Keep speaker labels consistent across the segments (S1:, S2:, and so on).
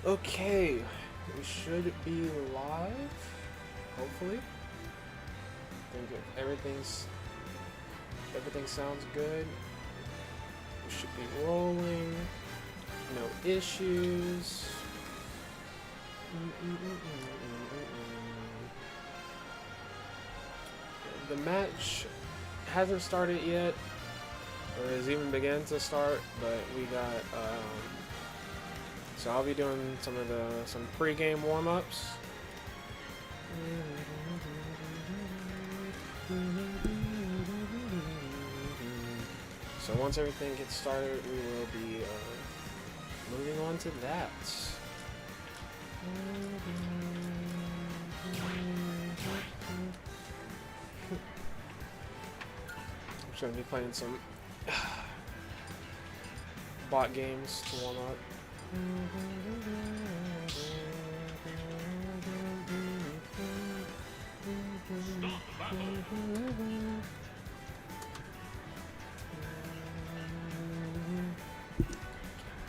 S1: Okay, we should be live, hopefully. I think if everything sounds good, we should be rolling. No issues. The match hasn't started yet, or has even begun to start, but we got so I'll be doing some pre-game warm-ups. So once everything gets started, we will be moving on to that. I'm just gonna be playing some bot games to warm up.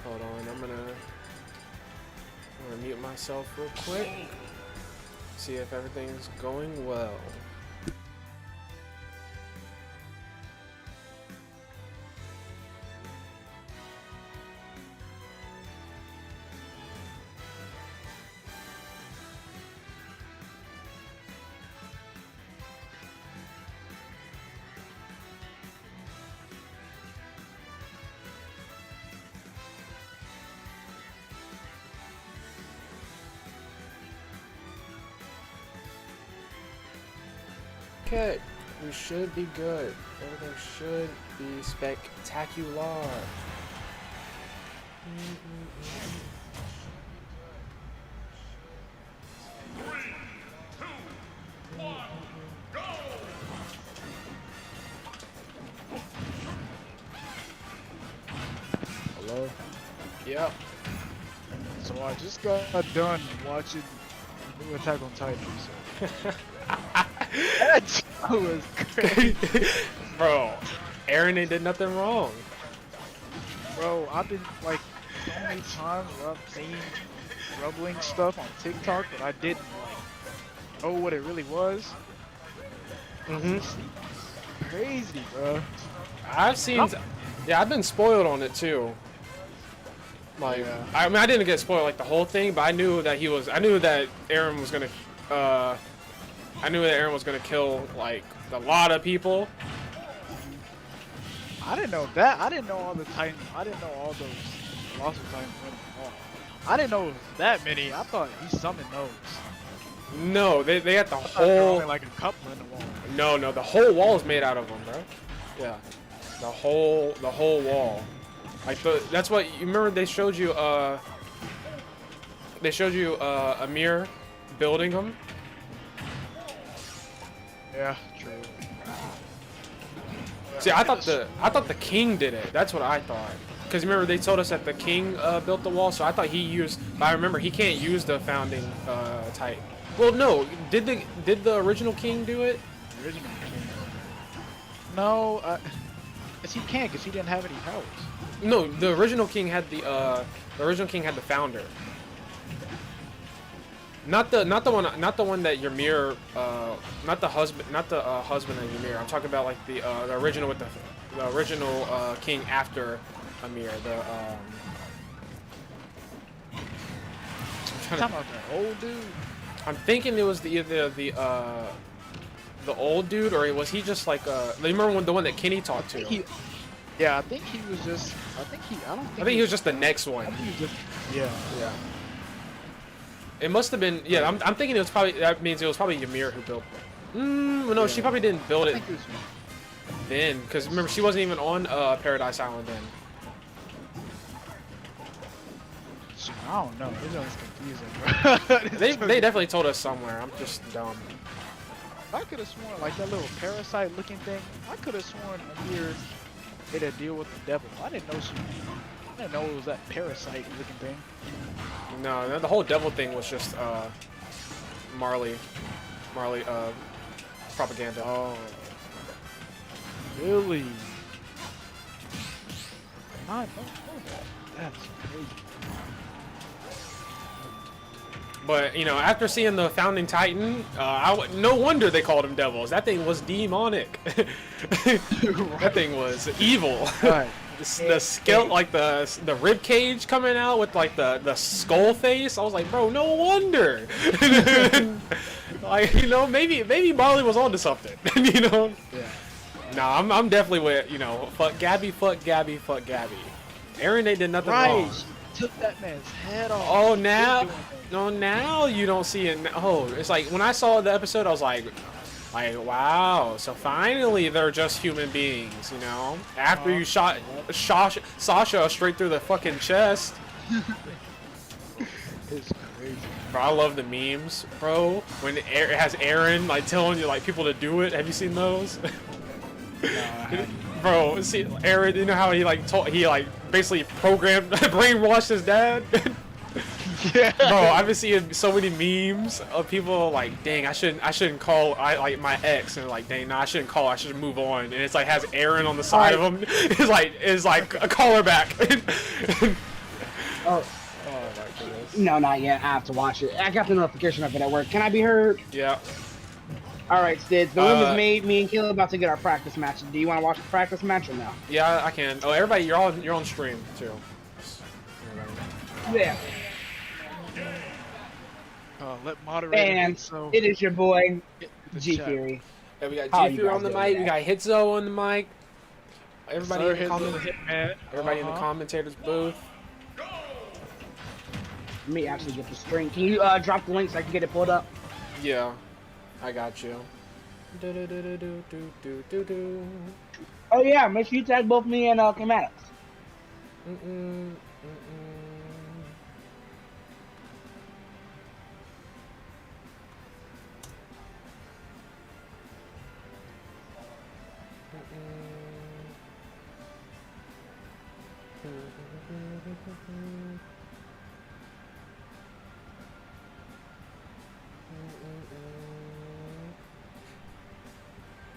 S1: Hold on, I'm gonna mute myself real quick. See if everything's going well. Okay, we should be good. Everything should be spectacular.
S2: 3, 2, 1, go!
S3: Hello?
S1: Yep.
S3: So I just got done watching new Attack on Titan. So. That was crazy.
S1: Bro, Aaron ain't did nothing wrong.
S3: Bro, I've been like so many times where I've seen rumbling stuff on TikTok, but I didn't like know what it really was. Crazy, bro.
S1: I've seen, yeah, I've been spoiled on it too. Like,
S3: Yeah.
S1: I mean, I didn't get spoiled like the whole thing, but I knew that I knew that Aaron was gonna, kill like a lot of people.
S3: I didn't know that. I didn't know all the Titans. I didn't know all those Colossal Titans running them all. I didn't know it was that many. I thought he summoned those.
S1: No, they had the
S3: I thought there were
S1: whole.
S3: only like a couple in the wall.
S1: No, the whole wall is made out of them, bro. Yeah, the whole wall. Like that's what you remember. They showed you Amir building them.
S3: Yeah, true.
S1: See, I thought the king did it. That's what I thought. Because remember they told us that the king built the wall, so I thought he used. But I remember he can't use the founding type. Well, no. Did the original king do it?
S3: The original king. No, yes, he can't because he didn't have any powers.
S1: No, the original king had the founder. Not the one that Ymir, not the husband of Ymir. I'm talking about like the original with the original king after Ymir.
S3: Talking about the old dude.
S1: I'm thinking it was either the old dude, or was he just like you remember the one that Kenny talked to?
S3: Yeah, I think he was just. I think
S1: he was just the next one.
S3: I think he was just. Yeah.
S1: Yeah. It must have been. Yeah, I'm thinking it was probably. That means it was probably Ymir who built it. No, yeah. She probably didn't build it then, because remember she wasn't even on Paradise Island then.
S3: I don't know. This is confusing, bro.
S1: they definitely told us somewhere. I'm just dumb.
S3: I could have sworn like that little parasite-looking thing. I could have sworn Amir made a deal with the devil. I didn't know it was that parasite-looking thing.
S1: No, the whole devil thing was just Marley propaganda.
S3: Oh, really? I don't know that. That's crazy.
S1: But you know, after seeing the founding Titan, no wonder they called him devils. That thing was demonic. That thing was evil.
S3: Right.
S1: The skeleton, like the rib cage coming out with like the skull face. I was like, bro, no wonder. Like, you know, maybe Marley was onto something. You know.
S3: Yeah.
S1: Nah, I'm definitely with, you know, fuck Gabby, fuck Gabby, fuck Gabby. Aaron, they did nothing wrong.
S3: Right. Took that man's head off.
S1: Oh, now you don't see it. Oh, it's like when I saw the episode, I was like, wow. So finally, they're just human beings, you know. After you shot Sasha straight through the fucking chest.
S3: It's crazy.
S1: Bro, I love the memes, bro. When it has Aaron like telling you like people to do it. Have you seen those? Bro, see Aaron, you know how he like basically programmed, brainwashed his dad?
S3: Yeah.
S1: Bro, I've been seeing so many memes of people like, dang, I shouldn't call like my ex, and like, dang, no, I shouldn't call, I should move on. And it's like has Aaron on the side of him. It's like a call her back.
S4: Oh,
S1: my goodness.
S4: no, not yet. I have to watch it. I got the notification of it at work. Can I be heard?
S1: Yeah.
S4: All right, Stids. The room is made. Me and Caleb about to get our practice match. Do you want to watch the practice match or no?
S1: Yeah, I can. Oh, everybody, you're on stream too.
S4: Yeah.
S3: Let moderator.
S4: And
S3: so
S4: it is your boy,
S3: the
S4: G
S3: chat.
S4: Fury.
S1: Yeah, we got
S4: How
S1: G
S4: you
S1: Fury
S4: guys
S1: on the
S4: doing,
S1: mic. We
S4: man?
S1: got Hitzo on the mic. Everybody,
S3: Sir,
S1: in the,
S3: hit
S1: comment-
S3: the hitman.
S1: everybody in the commentators booth.
S4: Let me actually get the string. Can you drop the link so I can get it pulled up?
S1: Yeah, I got you. Do-do-do-do-do-do-do-do.
S4: Oh yeah, make sure you tag both me and Kinematics.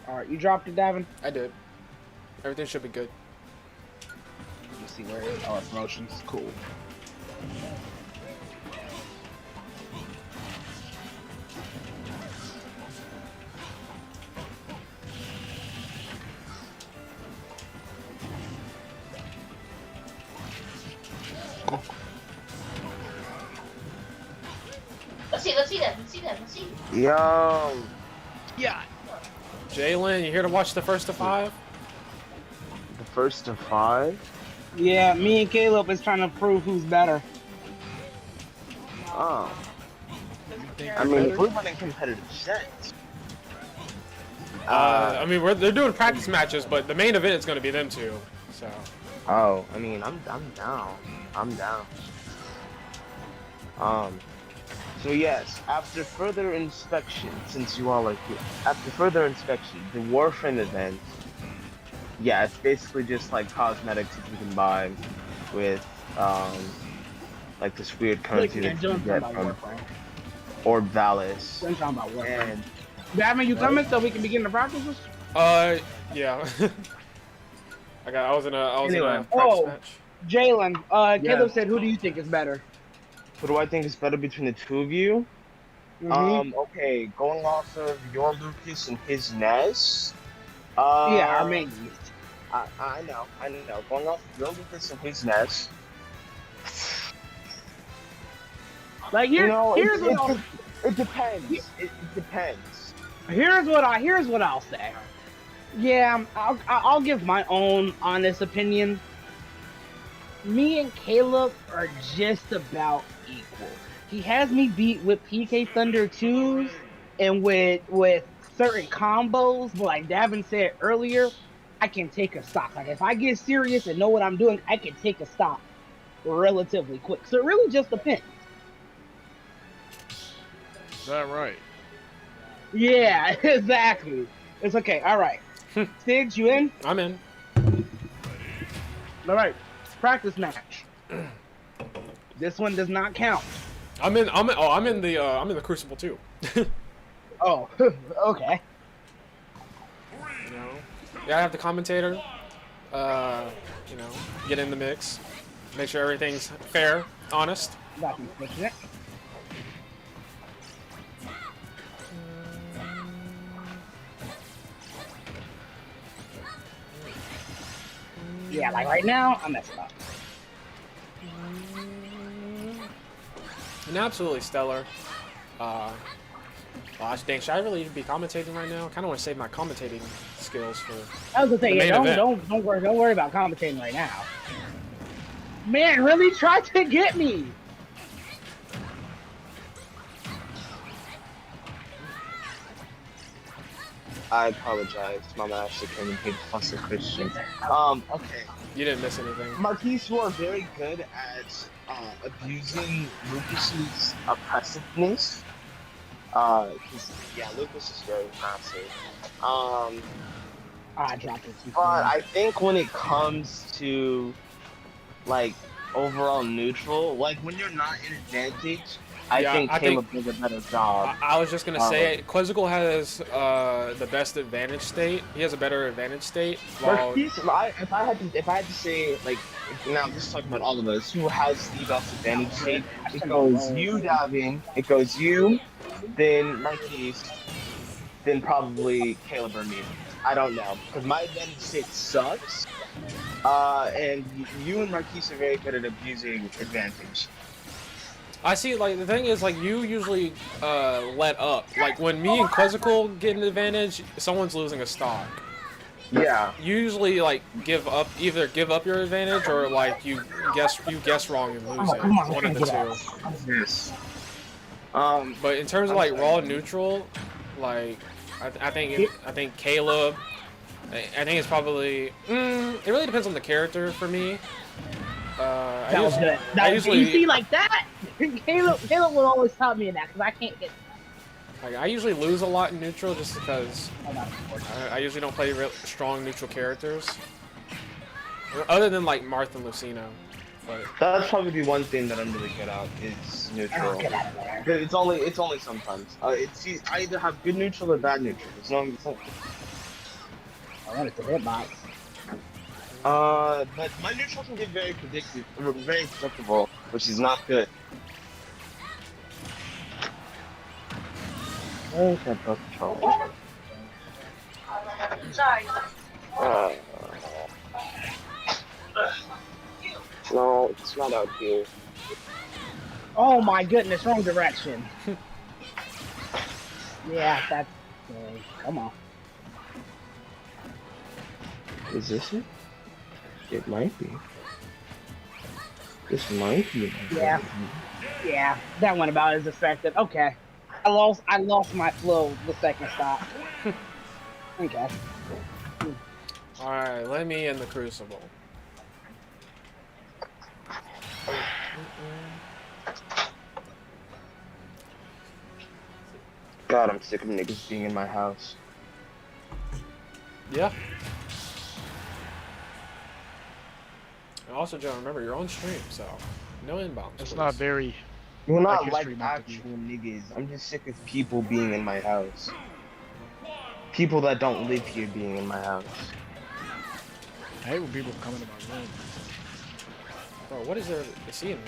S4: All right, you dropped it, Davin.
S1: I did. Everything should be good.
S4: You see where it is? Oh, promotions. Cool.
S2: Let's see.
S5: Yo,
S3: Yeah.
S1: Jalen, you here to watch the first of 5?
S5: the first of 5?
S4: Yeah, me and Caleb is trying to prove who's better.
S5: Oh,
S3: You think
S5: I
S3: you're
S5: mean,
S3: better?
S5: if we're running competitive sets.
S1: I mean, they're doing practice matches, but the main event is going to be them two. So,
S5: Oh, I mean, I'm down. I'm down. So yes, after further inspection, since you all are here, after further inspection, the Warframe event, yeah, it's basically just like cosmetics that you can buy with, like this weird currency that you can get from Orb Valis.
S4: I'm talking about Warframe.
S5: And
S4: Davin, you coming so we can begin the practices?
S1: yeah. I was in a
S5: Anyway.
S1: practice
S4: Oh.
S1: match.
S4: Jalen,
S5: Yeah.
S4: Caleb said, who do you think is better?
S5: what do I think is better between the two of you? Okay, going off of your Lucas and his Ness.
S4: Yeah, our main.
S5: I know. Going off of your Lucas and his Ness.
S4: Like
S5: You know,
S4: here's what
S5: it depends. It depends.
S4: here's what I'll say. Yeah, I'll give my own honest opinion. Me and Caleb are just about equal. He has me beat with PK Thunder 2s and with certain combos, but like Davin said earlier, I can take a stock. Like if I get serious and know what I'm doing, I can take a stock relatively quick. So it really just depends.
S3: Is that right?
S4: Yeah, exactly. It's okay. All right. Stigs, you in?
S1: I'm in.
S4: All right. Practice match. This one does not count.
S1: I'm in the Crucible too.
S4: Oh, okay.
S1: You know, yeah, I have the commentator. You know, get in the mix, make sure everything's fair, honest.
S4: Got you pushing it. Yeah, like right now, I'm messed up.
S1: And absolutely stellar. Gosh dang, should I really be commentating right now? I kind of want to save my commentating skills for.
S4: I was gonna say,
S1: The
S4: yeah,
S1: main
S4: don't worry about commentating right now. Man, really tried to get me.
S5: I apologize. Mama actually came and paid plus a Christian. Okay.
S1: You didn't miss anything.
S5: Marquise, you are very good at abusing Lucas's oppressiveness. Cause yeah, Lucas is very passive.
S4: I dropped it too
S5: But
S4: far.
S5: I think when it comes to like overall neutral, like when you're not in advantage, I think Caleb does a better job.
S1: I was just gonna say, Quizzical has the best advantage state. He has a better advantage state. While
S5: Marquise, if I had to say, like, now just talking about all of us, who has the best advantage state? It goes you, Davin. It goes you, then Marquise, then probably Caleb or me. I don't know, because my advantage state sucks. And you and Marquise are very good at abusing advantage.
S1: I see, like, the thing is, like, you usually let up. Like, when me and Quizzical get an advantage, someone's losing a stock.
S5: Yeah.
S1: You usually, like, either give up your advantage or, like, you guess wrong and lose it. One of the two.
S5: Yes.
S1: But in terms of, like, raw neutral, like, I think Caleb, I think it's probably, it really depends on the character for me.
S4: That was good. You see, like that, Caleb will always top me in that because I can't get.
S1: Like, I usually lose a lot in neutral just because I usually don't play real strong neutral characters, other than like Martha and Lucino. But
S5: that's probably the one thing that I'm really good at is neutral.
S4: Get out of there.
S5: It's only sometimes. I either have good neutral or bad neutral. It's not.
S4: I want it to hitbox.
S5: But my neutral can get very predictable, which is not good. Okay, pro control.
S2: Sorry.
S5: No, it's not out here.
S4: Oh my goodness, wrong direction. Yeah, that's. Come on.
S5: Is this it? It might be. This might be.
S4: Yeah, that went about as effective. Okay. I lost my flow the second stop. Okay.
S1: alright, let me in the Crucible.
S5: God, I'm sick of niggas being in my house.
S1: Yeah. And also, Joe, remember, you're on stream, so no inbounds.
S3: It's
S1: please.
S3: not very.
S5: Well, not
S3: Like
S5: like
S3: history month
S5: actual niggas. I'm just sick of people being in my house. People that don't live here being in my house.
S3: I hate when people come into my room.
S1: Bro, what is there to see in here?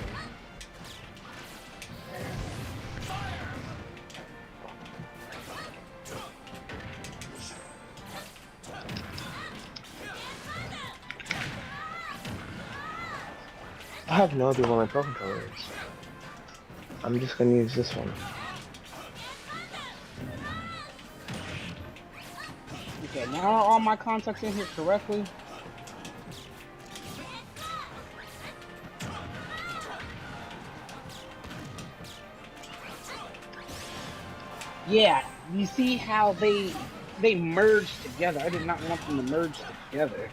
S5: I have no idea what my pro controller is. I'm just gonna use this one.
S4: Okay, now are all my contacts in here correctly? Yeah, you see how they merged together. I did not want them to merge together.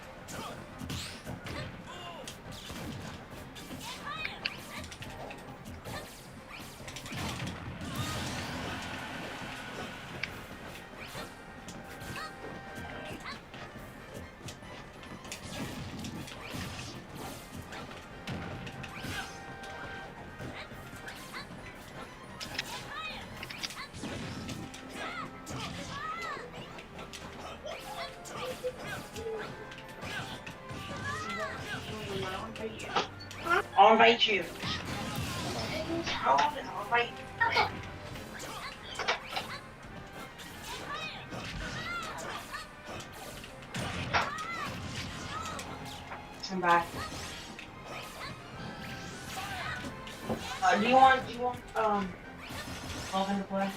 S2: I'll invite you. I'll invite you. I'm back. Do you want Logan to play?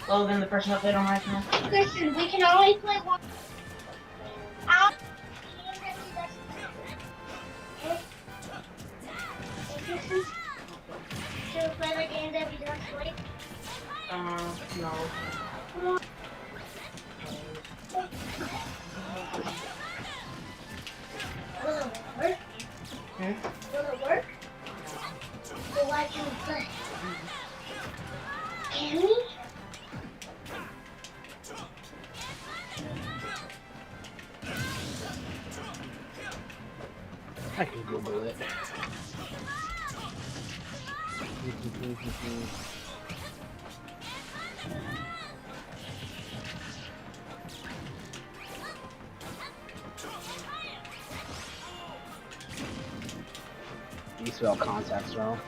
S2: Logan, the person that played on my phone.
S6: Listen, we can only play one. Out. Should we play the game that we don't sleep?
S2: No.
S6: Will it work? Will it work? Well, why can't we play? Can we?
S4: I can Google it. You spell context wrong.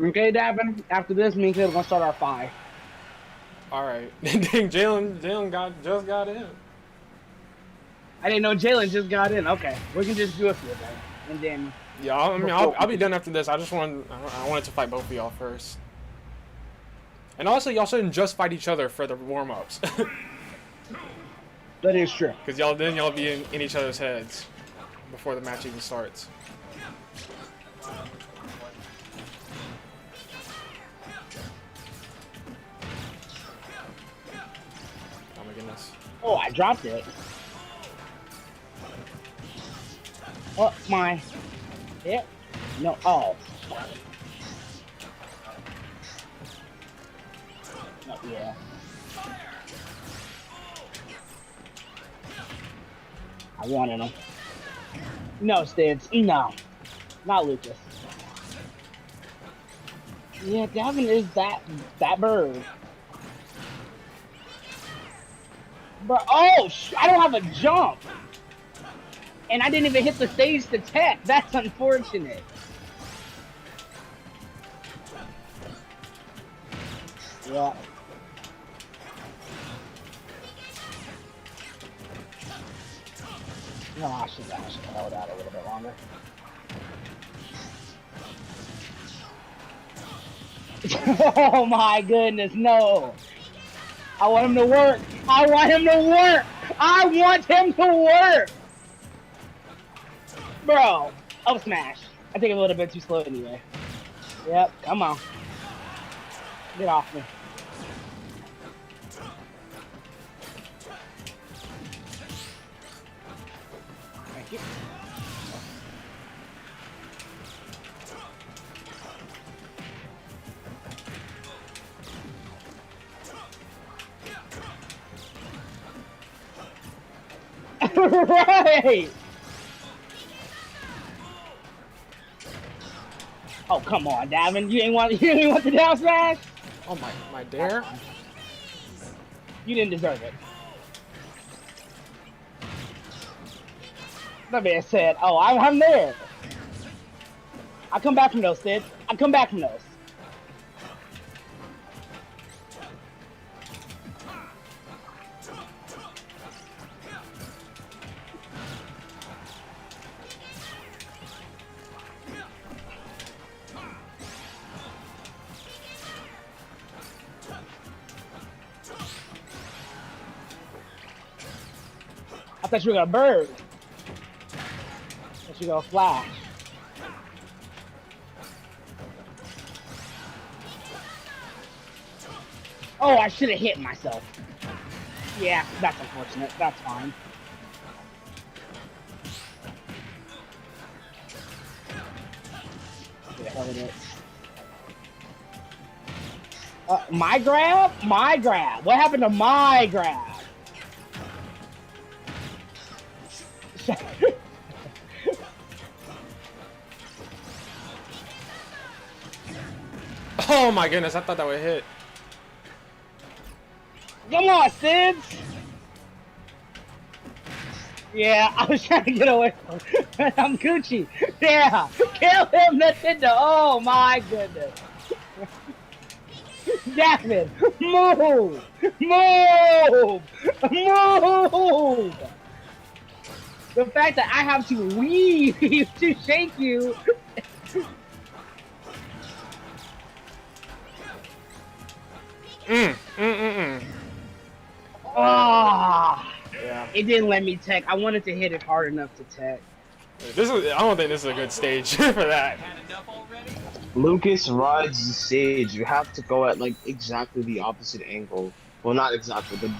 S4: Okay, Davin. After this, me and Kid are gonna start our 5.
S1: All right. Dang, Jalen just got in.
S4: I didn't know Jalen just got in. Okay, we can just do a few then, and then.
S1: Yeah, I mean, I'll be done after this. I wanted to fight both of y'all first. And also, y'all shouldn't just fight each other for the warm-ups.
S4: That is true.
S1: Because y'all be in each other's heads before the match even starts. Oh my goodness.
S4: Oh, I dropped it. Oh my. Yep. No. Oh. Oh, yeah. I wanted him. No, Stitz. No. Not Lucas. Yeah, Davin is that bird. But oh, I don't have a jump. And I didn't even hit the stage to tech. That's unfortunate. Yeah. No, I should have held out a little bit longer. Oh my goodness, no. I want him to work. I want him to work. I want him to work. Bro, up smash. I think I'm a little bit too slow anyway. Yep, come on. Get off me. Thank you. Right! Oh, come on, Davin. You ain't want the down smash?
S1: Oh my dare?
S4: You didn't deserve it. That man said, oh, I'm there. I come back from those, Sid. I come back from those. I thought you were gonna bird. I thought you were gonna flash. Oh, I should have hit myself. Yeah, that's unfortunate. That's fine. Should have held it. My grab? My grab. What happened to my grab?
S1: Oh my goodness, I thought that would hit.
S4: Come on, Sids! Yeah, I was trying to get away from him. I'm Gucci. Yeah, kill him, Nintendo. Oh my goodness. Jasmine, move! Move! Move! The fact that I have to weave to shake you. Ah!
S1: Yeah.
S4: It didn't let me tech. I wanted to hit it hard enough to tech.
S1: I don't think this is a good stage for that.
S5: Lucas rides the stage. You have to go at like exactly the opposite angle. Well, not exactly, but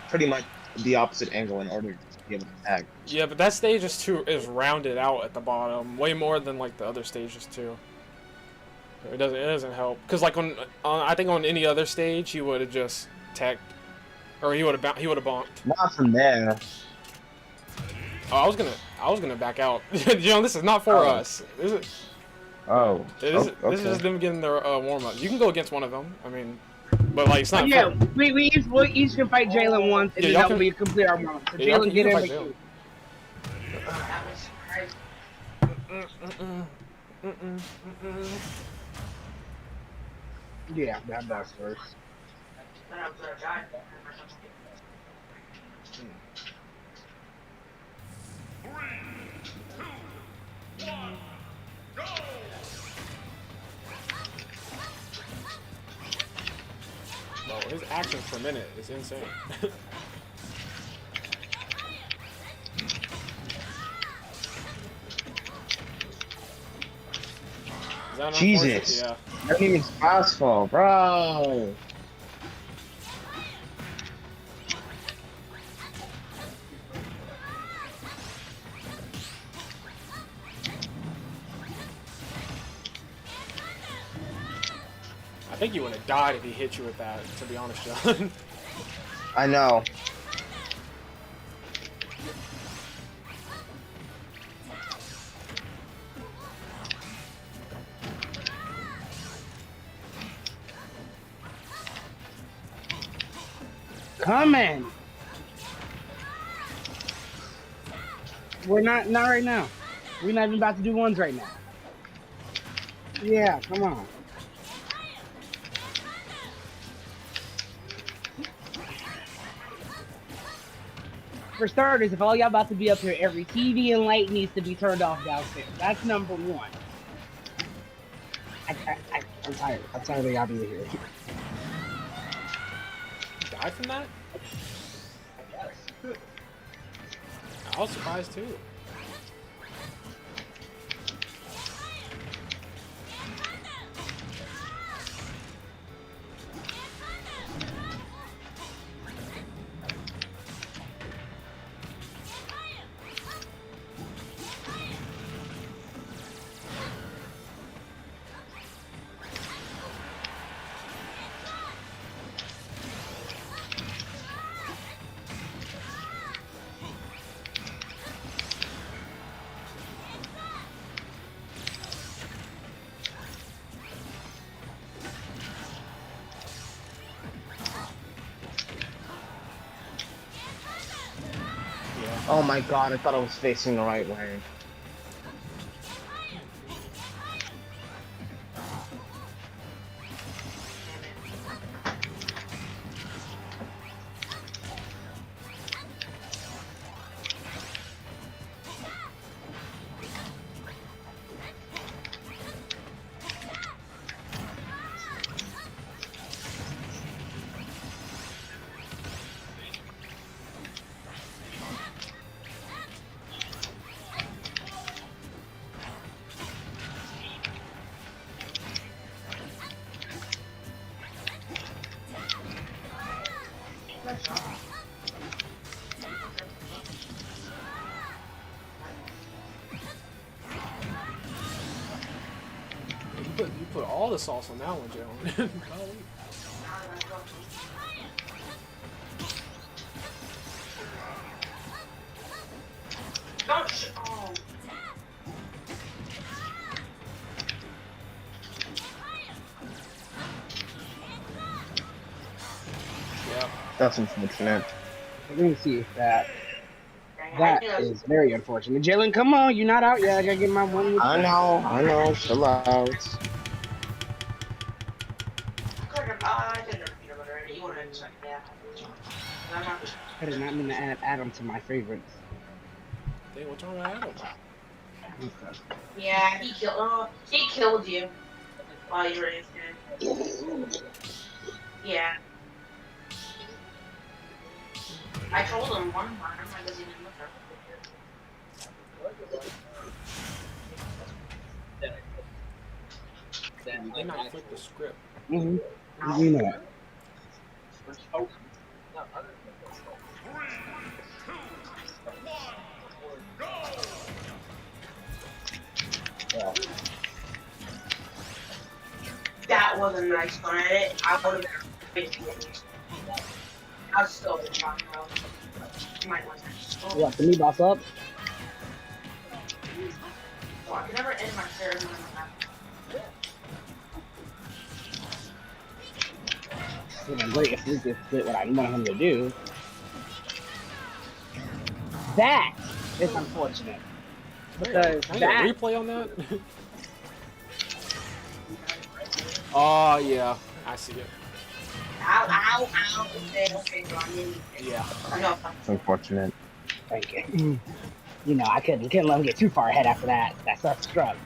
S5: pretty much the opposite angle in order to be able to tag.
S1: Yeah, but that stage is rounded out at the bottom, way more than like the other stages too. It doesn't help because like on I think on any other stage he would have just teched, or he would have bonked.
S5: Not from there.
S1: Oh, I was gonna back out. You know, this is not for us. This is just them getting their warm up. You can go against one of them. I mean, but like it's not.
S4: Yeah, we each can fight Jalen once, and
S1: Yeah,
S4: then
S1: y'all
S4: that will be complete our warm up. So
S1: Yeah,
S4: Jalen, get in
S1: fight
S4: with you. Yeah, that's first.
S1: Bro, his actions per minute is insane. Is that
S5: Jesus.
S1: Yeah.
S5: That means asphalt, bro.
S1: I think you would have died if he hit you with that, to be honest, John.
S5: I know.
S4: Coming. We're not right now. We're not even about to do ones right now. Yeah, come on. For starters, if all y'all about to be up here, every TV and light needs to be turned off downstairs. That's number one. I'm tired. I'm tired of y'all being here.
S1: You died from that? I was surprised too.
S5: Oh my god, I thought I was facing the right way.
S1: You put all the sauce on that one, Jalen. Golly.
S2: Oh.
S1: Yeah.
S5: That's unfortunate.
S4: Let me see if that
S2: Dang, I
S4: that
S2: knew that was-
S4: is very unfortunate. Jalen, come on, you're not out yet. I gotta get my one with you.
S5: I know, chill out.
S2: I could have peanut butter in it. You would have checked that. I'm not.
S4: I did not mean to add Adam to my favorites.
S1: Dang, what's wrong with Adam?
S4: Okay.
S2: Yeah, he killed you while you were in. Yeah. I told him one time I was even with her.
S1: You did not flip the script.
S4: Mm-hmm. You know it. Yeah.
S2: That was a nice one at it. I would have been. I was still in shock, bro. You might want that.
S4: What, the meat boss up?
S2: Oh, I could never end my stairs when I'm
S4: Great if Lucas did what I want him to do. That is unfortunate. Because
S1: Can I get a
S4: that,
S1: replay on that? Oh, yeah. I see it.
S2: Ow, ow, ow. Okay, so I'm in.
S1: Yeah.
S2: No.
S5: It's unfortunate.
S4: thank you. You know, I couldn't let him get too far ahead after that. That stuff struck.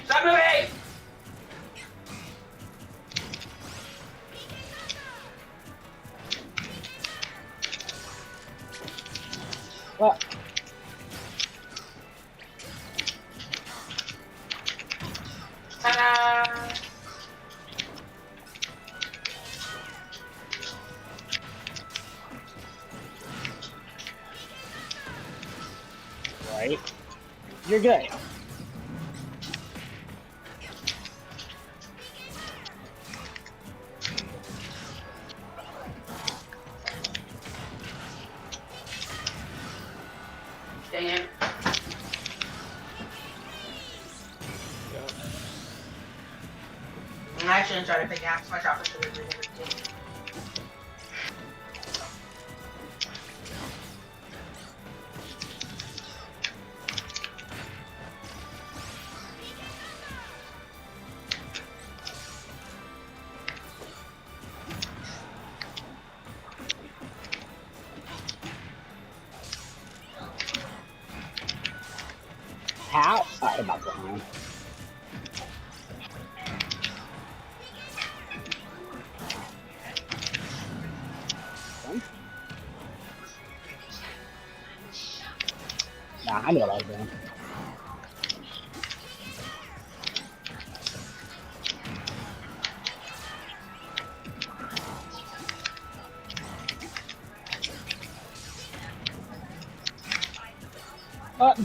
S2: Stop moving!
S4: Well,
S2: Ta-da!
S4: right. You're good.
S2: Dang it.
S1: Yeah.
S2: I shouldn't try to pick out my chocolate for the
S4: How? Sorry about that, man. Nah, I know what I was doing.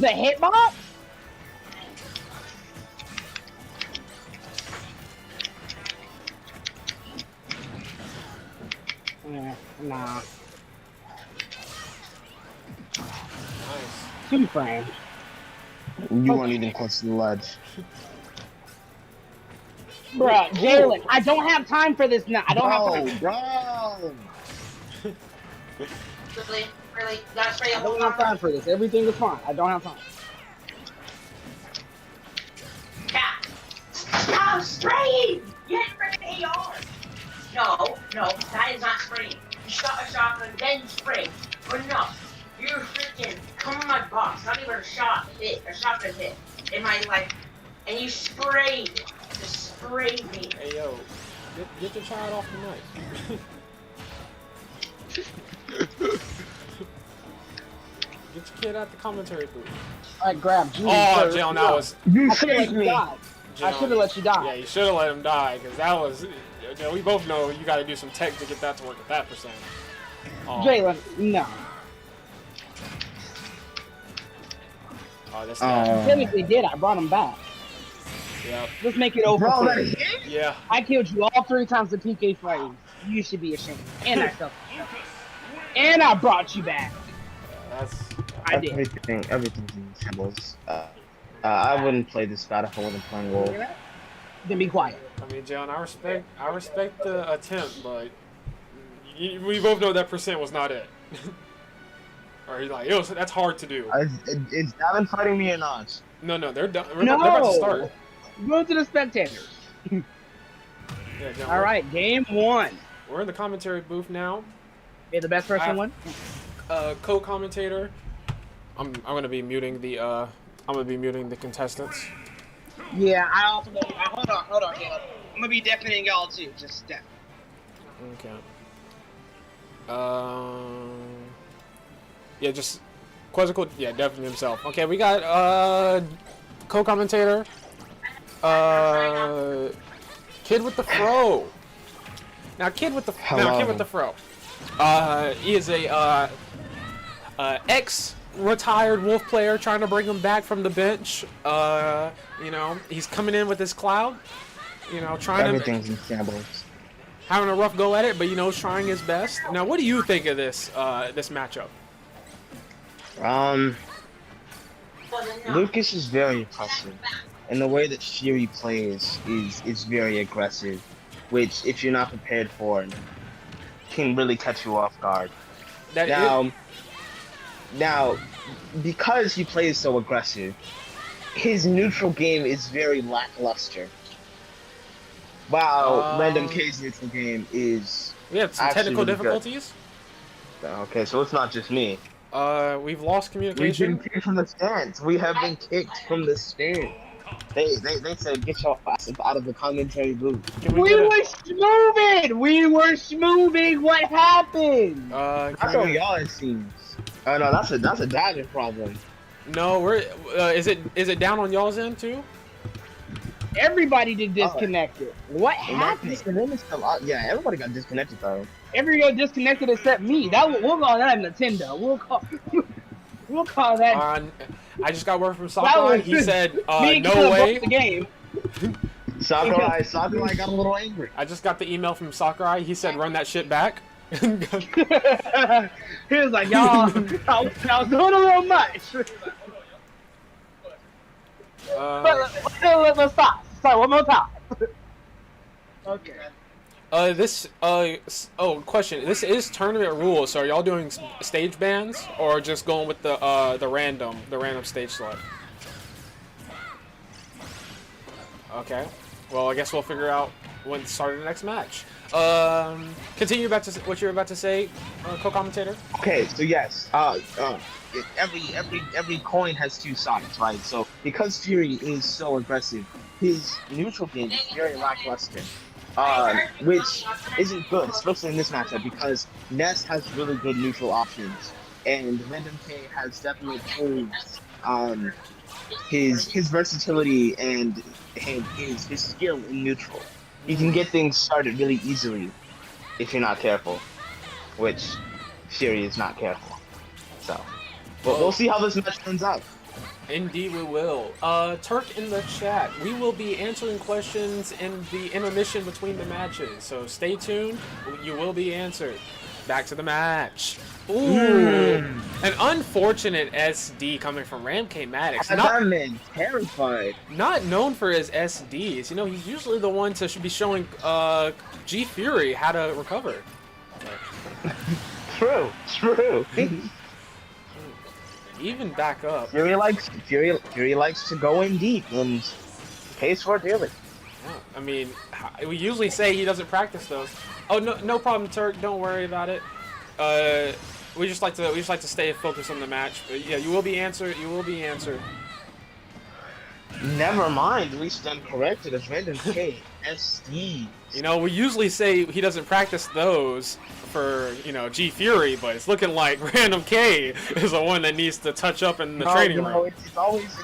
S4: The hitbox? Nah.
S1: Nice.
S4: Two frames.
S5: You weren't even close to the ledge.
S4: Bruh, Jalen, I don't have time for this now. I don't have time.
S5: Bro!
S2: Really? Really? That's right.
S4: I don't have time for this. Everything is fine. I don't have time.
S2: Cat! Stop spraying! Get freaking AR! No, that is not spraying. You shot a shotgun, then spray. Enough. You're freaking come in my box. Not even a shotgun hit in my life. And you sprayed. Just sprayed me.
S1: Hey, yo. Get the child off the mic. Get your kid out the commentary booth.
S4: Alright, grab G.
S1: Oh, Jalen, that was...
S5: You
S4: I should have let
S5: saved
S4: you
S5: me!
S4: die. I should have let you die.
S1: Yeah, you should have let him die, because that was... You know, we both know you got to do some tech to get that to work at that percent. Oh,
S4: Jalen, no.
S1: oh that's
S5: Oh.
S1: not...
S4: Technically did. I brought him back.
S1: Yeah.
S4: Let's make it over.
S5: Bro,
S4: for
S5: that
S4: you.
S5: hit?
S1: Yeah.
S4: I killed you all 3 times the PK frames. You should be ashamed. And I felt And I brought you back.
S1: that's.
S4: I did.
S5: Everything's in shambles. I wouldn't play this bad if I wasn't playing Wolf.
S4: Then be quiet.
S1: I mean, John, I respect the attempt, but we both know that percent was not it. Or he's like, that's hard to do.
S5: Is Davin fighting me or not?
S1: No, they're done. They're
S4: No.
S1: about to start.
S4: Go to the spectators.
S1: Yeah, John,
S4: All right, game 1.
S1: We're in the commentary booth now.
S4: May the best person win.
S1: Co-commentator. I'm gonna be muting the contestants.
S4: Yeah, I also. Hold on, Caleb. I'm gonna be deafening y'all too. Just deaf.
S1: Okay. Yeah, just Quizzical. Yeah, definitely himself. Okay, we got co-commentator. Kitwitdafro. Now, Kitwitdafro. He is a ex-retired Wolf player trying to bring him back from the bench. You know, he's coming in with his cloud. You know,
S5: Everything's in shambles.
S1: having a rough go at it, but you know, trying his best. Now, what do you think of this this matchup?
S5: Lucas is very impressive, and the way that Fury plays is very aggressive, which if you're not prepared for, can really catch you off guard. Now, because he plays so aggressive, his neutral game is very lackluster. Wow, Random K's neutral game is.
S1: We have some technical difficulties.
S5: Okay, so it's not just me.
S1: We've lost
S5: We've
S1: communication.
S5: been kicked from the stands. We have been kicked from the stand. They said get your ass out of the commentary booth.
S4: We were smoothing. What happened?
S5: I know y'all it seems. Oh no, that's a Davin problem.
S1: No, we're. Is it down on y'all's end too?
S4: Everybody did disconnected. What happened?
S5: Yeah, everybody got disconnected though.
S4: Everybody disconnected except me. We'll call that Nintendo. We'll call that.
S1: I just got word from Sakurai. He said,
S4: me and
S1: no
S4: Killer
S1: way.
S4: broke the game.
S5: Sakurai got a little angry.
S1: I just got the email from Sakurai. He said, run that shit back.
S4: He was like, y'all, I was doing a little much. Let's stop. Sorry, one more time. Okay.
S1: Question. This is tournament rules. So are y'all doing stage bans or just going with the random stage select? Okay. Well, I guess we'll figure out when to start the next match. Continue back to what you were about to say, co-commentator.
S5: Okay, so yes, every coin has two sides, right? So because Fury is so aggressive, his neutral game is very lackluster. Which isn't good, especially in this matchup, because Ness has really good neutral options, and Random K has definitely proved his versatility and his skill in neutral. You can get things started really easily if you're not careful, which Fury is not careful. So, we'll see how this match turns out.
S1: Indeed we will. Turk in the chat. We will be answering questions in the intermission between the matches. So stay tuned. You will be answered. Back to the match. Ooh. An unfortunate SD coming from Ramk Maddox.
S5: That man terrified.
S1: Not known for his SDs. You know, he's usually the one to be showing G Fury how to recover.
S5: True.
S1: Even back up.
S5: Fury likes to go in deep and pays for it dearly.
S1: Yeah, I mean, we usually say he doesn't practice those. Oh no problem, Turk. Don't worry about it. We just like to stay focused on the match. But yeah, you will be answered.
S5: Never mind. We stand corrected as Random K SD.
S1: You know, we usually say he doesn't practice those for, you know, G Fury, but it's looking like Random K is the one that needs to touch up in the training room.
S5: It's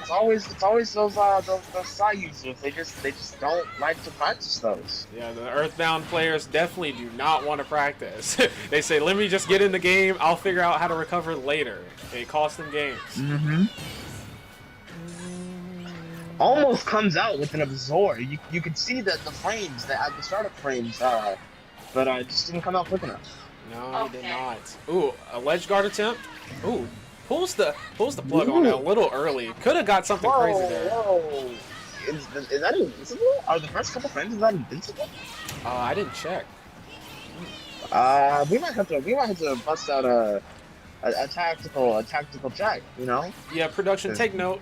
S5: always those side users. They just don't like to practice those.
S1: Yeah, the Earthbound players definitely do not want to practice. They say, let me just get in the game. I'll figure out how to recover later. It costs them games.
S5: Almost comes out with an absorb. You could see that the frames, the startup frames, but it just didn't come out quick enough.
S1: No, he did not. Ooh, a ledge guard attempt. Ooh, pulls the plug on it a little early. Could have got something crazy there.
S5: Whoa. Is that invincible? Are the first couple frames, is that invincible?
S1: I didn't check.
S5: We might have to bust out a tactical check, you know?
S1: Yeah, production, take note.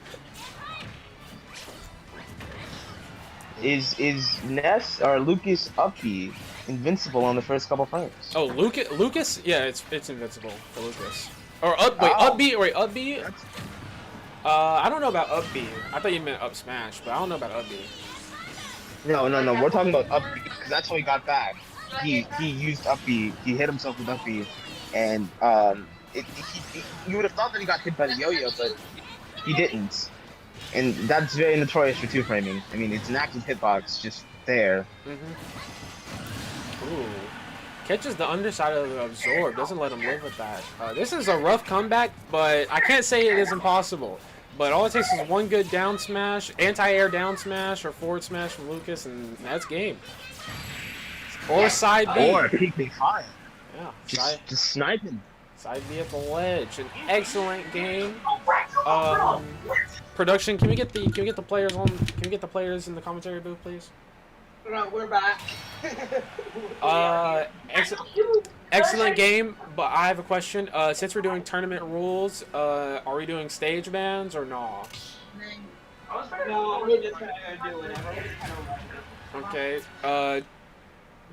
S5: Is Ness or Lucas Uppy invincible on the first couple frames?
S1: Oh, Lucas? Yeah, it's invincible for Lucas. Or wait, up B?
S5: That's-
S1: I don't know about up B. I thought you meant up smash, but I don't know about up B.
S5: No. We're talking about Uppy because that's how he got back. He used Uppy. He hit himself with Uppy, and you would have thought that he got hit by the yo-yo, but he didn't. And that's very notorious for two framing. I mean, it's an active hitbox just there.
S1: Ooh. Catches the underside of the absorb, doesn't let him live with that. This is a rough comeback, but I can't say it is impossible. But all it takes is one good down smash, anti-air down smash, or forward smash from Lucas, and that's game. Or side B.
S5: Or Ft5.
S1: Yeah,
S5: Just sniping.
S1: side B at the ledge. An excellent game. Production, can we get the players on? Can we get the players in the commentary booth, please?
S2: No, we're back.
S1: Excellent game, but I have a question. Since we're doing tournament rules, are we doing stage bans or no?
S2: No, we're just gonna do whatever.
S1: Okay.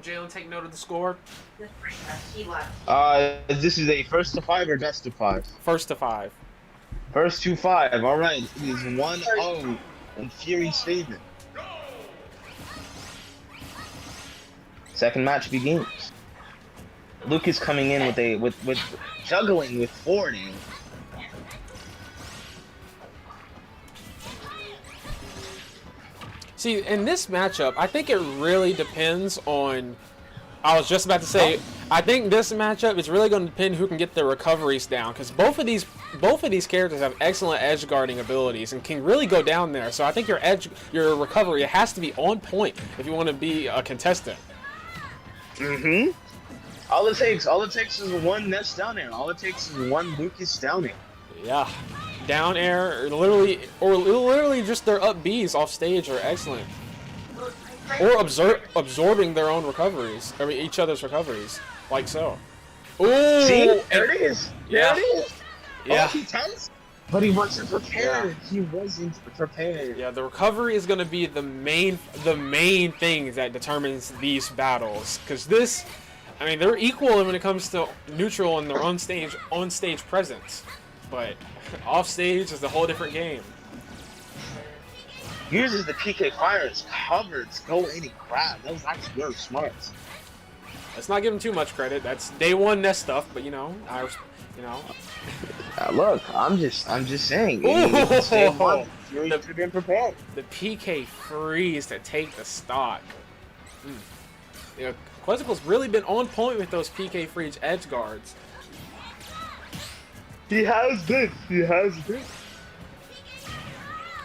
S1: Jalen, take note of the score.
S5: This is a first to 5 or best to 5?
S1: First to 5.
S5: First to 5. All right. It is 1-0 in Fury's favor. Second match begins. Luke is coming in with juggling with forwarding.
S1: See, in this matchup, I think it really depends on. I was just about to say, I think this matchup is really going to depend who can get their recoveries down, because both of these characters have excellent edge guarding abilities and can really go down there. So I think your recovery has to be on point if you want to be a contestant.
S5: All it takes is one Ness down air. All it takes is one Lucas down air.
S1: Yeah, down air, or literally just their up Bs off stage are excellent. Or absorbing their own recoveries, I mean each other's recoveries, like so. Ooh,
S5: See, there it is.
S1: Yeah.
S5: There it is.
S1: Yeah.
S5: Oh, he tense, but he wasn't prepared.
S1: Yeah.
S5: He wasn't prepared.
S1: Yeah, the recovery is going to be the main thing that determines these battles, because I mean, they're equal when it comes to neutral and their on stage presence, but off stage is a whole different game.
S5: Uses the PK fire as cover to go in and grab. That was actually very smart.
S1: Let's not give him too much credit. That's day one Ness stuff, but
S5: Look, I'm just saying.
S1: Ooh.
S5: Fury should have been prepared.
S1: The PK freeze to take the stock. You know, Quetzalcoatl's really been on point with those PK freeze edge guards.
S5: He has been.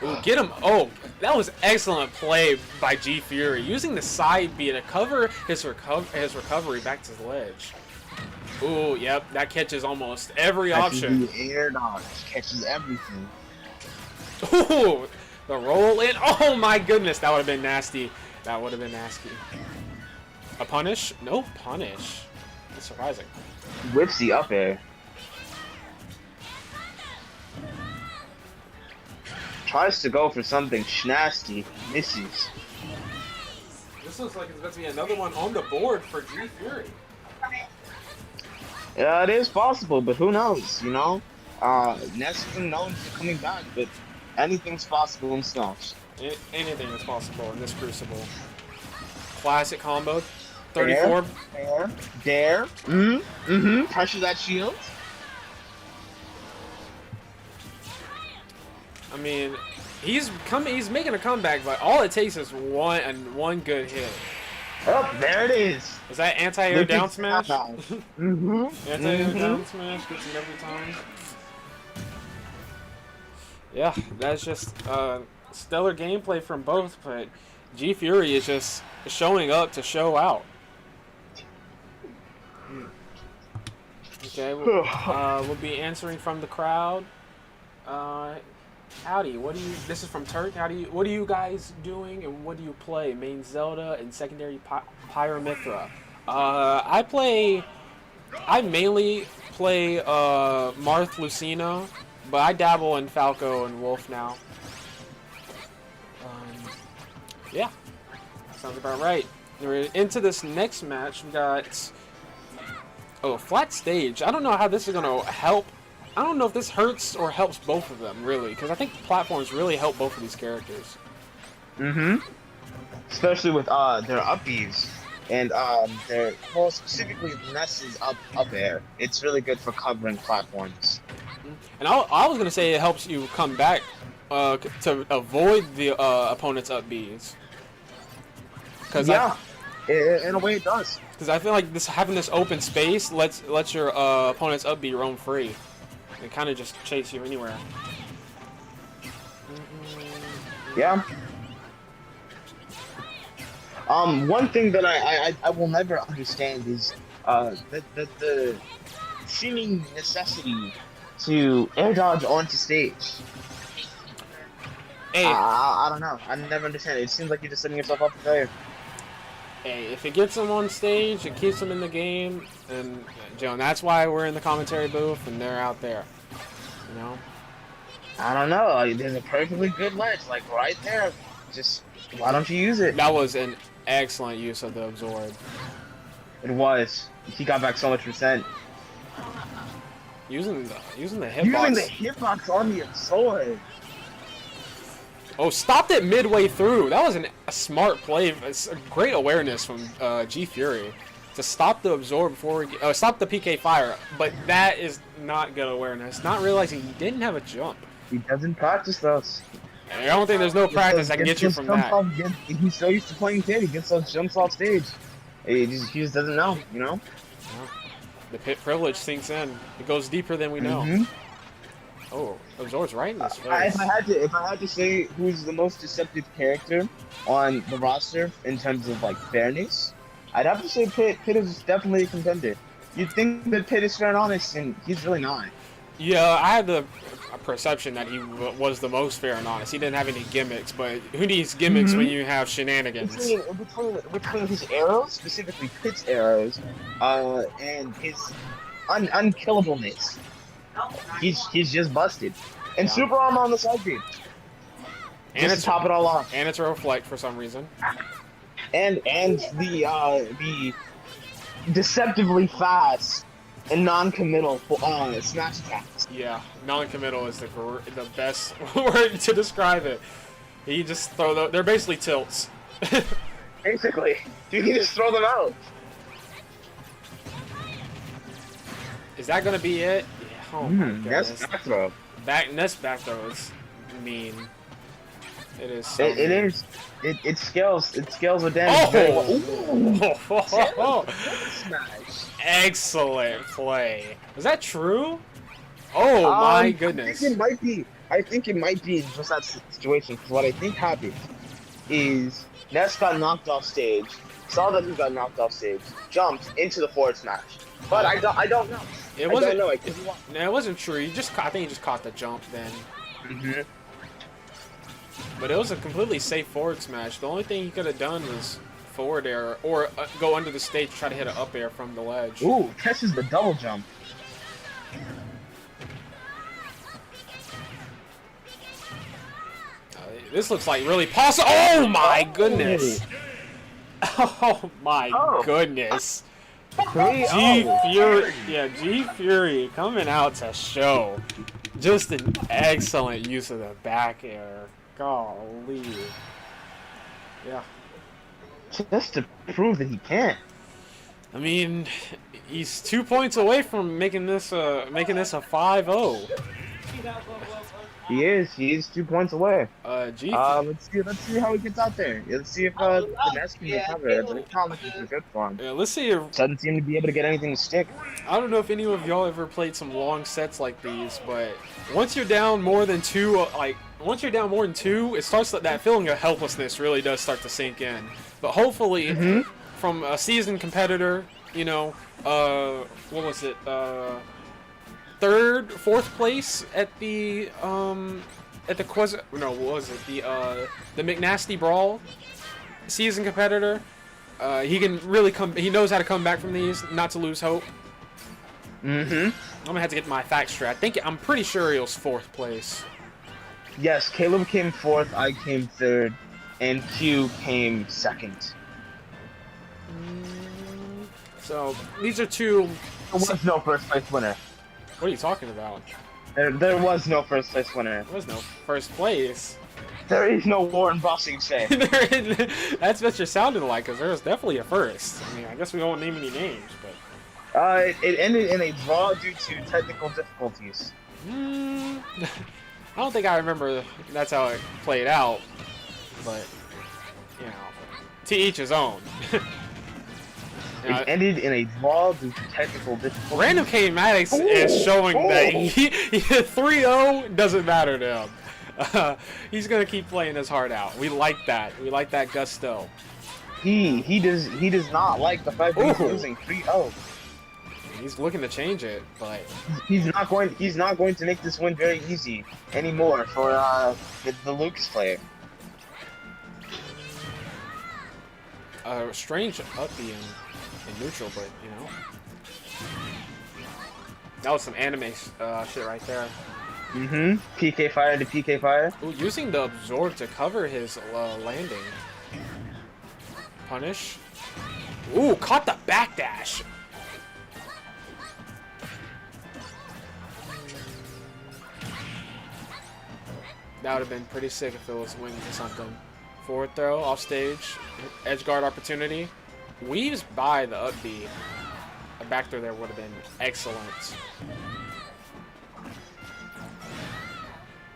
S1: Ooh, get him! Oh, that was excellent play by G Fury, using the side B to cover his recovery back to the ledge. Ooh, yep, that catches almost every option.
S5: The air dodge catches everything.
S1: Ooh, the roll in. Oh my goodness, that would have been nasty. That would have been nasty. A punish? No punish. That's surprising.
S5: Whips the up air. Tries to go for something schnasty, misses.
S1: This looks like it's about to be another one on the board for G Fury.
S5: Yeah, it is possible, but who knows, you know? Ness isn't known for coming back, but anything's possible in Smash.
S1: Anything is possible in this Crucible. Classic combo. 34.
S5: Dare. Pressure that shield.
S1: I mean, he's making a comeback, but all it takes is one good hit.
S5: Oh, there it is.
S1: Is that anti-air down smash? Anti-air down smash gets him every time. Yeah, that's just stellar gameplay from both, but G Fury is just showing up to show out. Okay, we'll be answering from the crowd. Howdy, this is from Turk. What are you guys doing and what do you play? Main Zelda and secondary Pyramithra. I mainly play Marth Lucina, but I dabble in Falco and Wolf now. Yeah, sounds about right. We're into this next match. We got flat stage. I don't know how this is gonna help. I don't know if this hurts or helps both of them really, because I think platforms really help both of these characters.
S5: Especially with their up Bs and their specifically Ness's up air. It's really good for covering platforms.
S1: And I was gonna say it helps you come back to avoid the opponent's up Bs.
S5: In a way it does.
S1: Because I feel like having this open space lets your opponent's up B roam free. They kind of just chase you anywhere.
S5: Yeah. One thing that I will never understand is the seeming necessity to air dodge onto stage.
S1: Hey,
S5: I don't know. I never understand it. It seems like you're just setting yourself up for failure.
S1: Hey, if it gets them on stage, it keeps them in the game, and Joe, and that's why we're in the commentary booth and they're out there. You know?
S5: I don't know. There's a perfectly good ledge, like right there. Just why don't you use it?
S1: That was an excellent use of the absorb.
S5: It was. He got back so much percent.
S1: Using the hitbox.
S5: Using the hitbox on the absorb.
S1: Oh, stopped it midway through. That was a smart play. It's a great awareness from G Fury to stop the absorb before stop the PK fire. But that is not good awareness. Not realizing he didn't have a jump.
S5: He doesn't practice those.
S1: I don't think there's no practice that can get you from that.
S5: He's so used to playing kid. He gets those jumps off stage. He just doesn't know, you know.
S1: The pit privilege sinks in. It goes deeper than we know. Oh, absorbs right in his face.
S5: If I had to say who's the most deceptive character on the roster in terms of like fairness, I'd have to say Pit. Pit is definitely a contender. You'd think that Pit is fair and honest, and he's really not.
S1: Yeah, I had the perception that he was the most fair and honest. He didn't have any gimmicks, but who needs gimmicks when you have shenanigans?
S5: Between his arrows, specifically Pit's arrows, and his unkillableness. He's just busted. And super armor on the side beam. And to top it all off.
S1: And it's a reflect for some reason.
S5: And the deceptively fast and non-committal smash attacks.
S1: Yeah, non-committal is the best word to describe it. He just they're basically tilts.
S5: Basically, you can just throw them out.
S1: Is that gonna be it? Oh my goodness.
S5: That's back throw.
S1: This back throw is mean. It is. So
S5: it is. It scales. It scales with damage.
S1: Oh! Excellent play. Is that true? Oh my goodness.
S5: I think it might be just that situation. Because what I think happened is Ness got knocked off stage. Saw that he got knocked off stage. Jumped into the forward smash. But I don't know.
S1: It wasn't. No, it wasn't true. I think he just caught the jump then. But it was a completely safe forward smash. The only thing he could have done was forward air or go under the stage, try to hit an up air from the ledge.
S5: Ooh, catches the double jump.
S1: This looks like really possible. Oh my goodness! Oh my goodness! G Fury, yeah, G Fury coming out to show. Just an excellent use of the back air. Golly. Yeah.
S5: Just to prove that he can.
S1: I mean, he's 2 points away from making this a 5-0.
S5: He is 2 points away.
S1: Let's see
S5: how he gets out there. Let's see if the Ness can recover it. But it's not looking too good for him.
S1: Yeah, let's see if
S5: doesn't seem to be able to get anything to stick.
S1: I don't know if any of y'all ever played some long sets like these, but once you're down more than two, it starts that feeling of helplessness really does start to sink in. But hopefully, from a seasoned competitor you know, what was it? Third, fourth place at the what was it? The McNasty Brawl season competitor. He can really he knows how to come back from these, not to lose hope. I'm gonna have to get my facts straight. I'm pretty sure he was fourth place.
S5: Yes, Caleb came fourth, I came third, and Q came second.
S1: So these are two.
S5: There was no first place winner.
S1: What are you talking about?
S5: There was no first place winner.
S1: There was no first place.
S5: There is no war in boxing, say.
S1: That's what you're sounding like, because there was definitely a first. I mean, I guess we won't name any names, but...
S5: It ended in a draw due to technical difficulties.
S1: I don't think I remember that's how it played out, but, you know, to each his own.
S5: It ended in a draw due to technical difficulties.
S1: Random K-Maddox is showing that 3-0 doesn't matter to him. He's gonna keep playing his heart out. We like that. We like that gusto.
S5: He does not like the fact that he's losing 3-0.
S1: He's looking to change it, but
S5: he's not going to make this win very easy anymore for the Lucas player.
S1: Strange upbeat in neutral, but you know, that was some anime shit right there.
S5: PK fire to PK fire.
S1: Ooh, using the absorb to cover his landing. Punish. Ooh, caught the backdash. That would have been pretty sick if it was wing or something. Forward throw, off stage, edge guard opportunity. Weaves by the up B. A back throw there would have been excellent.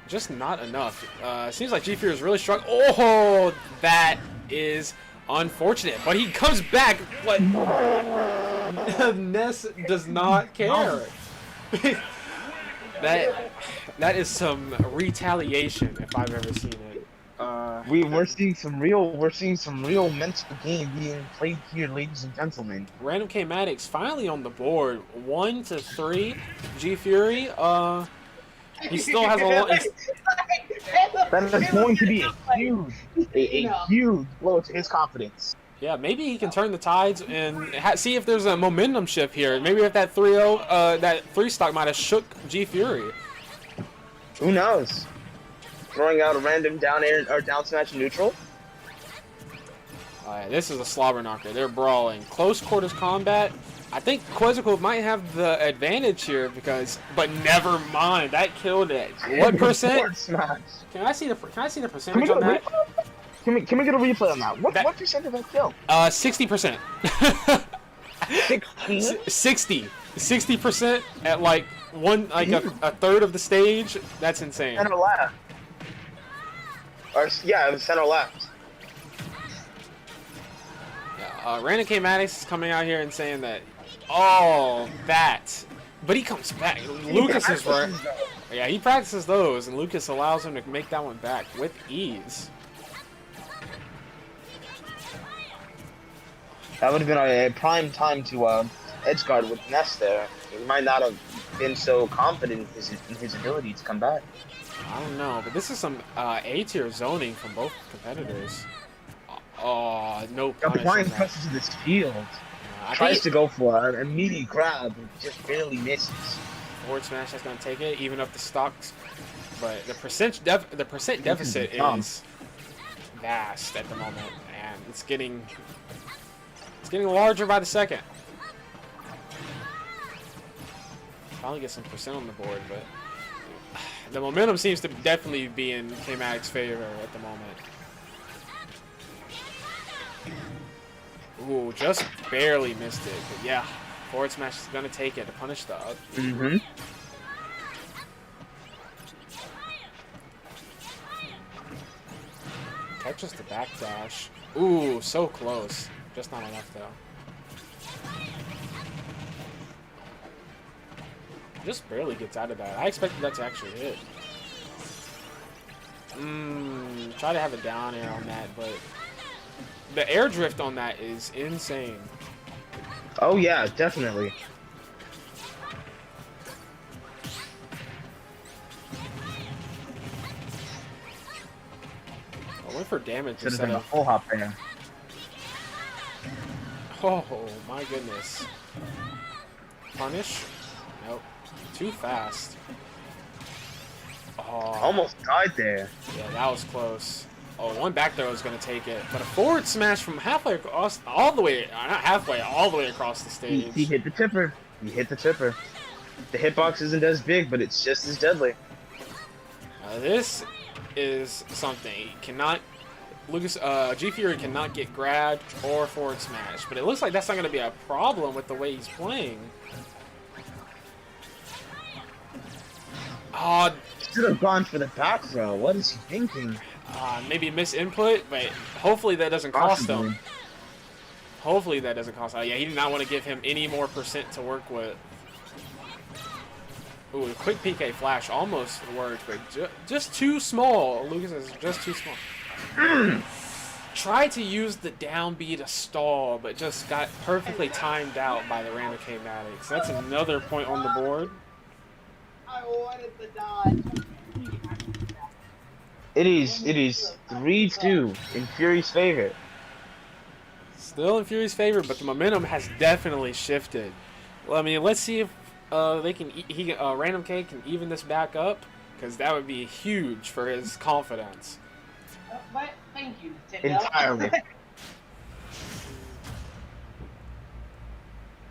S1: Just not enough. Seems like G Fury is really struggling. Oh, that is unfortunate. But he comes back. But Ness does not care. That is some retaliation if I've ever seen it.
S5: We're seeing some real mental game being played here, ladies and gentlemen.
S1: Random K-Maddox finally on the board. 1-3. G Fury. He still has a lot.
S5: That is going to be a huge blow to his confidence.
S1: Yeah, maybe he can turn the tides and see if there's a momentum shift here. Maybe if that 3-0, that 3 stock might have shook G Fury.
S5: Who knows? Throwing out a random down air or down smash neutral.
S1: Alright, this is a slobber knocker. They're brawling. Close quarters combat. I think Quizzical might have the advantage here but never mind. That killed it. What percent? Can I see the percentage on that?
S5: Can we get a replay on that? What percent did that kill?
S1: 60%. 60% at like a third of the stage. That's insane.
S5: Center left. Or yeah, it was center left.
S1: Random K-Maddox is coming out here and saying that, oh, that. But he comes back. Lucas is right. Yeah, he practices those, and Lucas allows him to make that one back with ease.
S5: That would have been a prime time to edge guard with Ness there. He might not have been so confident in his ability to come back.
S1: I don't know, but this is some A-tier zoning from both competitors. Oh, no punish.
S5: Applying pressure to this field. Tries to go for an immediate grab, and just barely misses.
S1: Forward smash that's gonna take it, even up the stocks. But the percent deficit is vast at the moment, and it's getting larger by the second. Finally get some percent on the board, but the momentum seems to definitely be in K-Maddox's favor at the moment. Ooh, just barely missed it. But yeah, forward smash is gonna take it to punish the up. Catches the backdash. Ooh, so close. Just not enough though. Just barely gets out of that. I expected that to actually hit. Try to have a down air on that, but the air drift on that is insane.
S5: Oh yeah, definitely.
S1: I went for damage
S5: Should have
S1: instead
S5: been a
S1: of.
S5: full hop there.
S1: Oh my goodness. Punish? Nope. Too fast. Oh.
S5: Almost died there.
S1: Yeah, that was close. Oh, one back throw was going to take it. But a forward smash from halfway across, all the way, not halfway, all the way across the stage.
S5: He hit the tipper. He hit the tipper. The hitbox isn't as big, but it's just as deadly.
S1: This is something. He cannot, G Fury cannot get grabbed or forward smash. But it looks like that's not going to be a problem with the way he's playing. Oh,
S5: Should have gone for the back throw. What is he thinking?
S1: maybe misinput, but hopefully that doesn't cost
S5: Possibly.
S1: him. Hopefully that doesn't cost him. Yeah, he did not want to give him any more percent to work with. Ooh, a quick PK flash almost worked, but just too small. Lucas is just too small. Tried to use the down B to stall, but just got perfectly timed out by the random K-Matics. That's another point on the board.
S4: I wanted to dodge.
S5: It is 3-2 in Fury's favor.
S1: Still in Fury's favor, but the momentum has definitely shifted. Well, I mean, let's see if they can. Random K can even this back up, because that would be huge for his confidence.
S4: But thank you, Nintendo.
S5: Entirely.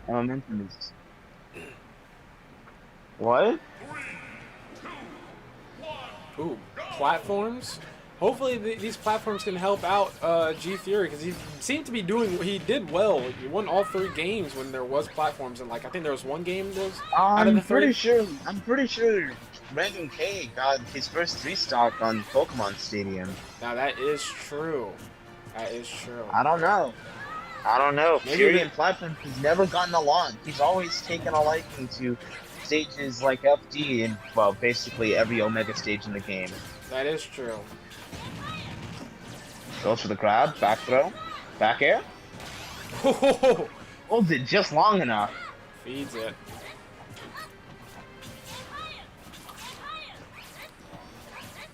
S5: Momentum is. What?
S1: Ooh, platforms. Hopefully these platforms can help out G Fury, because he seemed to be doing. He did well. He won all 3 games when there was platforms, and like I think there was one game that was out of the 3.
S5: I'm pretty sure Random K got his first 3 stock on Pokemon Stadium.
S1: Now that is true. That is true.
S5: I don't know.
S1: Maybe
S5: Fury
S1: they-
S5: and platforms, he's never gotten along. He's always taken a liking to stages like FD and, well, basically every Omega stage in the game.
S1: That is true.
S5: Goes for the grab, back throw, back air. Holds it just long enough.
S1: Feeds it.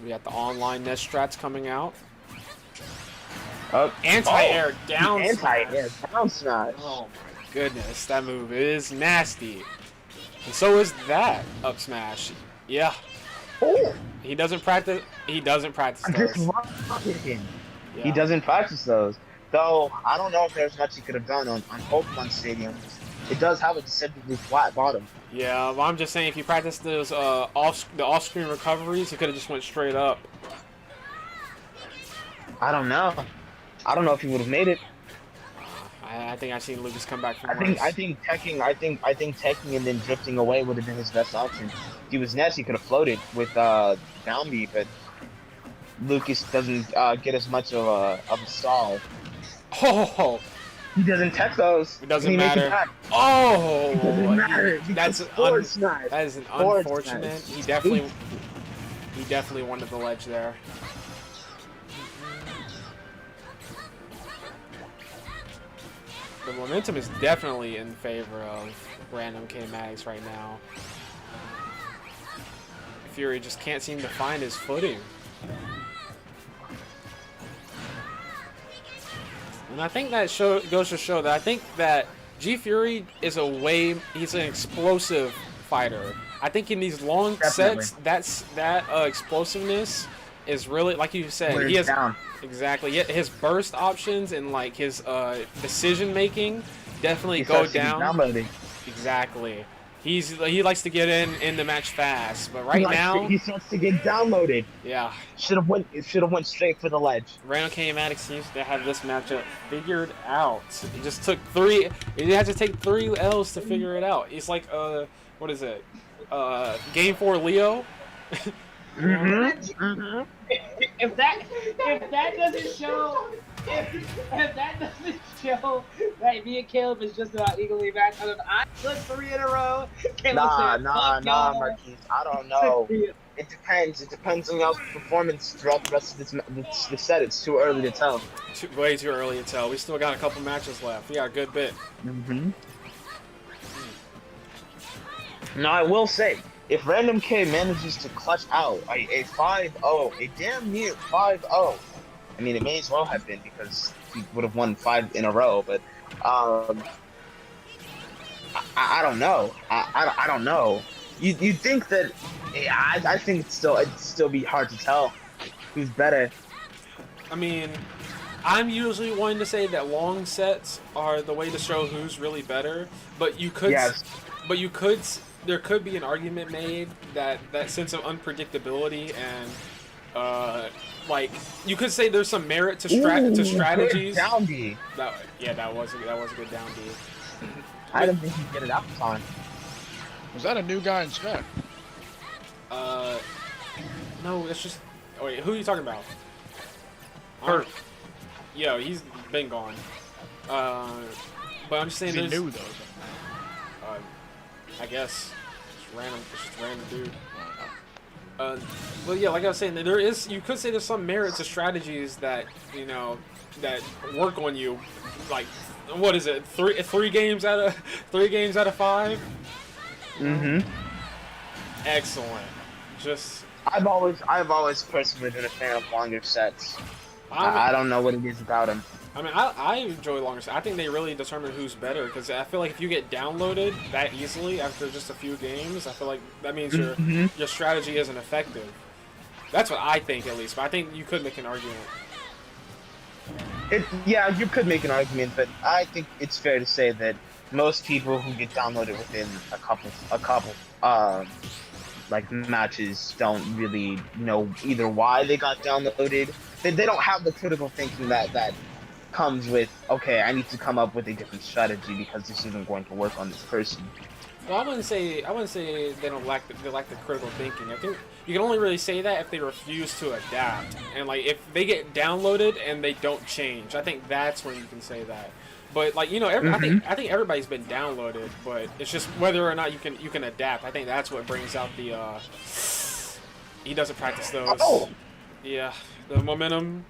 S1: We got the online nest strats coming out. Anti-air down
S5: Anti-air
S1: smash.
S5: down smash.
S1: Oh my goodness, that move is nasty. And so is that up smash. Yeah,
S5: Oh,
S1: he doesn't practice. He doesn't practice
S5: I'm just
S1: those.
S5: rocking him.
S1: Yeah.
S5: He doesn't practice those. Though, I don't know if there's much he could have done on Pokemon Stadium. It does have a deceptively flat bottom.
S1: Yeah, well, I'm just saying if you practice those the off-screen recoveries, he could have just went straight up.
S5: I don't know. I don't know if he would have made it.
S1: I think I've seen Lucas come back from
S5: I think
S1: worse.
S5: teching and then drifting away would have been his best option. If he was Ness, he could have floated with down B, but Lucas doesn't get as much of a stall.
S1: Oh,
S5: He doesn't tech those.
S1: it doesn't
S5: He makes
S1: matter.
S5: back.
S1: Oh,
S5: It doesn't matter.
S1: that's
S5: forward smash.
S1: that is an
S5: Forward
S1: unfortunate.
S5: smash.
S1: He definitely wanted the ledge there. The momentum is definitely in favor of random K-Mags right now. Fury just can't seem to find his footing. And I think that goes to show that I think that G Fury is he's an explosive fighter. I think in these long
S5: Definitely.
S1: sets, that explosiveness is really, like you said,
S5: Wears
S1: he has
S5: down.
S1: exactly. Yeah, his burst options and like his decision making definitely
S5: He
S1: go
S5: starts to get
S1: down.
S5: downloading.
S1: Exactly. He likes to get in the match fast, but right now,
S5: he starts to get downloaded.
S1: yeah,
S5: Should have went straight for the ledge.
S1: Random K-Matic seems to have this matchup figured out. It just took 3. It had to take 3 L's to figure it out. It's like what is it? Game 4 Leo.
S5: Mm-hmm.
S4: If that doesn't show, if that doesn't show that me and Caleb is just about equally matched, I took 3 in a row. Caleb said, "Fuck y'all."
S5: Marquise. I don't know. It depends. It depends on y'all's performance throughout the rest of the set. It's too early to tell.
S1: Way too early to tell. We still got a couple matches left. We got a good bit.
S5: Mm-hmm. Now I will say, if Random K manages to clutch out a 5-0, a damn near 5-0, I mean, it may as well have been because he would have won 5 in a row, but I don't know. I don't know. You think that? Yeah, I think it'd still be hard to tell who's better.
S1: I mean, I'm usually one to say that long sets are the way to show who's really better, but you could,
S5: Yes.
S1: but you could, there could be an argument made that that sense of unpredictability and, like, you could say there's some merit to to strategies.
S5: Good down D.
S1: That was a good down D.
S5: I didn't think he'd get it out in time.
S3: Was that a new guy in spec?
S1: No, it's just. Oh, wait, who are you talking about?
S5: Hurt.
S1: Yeah, he's been gone. But I'm just saying
S3: Is he
S1: there's.
S3: new though?
S1: I guess it's just random dude. But yeah, like I was saying, there is. You could say there's some merit to strategies that that work on you. Like, what is it? Three games out of 5.
S5: Mm-hmm.
S1: Excellent. Just.
S5: I've always personally been a fan of longer sets. I don't know what it is about him.
S1: I mean, I enjoy longer sets. I think they really determine who's better because I feel like if you get downloaded that easily after just a few games, I feel like that means your strategy isn't effective. That's what I think, at least. But I think you could make an argument.
S5: Yeah, you could make an argument, but I think it's fair to say that most people who get downloaded within a couple like matches don't really know either why they got downloaded. They don't have the critical thinking that comes with, okay, I need to come up with a different strategy because this isn't going to work on this person.
S1: Well, I wouldn't say they lack the critical thinking. I think you can only really say that if they refuse to adapt, and like if they get downloaded and they don't change. I think that's when you can say that. But like I think everybody's been downloaded, but it's just whether or not you can adapt. I think that's what brings out the. He doesn't practice those.
S5: Oh.
S1: Yeah, the momentum.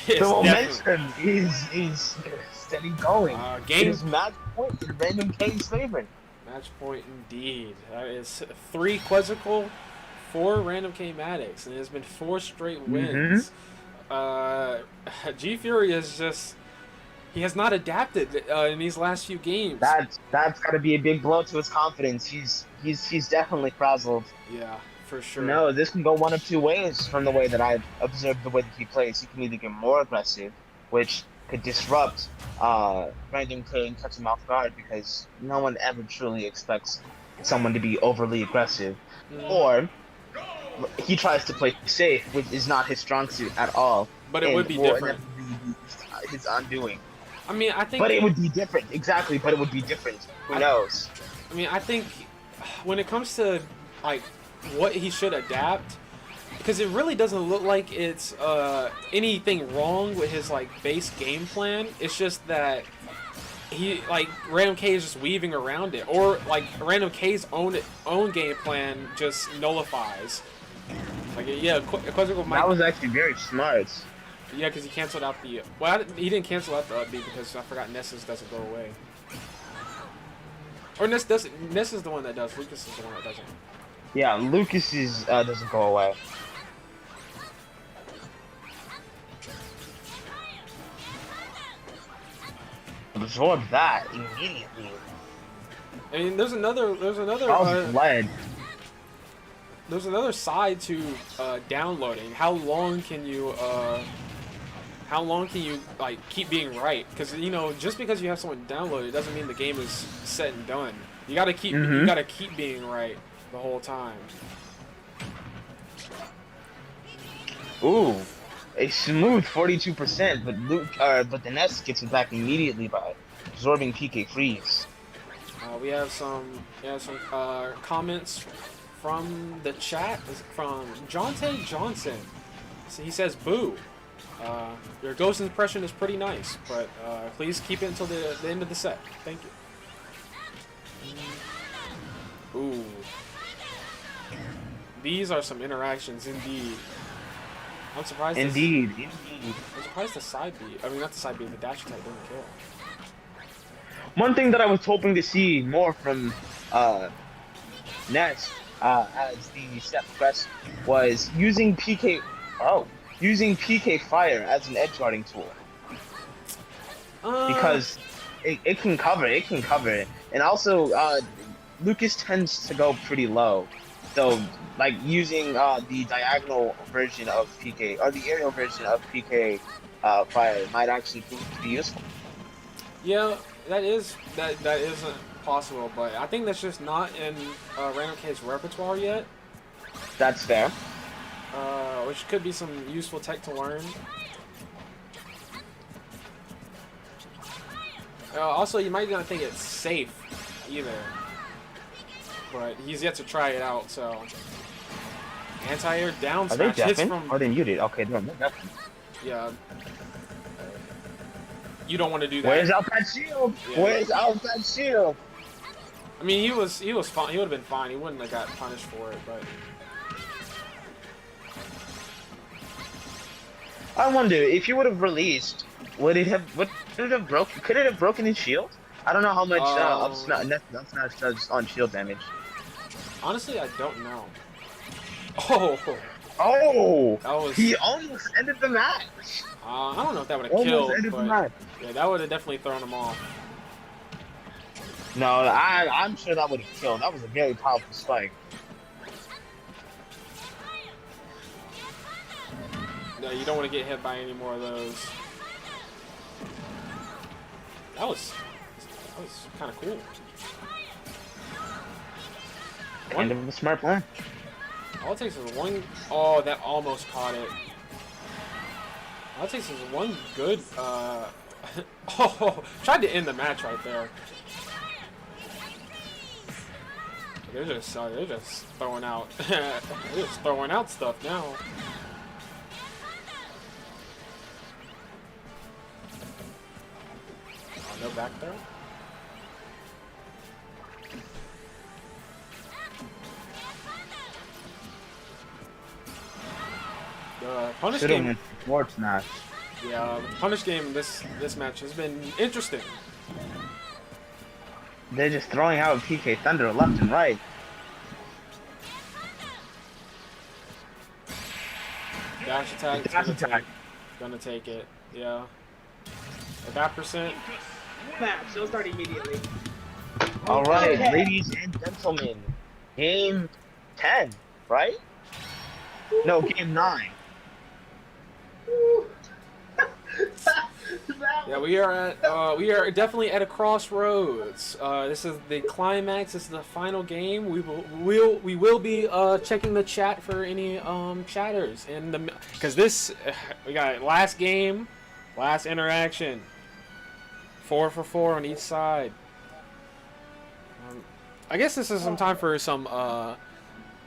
S5: The momentum is steady going.
S1: Game
S5: is match point in Random K's favor.
S1: Match point indeed. That is 3 Quizzical, 4 Random K Maddox, and it has been 4 straight wins. G Fury is just. He has not adapted in these last few games.
S5: That's got to be a big blow to his confidence. He's definitely frazzled.
S1: Yeah, for sure.
S5: No, this can go one of two ways from the way that I observed the way that he plays. He can either get more aggressive, which could disrupt Random K and catch him off guard because no one ever truly expects someone to be overly aggressive, or he tries to play safe, which is not his strong suit at all.
S1: But it would be different.
S5: His undoing.
S1: I mean, I think.
S5: But it would be different, exactly. But it would be different. Who knows?
S1: I mean, I think when it comes to like what he should adapt, because it really doesn't look like it's anything wrong with his like base game plan. It's just that he like Random K is just weaving around it, or like Random K's own game plan just nullifies. Like yeah, Quizzical might.
S5: That was actually very smart.
S1: Yeah, because he canceled out the. Well, he didn't cancel out the upbeat because I forgot Nessus doesn't go away. Or Ness doesn't. Ness is the one that does. Lucas is the one that doesn't.
S5: Yeah, Lucas's doesn't go away. Absorb that immediately.
S1: I mean, there's another.
S5: Lead.
S1: There's another side to downloading. How long can you like keep being right? Because just because you have someone downloaded doesn't mean the game is set and done. You gotta keep being right the whole time.
S5: Ooh, a smooth 42%, but the Ness gets it back immediately by absorbing PK freeze.
S1: We have some comments from the chat. From Jonte Johnson. So he says, "Boo. Your ghost impression is pretty nice, but please keep it until the end of the set. Thank you." Ooh. These are some interactions indeed. I'm surprised.
S5: Indeed.
S1: I'm surprised the side B. I mean, not the side B. The dash attack didn't kill.
S5: One thing that I was hoping to see more from Next, as the step press was using PK. Oh, using PK Fire as an edge guarding tool because it can cover. It can cover it, and also Lucas tends to go pretty low, so like using the diagonal version of PK or the aerial version of PK Fire might actually prove to be useful.
S1: Yeah, that isn't possible, but I think that's just not in Random K's repertoire yet.
S5: That's fair.
S1: Which could be some useful tech to learn. Also, you might not think it's safe either, but he's yet to try it out. So, anti-air down
S5: Are they
S1: smash hits
S5: deafened?
S1: from.
S5: Oh, they muted. Okay, they're deafened.
S1: Yeah. You don't want to do that.
S5: Where's out that shield?
S1: Yeah.
S5: Where's out that shield?
S1: I mean, he was fine. He would have been fine. He wouldn't have got punished for it, but.
S5: I wonder if you would have released, could it have broken his shield? I don't know how much up smash does on shield damage.
S1: Honestly, I don't know. Oh.
S5: Oh,
S1: That was.
S5: he almost ended the match.
S1: I don't know if that would have
S5: Almost
S1: killed,
S5: ended the
S1: but
S5: match.
S1: yeah, that would have definitely thrown him off.
S5: No, I'm sure that would have killed. That was a very powerful spike.
S1: No, you don't want to get hit by any more of those. That was kind of cool.
S5: Kind of a smart plan.
S1: All it takes is one. Oh, that almost caught it. All it takes is one good. Oh, tried to end the match right there. They're just throwing out. They're just throwing out stuff now. Oh, no back throw. The punish
S5: Should have
S1: game.
S5: went forward smash.
S1: Yeah, the punish game. This match has been interesting.
S5: They're just throwing out PK Thunder left and right.
S1: Dash attack.
S5: Dash attack.
S1: Gonna take it. Yeah. At that percent.
S4: Match. It'll start immediately.
S5: All right,
S4: Okay.
S5: ladies and gentlemen, game 10, right? No, game 9.
S1: Yeah, we are definitely at a crossroads. This is the climax. This is the final game. We will be checking the chat for any chatters in the because we got last game, last interaction. 4 for 4 on each side. I guess this is some time for some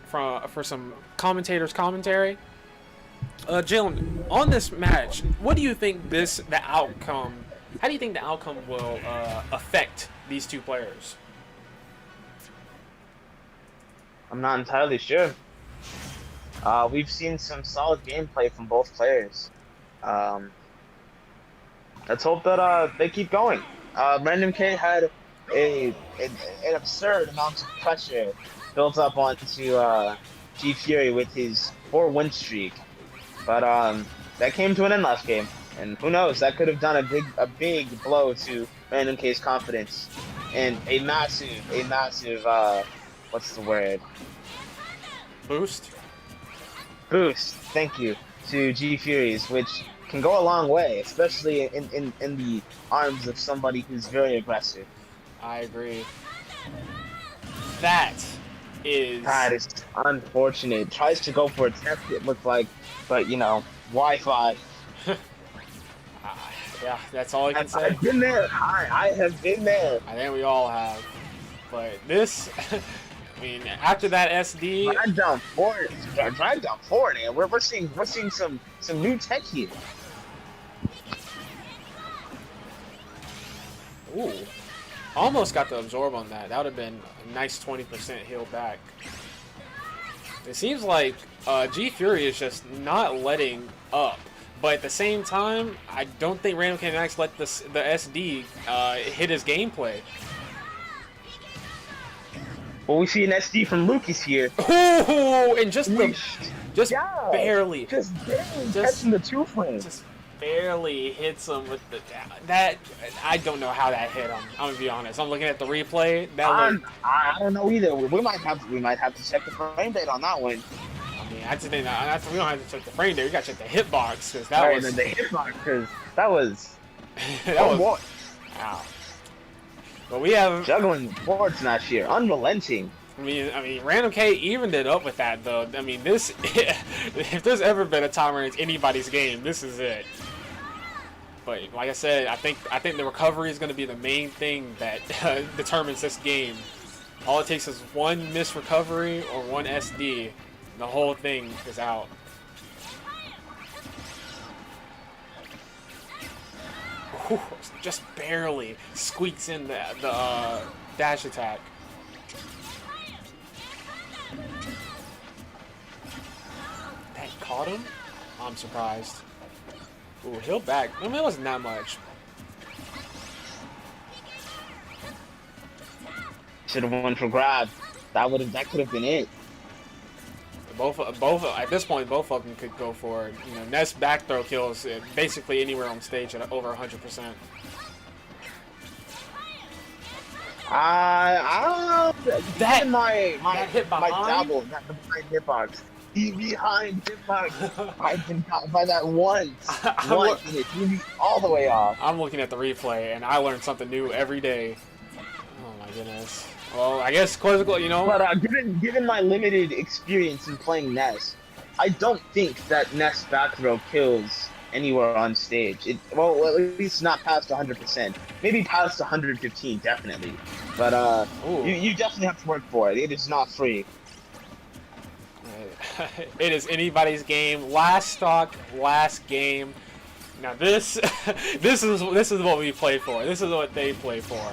S1: for some commentators' commentary. Jalen, on this match, what do you think the outcome? How do you think the outcome will affect these two players?
S5: I'm not entirely sure. We've seen some solid gameplay from both players. Let's hope that they keep going. Random K had an absurd amount of pressure built up onto G Fury with his 4-win streak, but that came to an end last game, and who knows, that could have done a big blow to Random K's confidence and a massive what's the word?
S1: Boost.
S5: Thank you, to G Fury's, which can go a long way, especially in the arms of somebody who's very aggressive.
S1: I agree. That is
S5: unfortunate. Tries to go for a test, it looked like, but you know, Wi-Fi.
S1: Yeah, that's all I can say.
S5: I've been there. I have been there.
S1: I think we all have. But this, I mean, after that SD,
S5: Drag down forward, and we're seeing some new tech here.
S1: ooh, almost got the absorb on that. That would have been a nice 20% heal back. It seems like G Fury is just not letting up. But at the same time, I don't think Random K Max let the SD hit his gameplay.
S5: Well, we see an SD from Lucas here.
S1: Oh, and just
S5: Yeah,
S1: barely,
S5: just barely
S1: Just-
S5: catching the two frame.
S1: just barely hits him with the that. I don't know how that hit him. I'm gonna be honest. I'm looking at the replay. That looked,
S5: I don't know either. We might have to check the frame rate on that one.
S1: I mean, I just think we don't have to check the frame there. We gotta check the hitbox because that
S5: Right,
S1: was
S5: and then the hitbox, because that was
S1: that was
S5: boy.
S1: wow. But we have.
S5: Juggling forward smash here, unrelenting.
S1: I mean, Random K evened it up with that though. I mean, this if there's ever been a time where it's anybody's game, this is it. But like I said, I think the recovery is going to be the main thing that determines this game. All it takes is one missed recovery or one SD, and the whole thing is out. Whew, just barely squeaks in the dash attack. That caught him? I'm surprised. Ooh, he'll back. I mean, it wasn't that much.
S5: Should have won for grab. That could have been it.
S1: Both at this point, both of them could go for it. You know, Ness back throw kills basically anywhere on stage at over 100%.
S5: I don't know.
S1: That
S5: my
S1: hit
S5: my
S1: behind?
S5: double, not the behind hitbox. He behind hitbox. I've been caught by that once, and it threw me all the way off.
S1: I'm looking at the replay, and I learn something new every day. Oh my goodness. Well, I guess Quizzical, you know.
S5: But given my limited experience in playing Ness, I don't think that Ness back throw kills anywhere on stage. Well, at least not past 100%. Maybe past 115, definitely. But you definitely have to work for it. It is not free.
S1: It is anybody's game. Last stock, last game. Now this this is what we play for. This is what they play for.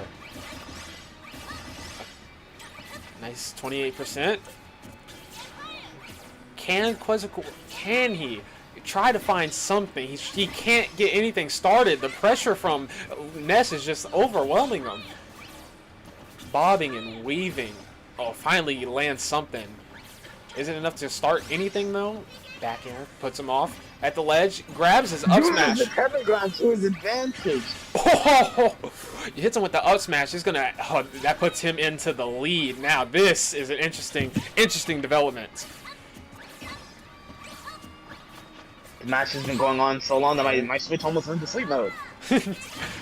S1: Nice 28%. Can he try to find something? He can't get anything started. The pressure from Ness is just overwhelming him. Bobbing and weaving. Oh, finally he lands something. Isn't enough to start anything though. Back air puts him off at the ledge. Grabs his up smash.
S5: The heavy grab to his advantage.
S1: Oh, he hits him with the up smash. He's gonna. Oh, that puts him into the lead. Now this is an interesting development.
S5: The match has been going on so long that my Switch almost went to sleep mode.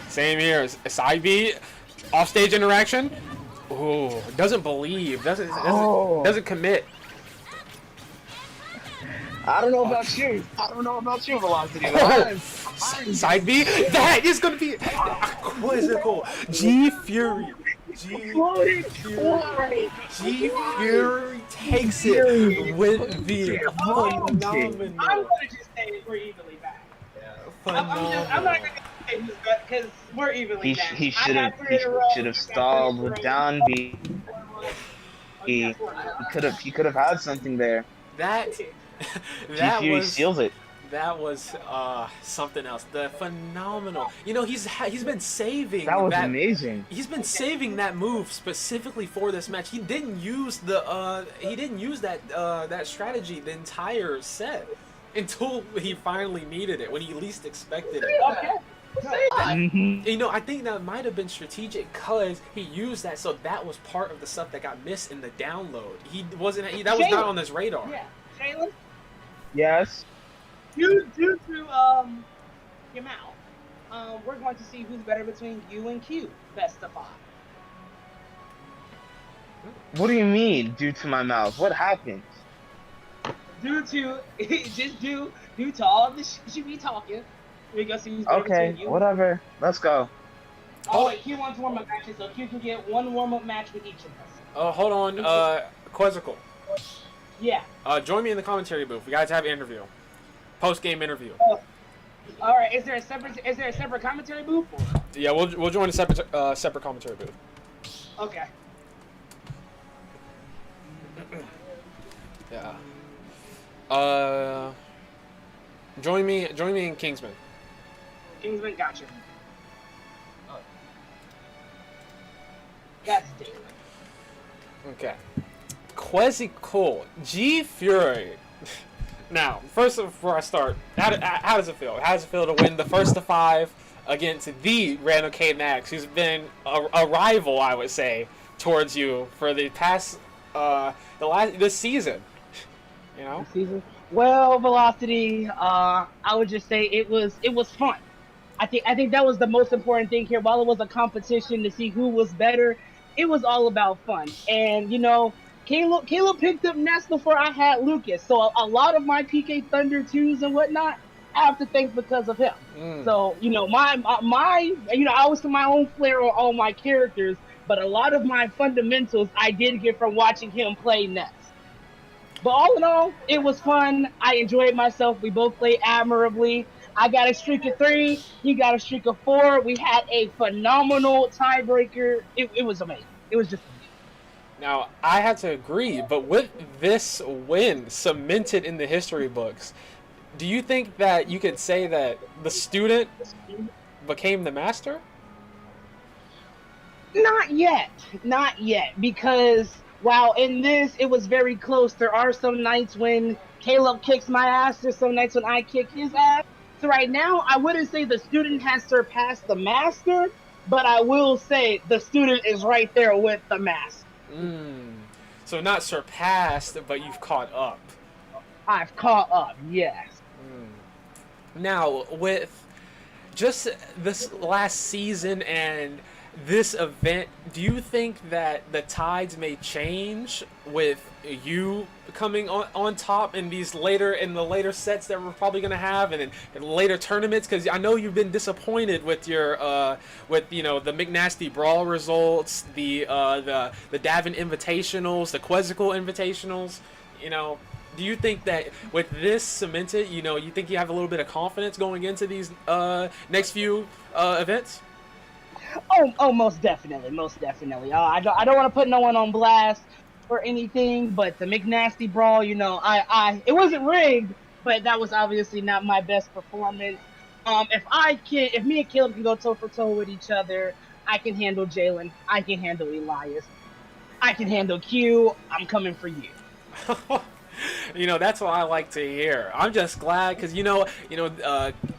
S1: Same here. Side B, offstage interaction. Ooh, doesn't believe. Doesn't commit.
S5: I don't know about you. Velocity.
S1: Side B. That is gonna be quizzical. G Fury. G Fury takes it with the phenomenal.
S4: I'm gonna just say we're evenly back. I'm not gonna say who's good because we're evenly back.
S5: He should have stalled with down B. He could have had something there.
S1: That
S5: Fury
S1: was
S5: seals it.
S1: That was something else. The phenomenal. You know, he's been saving.
S5: That was amazing.
S1: He's been saving that move specifically for this match. He didn't use that strategy the entire set until he finally needed it when he least expected it.
S5: Mm-hmm.
S1: You know, I think that might have been strategic because he used that, so that was part of the stuff that got missed in the download. That was not on his radar.
S4: Yeah, Shayla.
S5: Yes.
S4: Due to your mouth, we're going to see who's better between you and Q. Best of 5.
S5: What do you mean, due to my mouth? What happened?
S4: Due to all the shit you be talking, we go see who's better between you.
S5: Whatever. Let's go.
S4: Oh wait, Q wants warm-up matches, so Q can get one warm-up match with each of us.
S1: Hold on, Quizzical.
S4: Yeah.
S1: Join me in the commentary booth. We guys have an interview. Post-game interview.
S4: All right. Is there a separate commentary booth? Or?
S1: Yeah, we'll join a separate commentary booth.
S4: Okay.
S1: Yeah. Join me in Kingsman.
S4: Kingsman, gotcha. That's David.
S1: Okay. Quasi cool. G Fury. Now, first before I start, how does it feel? How does it feel to win the first of 5 against the Random K Max, who's been a rival, I would say, towards you for the past this season? You know.
S4: Season. Well, Velocity. I would just say it was fun. I think that was the most important thing here. While it was a competition to see who was better, it was all about fun. And Caleb picked up Ness before I had Lucas, so a lot of my PK Thunder 2s and whatnot, I have to thank because of him. So my I always put my own flair on all my characters, but a lot of my fundamentals I did get from watching him play Ness. But all in all, it was fun. I enjoyed myself. We both played admirably. I got a streak of 3. He got a streak of 4. We had a phenomenal tiebreaker. It was amazing. It was just amazing.
S1: Now, I have to agree, but with this win cemented in the history books, do you think that you could say that the student became the master?
S4: Not yet. Not yet. Because while in this, it was very close. There are some nights when Caleb kicks my ass. There's some nights when I kick his ass. So right now, I wouldn't say the student has surpassed the master, but I will say the student is right there with the master.
S1: So not surpassed, but you've caught up.
S4: I've caught up, yes.
S1: Now, with just this last season and this event, do you think that the tides may change with you coming on top in the later sets that we're probably going to have and in later tournaments? Because I know you've been disappointed with your the McNasty Brawl results, the Davin Invitationals, the Quizzical Invitationals. Do you think that with this cemented, you think you have a little bit of confidence going into these next few events?
S4: Oh, most definitely, most definitely. I don't want to put no one on blast or anything, but the McNasty Brawl, it wasn't rigged, but that was obviously not my best performance. If me and Caleb can go toe for toe with each other, I can handle Jalen, I can handle Elias, I can handle Q. I'm coming for you.
S1: That's what I like to hear. I'm just glad because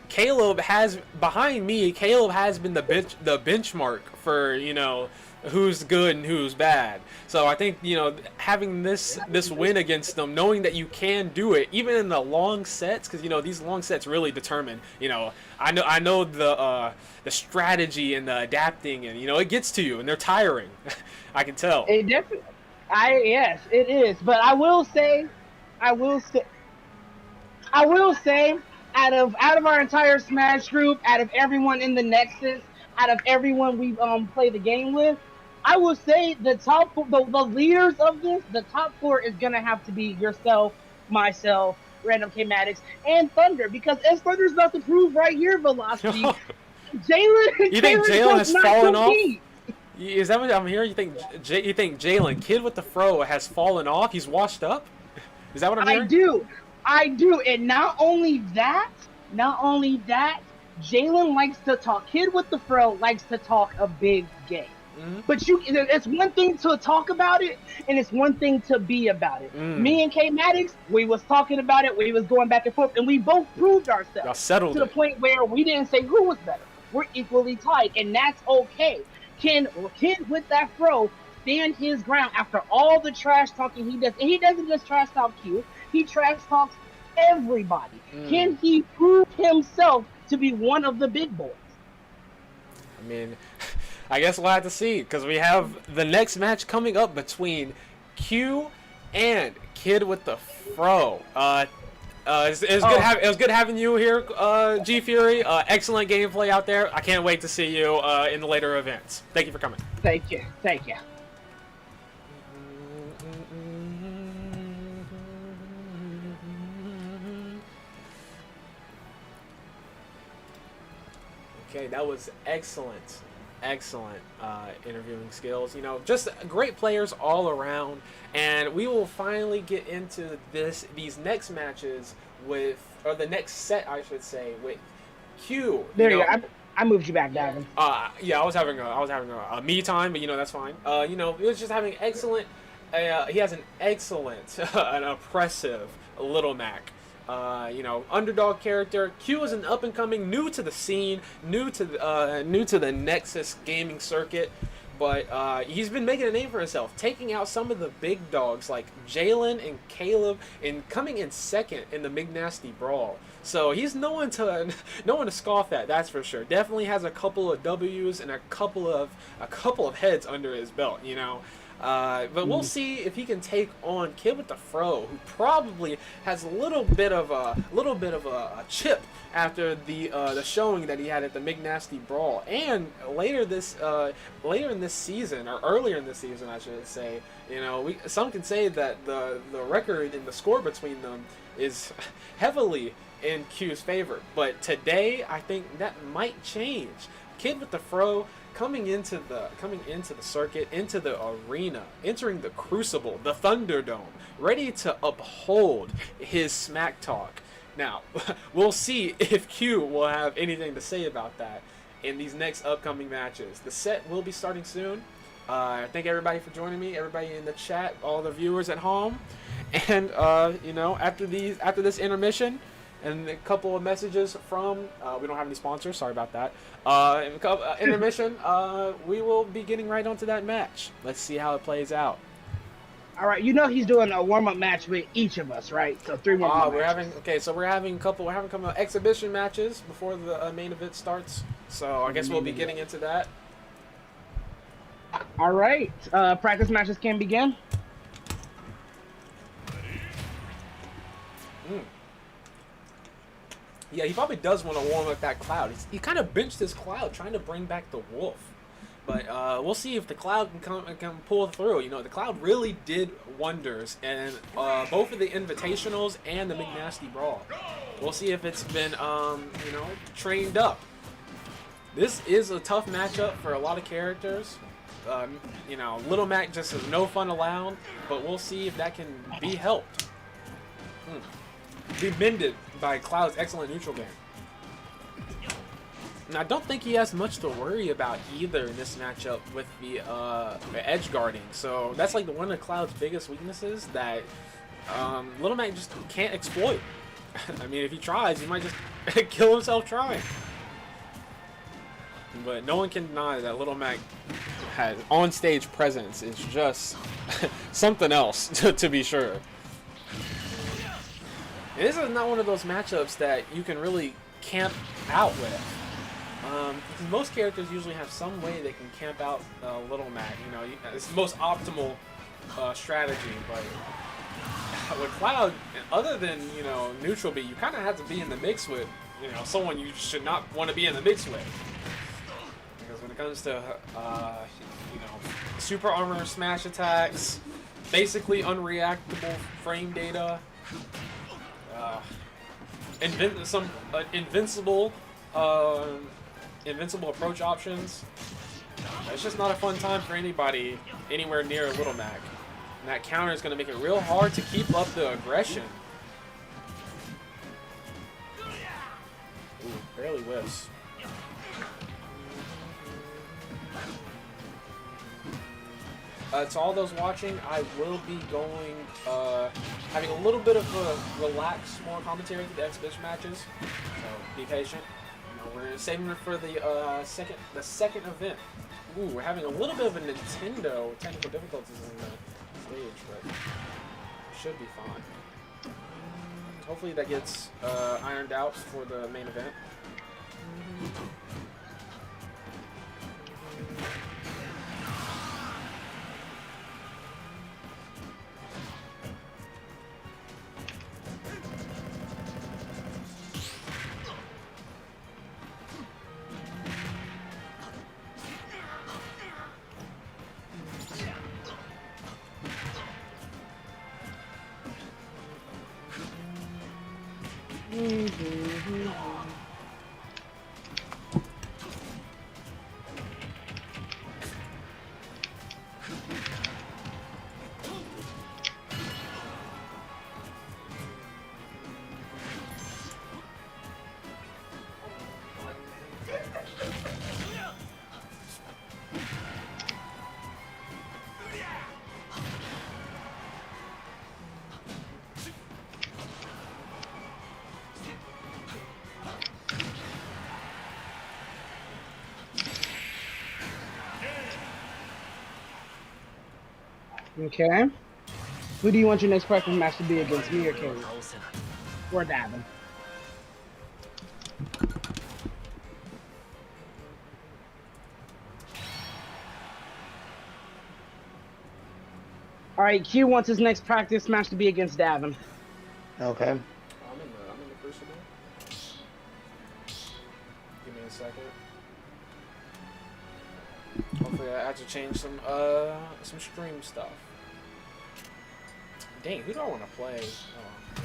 S1: Caleb has behind me. Caleb has been the benchmark for who's good and who's bad. So I think having this win against them, knowing that you can do it even in the long sets, because these long sets really determine. I know the strategy and the adapting, and it gets to you and they're tiring. I can tell.
S4: It definitely. Yes, it is. But I will say, out of our entire Smash group, out of everyone in the Nexus, out of everyone we play the game with, I will say the leaders of this, the top 4 is gonna have to be yourself, myself, Random K-Matics, and Thunder, because as Thunder's about to prove right here, Velocity, Jalen.
S1: You think Jalen has fallen off? Is that what I'm hearing? You think Jalen, Kitwitdafro, has fallen off? He's washed up? Is that what I'm hearing? I do. And not only that, Jalen likes to talk. Kitwitdafro likes to talk a big game. But it's one thing to talk about it, and it's one thing to be about it. Me and K-Matics, we was talking about it, we was going back and forth, and we both proved ourselves to the point where we didn't say who was better. We're equally tied, and that's okay. Can Kitwitdafro stand his ground after all the trash talking he does? And he doesn't just trash talk Q, he trash talks everybody. Can he prove himself to be one of the big boys? I mean, I guess we'll have to see, because we have the next match coming up between Q and Kitwitdafro. It was good having you here, G Fury. Excellent gameplay out there. I can't wait to see you in the later events. Thank you for coming.
S4: Thank you.
S1: Okay, that was excellent interviewing skills. Just great players all around, and we will finally get into these next matches or the next set, I should say, with Q.
S4: There you go. I moved you back down.
S1: Yeah, I was having a me time, but that's fine. It was just having excellent he has an excellent, an oppressive Little Mac. You know, underdog character. Q is an up and coming, new to the scene, new to the Nexus gaming circuit, but he's been making a name for himself, taking out some of the big dogs like Jalen and Caleb, and coming in second in the McNasty Brawl. So he's no one to scoff at. That's for sure. Definitely has a couple of W's and a couple of heads under his belt. You know. But we'll see if he can take on Kitwitdafro, who probably has a little bit of a chip after the showing that he had at the McNasty Brawl, and later in this season, or earlier in this season, I should say. You know, some can say that the record and the score between them is heavily in Q's favor, but today I think that might change. Kitwitdafro coming into the circuit, into the arena, entering the Crucible, the Thunderdome, ready to uphold his smack talk. Now, we'll see if Q will have anything to say about that in these next upcoming matches. The set will be starting soon. Thank everybody for joining me, everybody in the chat, all the viewers at home, and you know, after this intermission. And a couple of messages from, we don't have any sponsors, sorry about that. Intermission, we will be getting right onto that match. Let's see how it plays out.
S4: All right, you know he's doing a warm-up match with each of us, right? So 3 warm-up matches.
S1: We're having a couple of exhibition matches before the main event starts. So I guess we'll be getting into that.
S4: All right, practice matches can begin.
S1: Yeah, he probably does want to warm up that Cloud. He kind of benched his Cloud, trying to bring back the Wolf. But we'll see if the Cloud can pull through. You know, the Cloud really did wonders in both of the Invitationals and the McNasty Brawl. We'll see if it's been, you know, trained up. This is a tough matchup for a lot of characters. You know, Little Mac just has no fun allowed, but we'll see if that can be helped. Be mended by Cloud's excellent neutral game. And I don't think he has much to worry about either in this matchup with the edge guarding. So that's like one of Cloud's biggest weaknesses that Little Mac just can't exploit. I mean, if he tries, he might just kill himself trying. But no one can deny that Little Mac has on-stage presence is just something else, to be sure. And this is not one of those matchups that you can really camp out with. Because most characters usually have some way they can camp out Little Mac. You know, it's the most optimal strategy. But with Cloud, other than, you know, neutral B, you kind of have to be in the mix with, you know, someone you should not want to be in the mix with. Because when it comes to, you know, super armor smash attacks, basically unreactable frame data, invincible approach options. It's just not a fun time for anybody anywhere near Little Mac. And that counter is going to make it real hard to keep up the aggression. Ooh, barely whiffs. To all those watching, I will be going, having a little bit of a relaxed, more commentary for the exhibition matches. So be patient. You know, we're saving it for the second event. Ooh, we're having a little bit of a Nintendo technical difficulties in the stage, but should be fine. Hopefully that gets ironed out for the main event.
S4: Okay. Who do you want your next practice match to be against, me or Caleb? Or Davin? All right, Q wants his next practice match to be against Davin.
S5: Okay.
S1: I'm in the crucible. Give me a second. Hopefully I have to change some stream stuff. Dang, who do I want to play? Oh.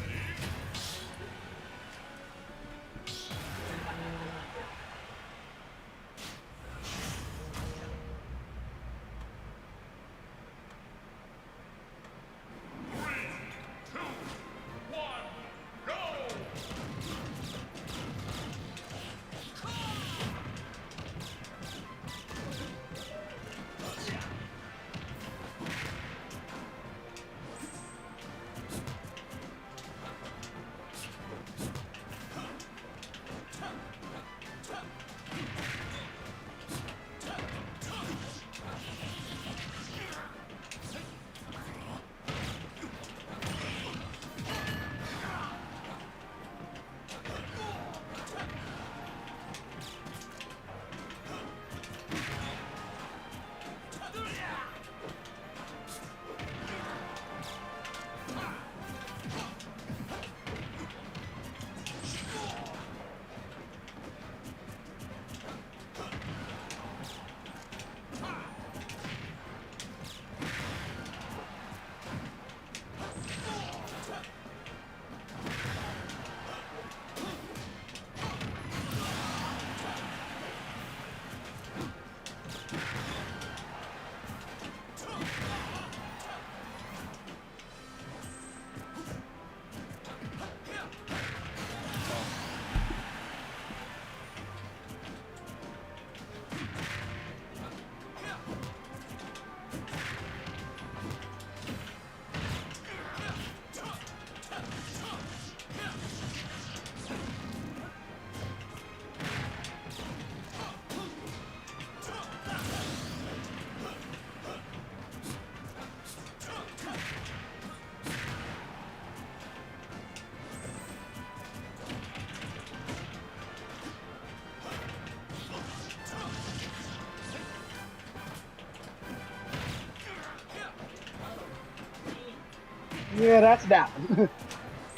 S4: Yeah, that's Davin.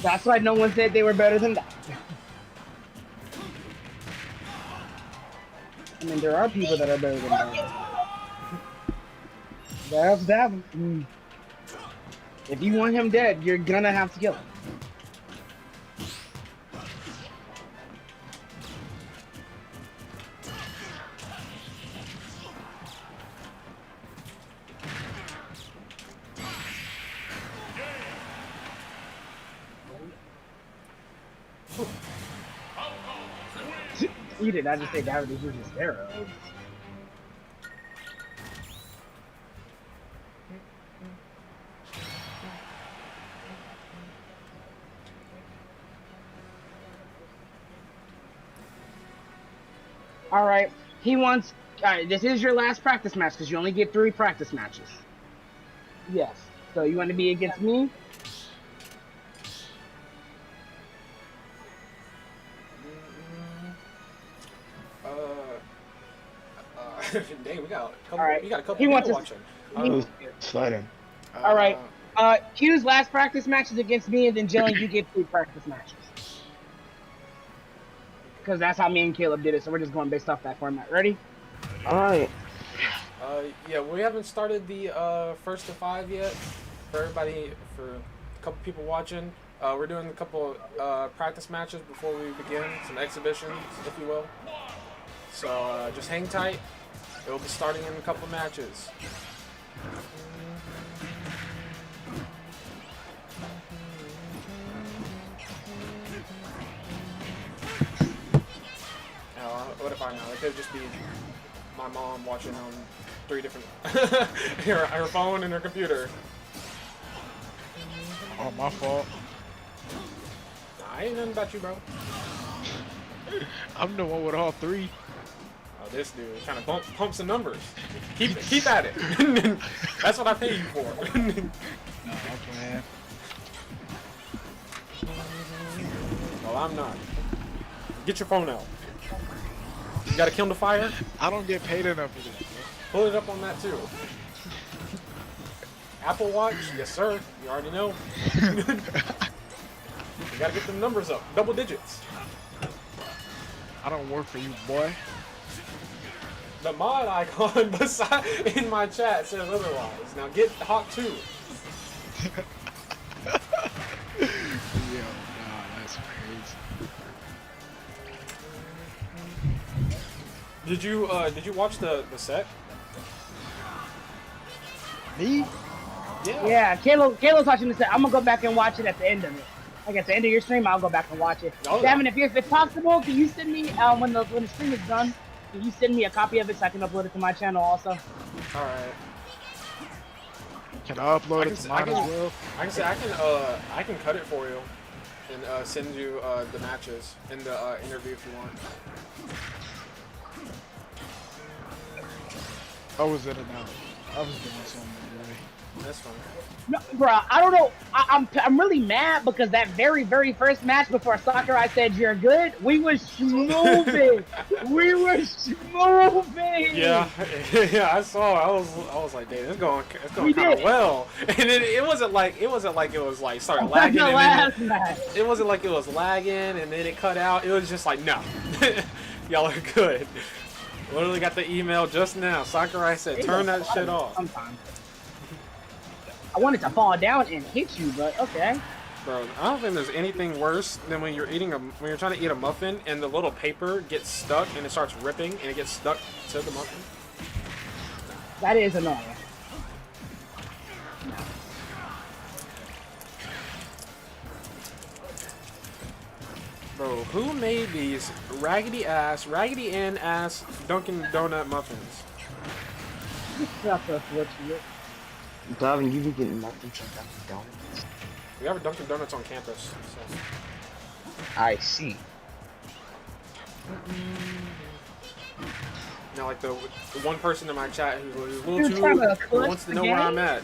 S4: That's why no one said they were better than that. I mean, there are people that are better than that. That's Davin. If you want him dead, you're gonna have to kill him. You did not just say Davin is using steroids. All right, he wants. All right, this is your last practice match because you only get 3 practice matches. Yes. So you want to be against me?
S1: Dang, we got a couple.
S4: All right.
S1: We got a couple
S4: He
S1: people
S4: wants
S1: watching.
S5: It's fighting.
S4: All right. Q's last practice match is against me, and then Jillian, you get 3 practice matches. Because that's how me and Caleb did it, so we're just going based off that format. Ready?
S5: All right.
S1: Yeah, we haven't started the Ft5 yet. For everybody, for a couple people watching, we're doing a couple practice matches before we begin, some exhibitions, if you will. So just hang tight. It will be starting in a couple matches. What if I know? It could just be my mom watching on 3 different her phone and her computer.
S3: Oh, my fault.
S1: Nah, ain't nothing about you, bro.
S3: I'm the one with all 3.
S1: this dude trying to pump some numbers. Keep at it. That's what I pay you for.
S3: No, I'm playing.
S1: Well, I'm not. Get your phone out. You gotta kill the fire?
S3: I don't get paid enough for this. Bro.
S1: Pull it up on that too. Apple Watch? Yes, sir. You already know. You gotta get them numbers up. Double digits.
S3: I don't work for you, boy.
S1: The mod icon beside in my chat says otherwise. Now get Hawk 2.
S3: Yo, nah, that's crazy.
S1: Did you watch the set?
S3: Me?
S4: Yeah, Caleb's watching this. I'm gonna go back and watch it at the end of it. Like at the end of your stream, I'll go back and watch it.
S1: Oh, yeah.
S4: Devin, if it's possible, can you send me when the stream is done? Can you send me a copy of it so I can upload it to my channel also?
S1: All right.
S3: Can I upload it to mine as well?
S1: I can cut it for you and send you the matches in the interview if you want.
S3: I was in and out. I was doing something anyway.
S1: That's fine.
S4: No, bro, I don't know. I'm really mad because that very first match before Sakurai said you're good, we was moving. We were moving.
S1: Yeah, yeah, I saw. I was like, damn, it's going kind of well. And it wasn't like it was like started lagging. It wasn't like it was lagging and then it cut out. It was just like, no, y'all are good. Literally got the email just now. Sakurai said, turn that shit off.
S4: Sometimes. I wanted to fall down and hit you, but okay.
S1: Bro, I don't think there's anything worse than when you're trying to eat a muffin and the little paper gets stuck and it starts ripping and it gets stuck to the muffin.
S4: That is annoying.
S1: Bro, who made these Raggedy Ann ass Dunkin' Donut muffins?
S4: That's unfortunate.
S5: Davin, you be getting nothing from Dunkin' Donuts.
S1: We have a Dunkin' Donuts on campus. So.
S5: I see.
S1: Now, like the one person in my chat who's a little
S4: You're
S1: too
S4: trying to
S1: who
S4: clutch
S1: wants to
S4: the
S1: know where
S4: game?
S1: I'm at.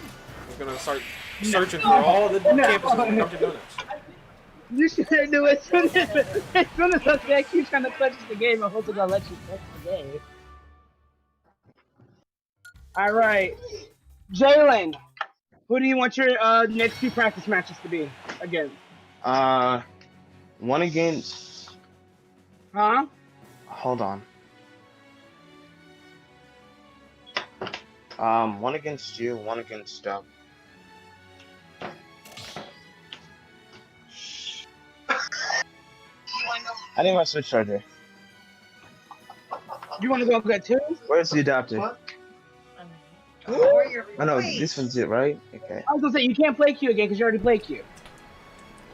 S1: I'm gonna start searching for all the campuses of Dunkin' Donuts.
S4: You should do it as soon as I say you trying to clutch the game, I'm supposed to let you clutch the game. All right, Jalen, who do you want your next two practice matches to be again?
S5: One against.
S4: Huh?
S5: Hold on. One against you, one against I need my Switch charger.
S4: You want to go get two?
S5: Where's the adapter?
S6: What?
S5: Oh no, this one's it, right? Okay.
S4: I was gonna say you can't play Q again because you already played Q.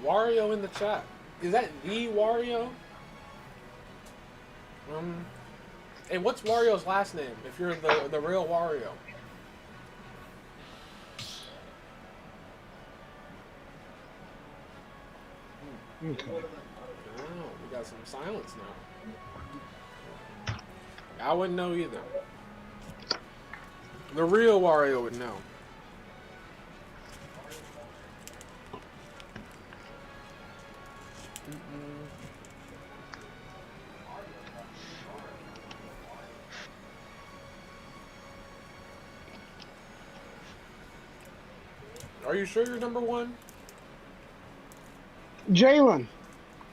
S1: Wario in the chat. Is that the Wario? And what's Wario's last name? If you're the real Wario.
S4: Okay.
S1: Oh, we got some silence now. I wouldn't know either. The real Wario would know. Are you sure you're number one?
S4: Jalen.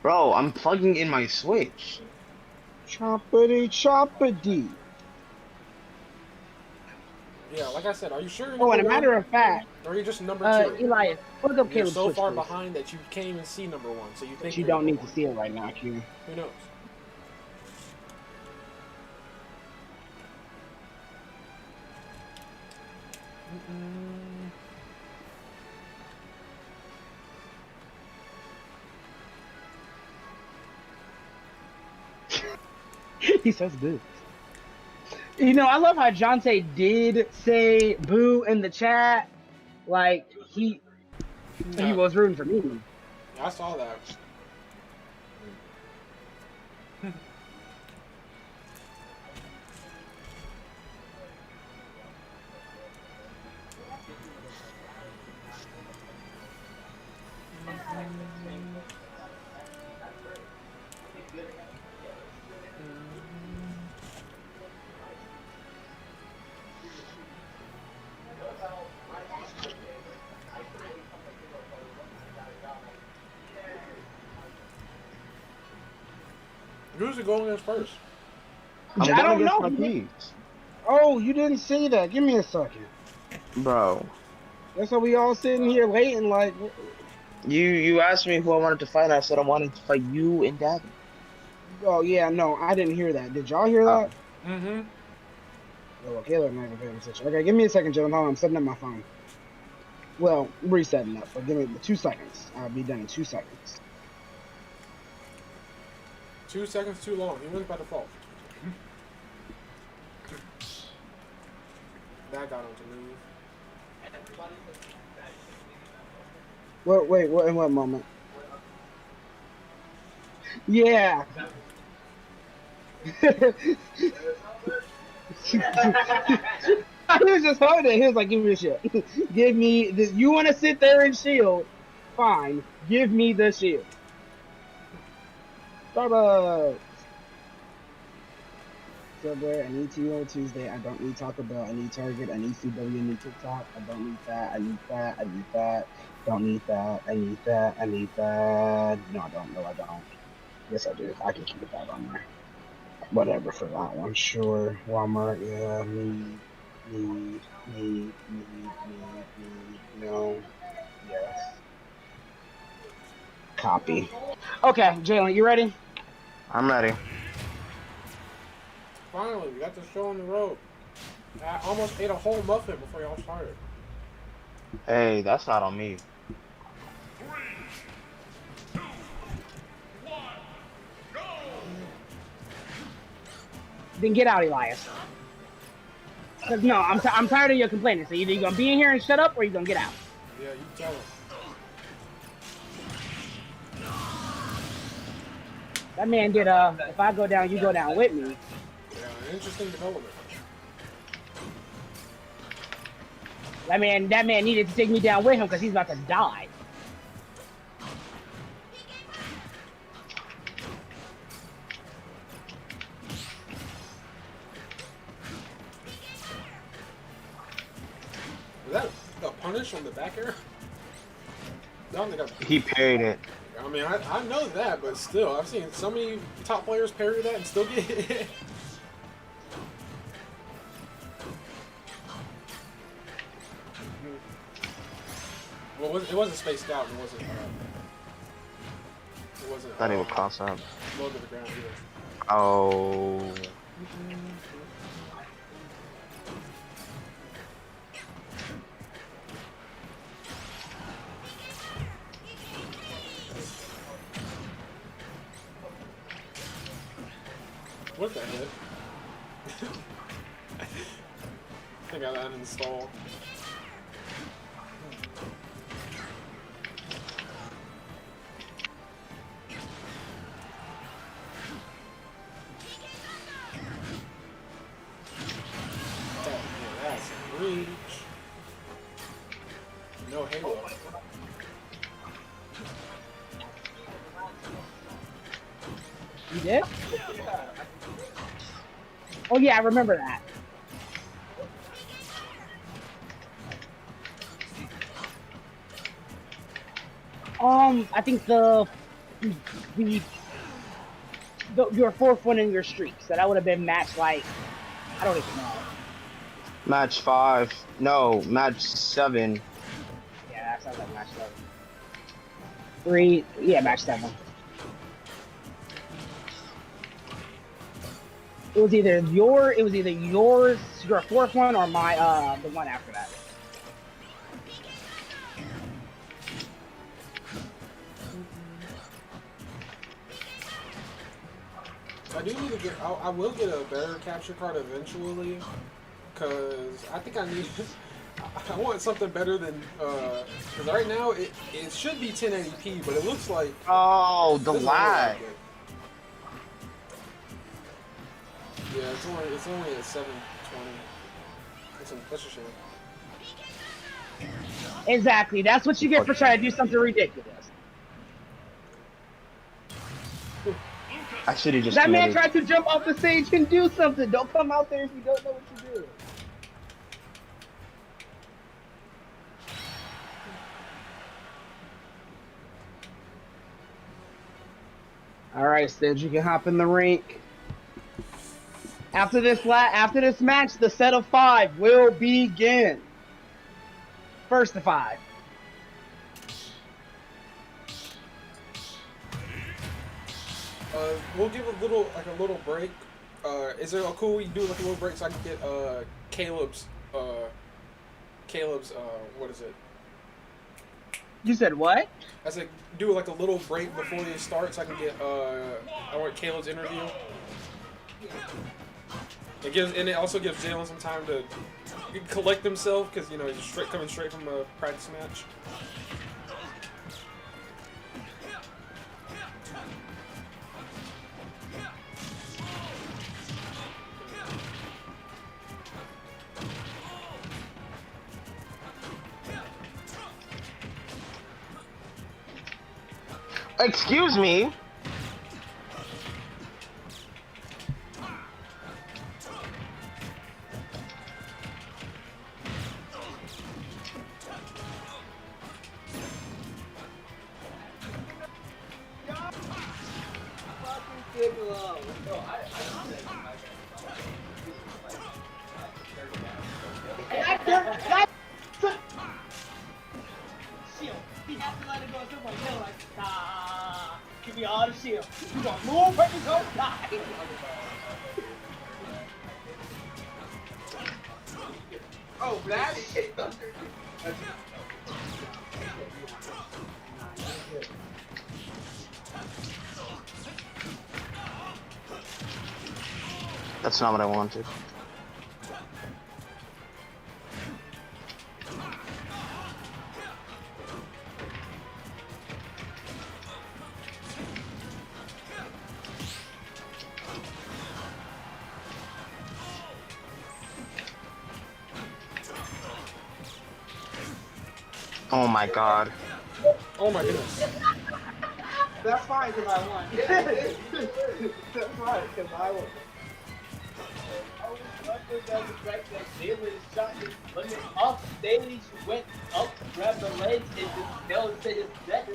S5: Bro, I'm plugging in my Switch.
S4: Choppity choppity.
S1: Yeah, like I said, are you sure you're
S4: Oh,
S1: number
S4: and a
S1: one?
S4: matter of fact,
S1: Or are you just number two?
S4: Elias, look up
S1: You're
S4: Caleb's
S1: so
S4: Switch,
S1: far
S4: please.
S1: behind that you can't even see number one, so you think
S4: You
S1: you're
S4: don't
S1: number
S4: need to
S1: one.
S4: see it right now, Q.
S1: Who knows?
S4: He says boo. You know, I love how Jonte did say boo in the chat. Like, he was rooting for me.
S1: I saw that. Who's it going against first?
S5: I'm
S4: I
S5: going
S4: don't
S5: against
S4: know.
S5: my peeps.
S4: Oh, you didn't say that. Give me a second.
S5: Bro.
S4: That's why we all sitting here waiting like.
S5: You asked me who I wanted to fight, and I said I wanted to fight you and Davin.
S4: Oh yeah, no, I didn't hear that. Did y'all hear that?
S1: Mm-hmm.
S4: Oh, well, Caleb not even paying attention. Okay, give me a second, gentlemen. Hold on, I'm setting up my phone. Well, resetting up, but give me 2 seconds. I'll be done in 2 seconds.
S1: 2 seconds too long. He wins by default. That got him to leave.
S4: Wait, what? In what moment? Yeah. He was just holding it. He was like, "Give me the shit. Give me this. You want to sit there and shield? Fine. Give me the shield." Starbucks. Subway. I need to on Tuesday. I don't need Taco Bell. I need Target. I need CW. I need TikTok. I don't need that. I need that. I need that. Don't need that. I need that. I need that. No, I don't. No, I don't. Yes, I do. I can keep that on there. Whatever for that one. Sure. Walmart. Yeah. Need. No. Yes. Copy. Okay, Jalen, you ready?
S5: I'm ready.
S1: Finally, we got the show on the road. I almost ate a whole muffin before y'all started.
S5: Hey, that's not on me.
S4: Then get out, Elias. Cause no, I'm tired of your complaining. So either you gonna be in here and shut up, or you gonna get out.
S1: Yeah, you tell him.
S4: That man did if I go down, you go down with me.
S1: Yeah, interesting development.
S4: That man needed to take me down with him because he's about to die.
S1: Was that a punish on the back air? I don't think I've...
S5: He parried it.
S1: I mean, I know that, but still, I've seen so many top players parry that and still get hit. Well, it wasn't spaced out. It wasn't. It wasn't.
S5: Thought he would cross up.
S1: Low to the ground either.
S5: Oh.
S1: What the heck? I think I uninstalled. That's a reach. No halo.
S4: You did? Oh yeah, I remember that. I think your fourth one in your streak, so that would have been match like I don't even know.
S5: Match 5. No, match 7.
S4: Yeah, that sounds like match 7. 3, yeah, match 7. It was either yours, your fourth one, or my the one after that.
S1: I do need to get. I will get a better capture card eventually, cause I think I need. I want something better than. Cause right now it should be 1080p, but it looks like.
S5: Oh, the lag.
S1: Yeah, it's only at 720. That's a shame.
S4: Exactly. That's what you get for trying to do something ridiculous.
S5: I should have just
S4: That man
S5: committed.
S4: tried to jump off the stage and do something. Don't come out there if you don't know what you're doing. All right, Stitch, you can hop in the rink. After this match, the set of 5 will begin. First of 5.
S1: We'll give a little break. Is it cool we do like a little break so I can get Caleb's what is it?
S4: You said what?
S1: I said do like a little break before they start so I can get I want Caleb's interview. It also gives Jalen some time to collect himself because he's coming straight from a practice match.
S5: Excuse me.
S4: Give me all the shield. You gonna move or you gonna die. Oh, that shit.
S5: That's not what I wanted. Oh my god.
S1: Oh my goodness.
S4: That's fine because I won. That's fine because I won. I was lucky that the fact that Jalen shot his limit off stage, went up, grabbed the legs, and just fell into his neck.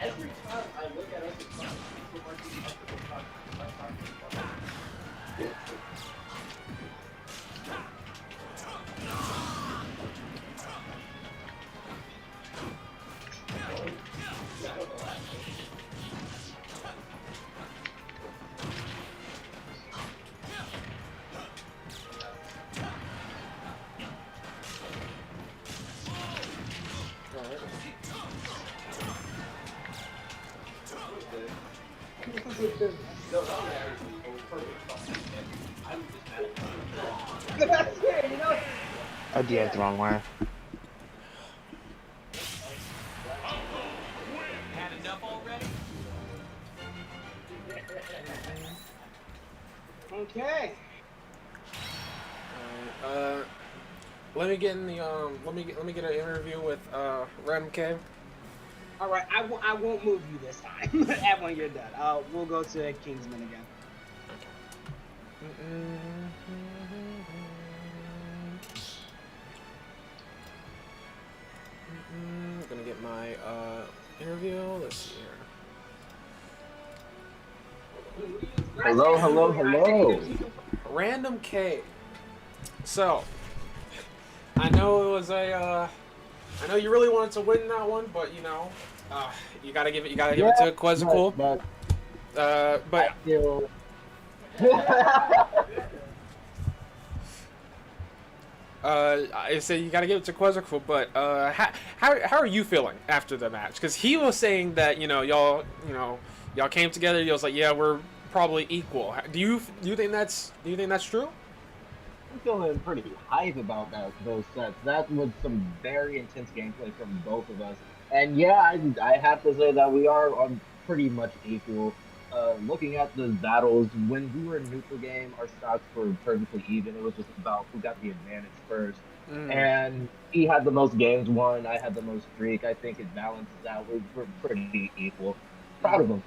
S4: Every time I look at us, it's like people working up to the front.
S5: I DM'd the wrong way.
S7: Had enough already?
S4: Okay.
S1: Let me get in the let me get an interview with Random K.
S4: All right, I won't move you this time. At when you're done, we'll go to Kingsman again.
S1: Gonna get my interview. Let's see here.
S5: Hello, hello, hello.
S1: Random K. So, I know it was I know you really wanted to win that one, but you gotta give it to Quetzalcoatl. But
S5: Still.
S1: I said you gotta give it to Quetzalcoatl. But how are you feeling after the match? Because he was saying that y'all came together. He was like, yeah, we're probably equal. Do you think that's true?
S8: I'm feeling pretty hype about those sets. That was some very intense gameplay from both of us. And yeah, I have to say that we are on pretty much equal. Looking at the battles, when we were in neutral game, our stocks were perfectly even. It was just about who got the advantage first. And he had the most games won, I had the most streak. I think it balances out. We're pretty equal. Proud of him.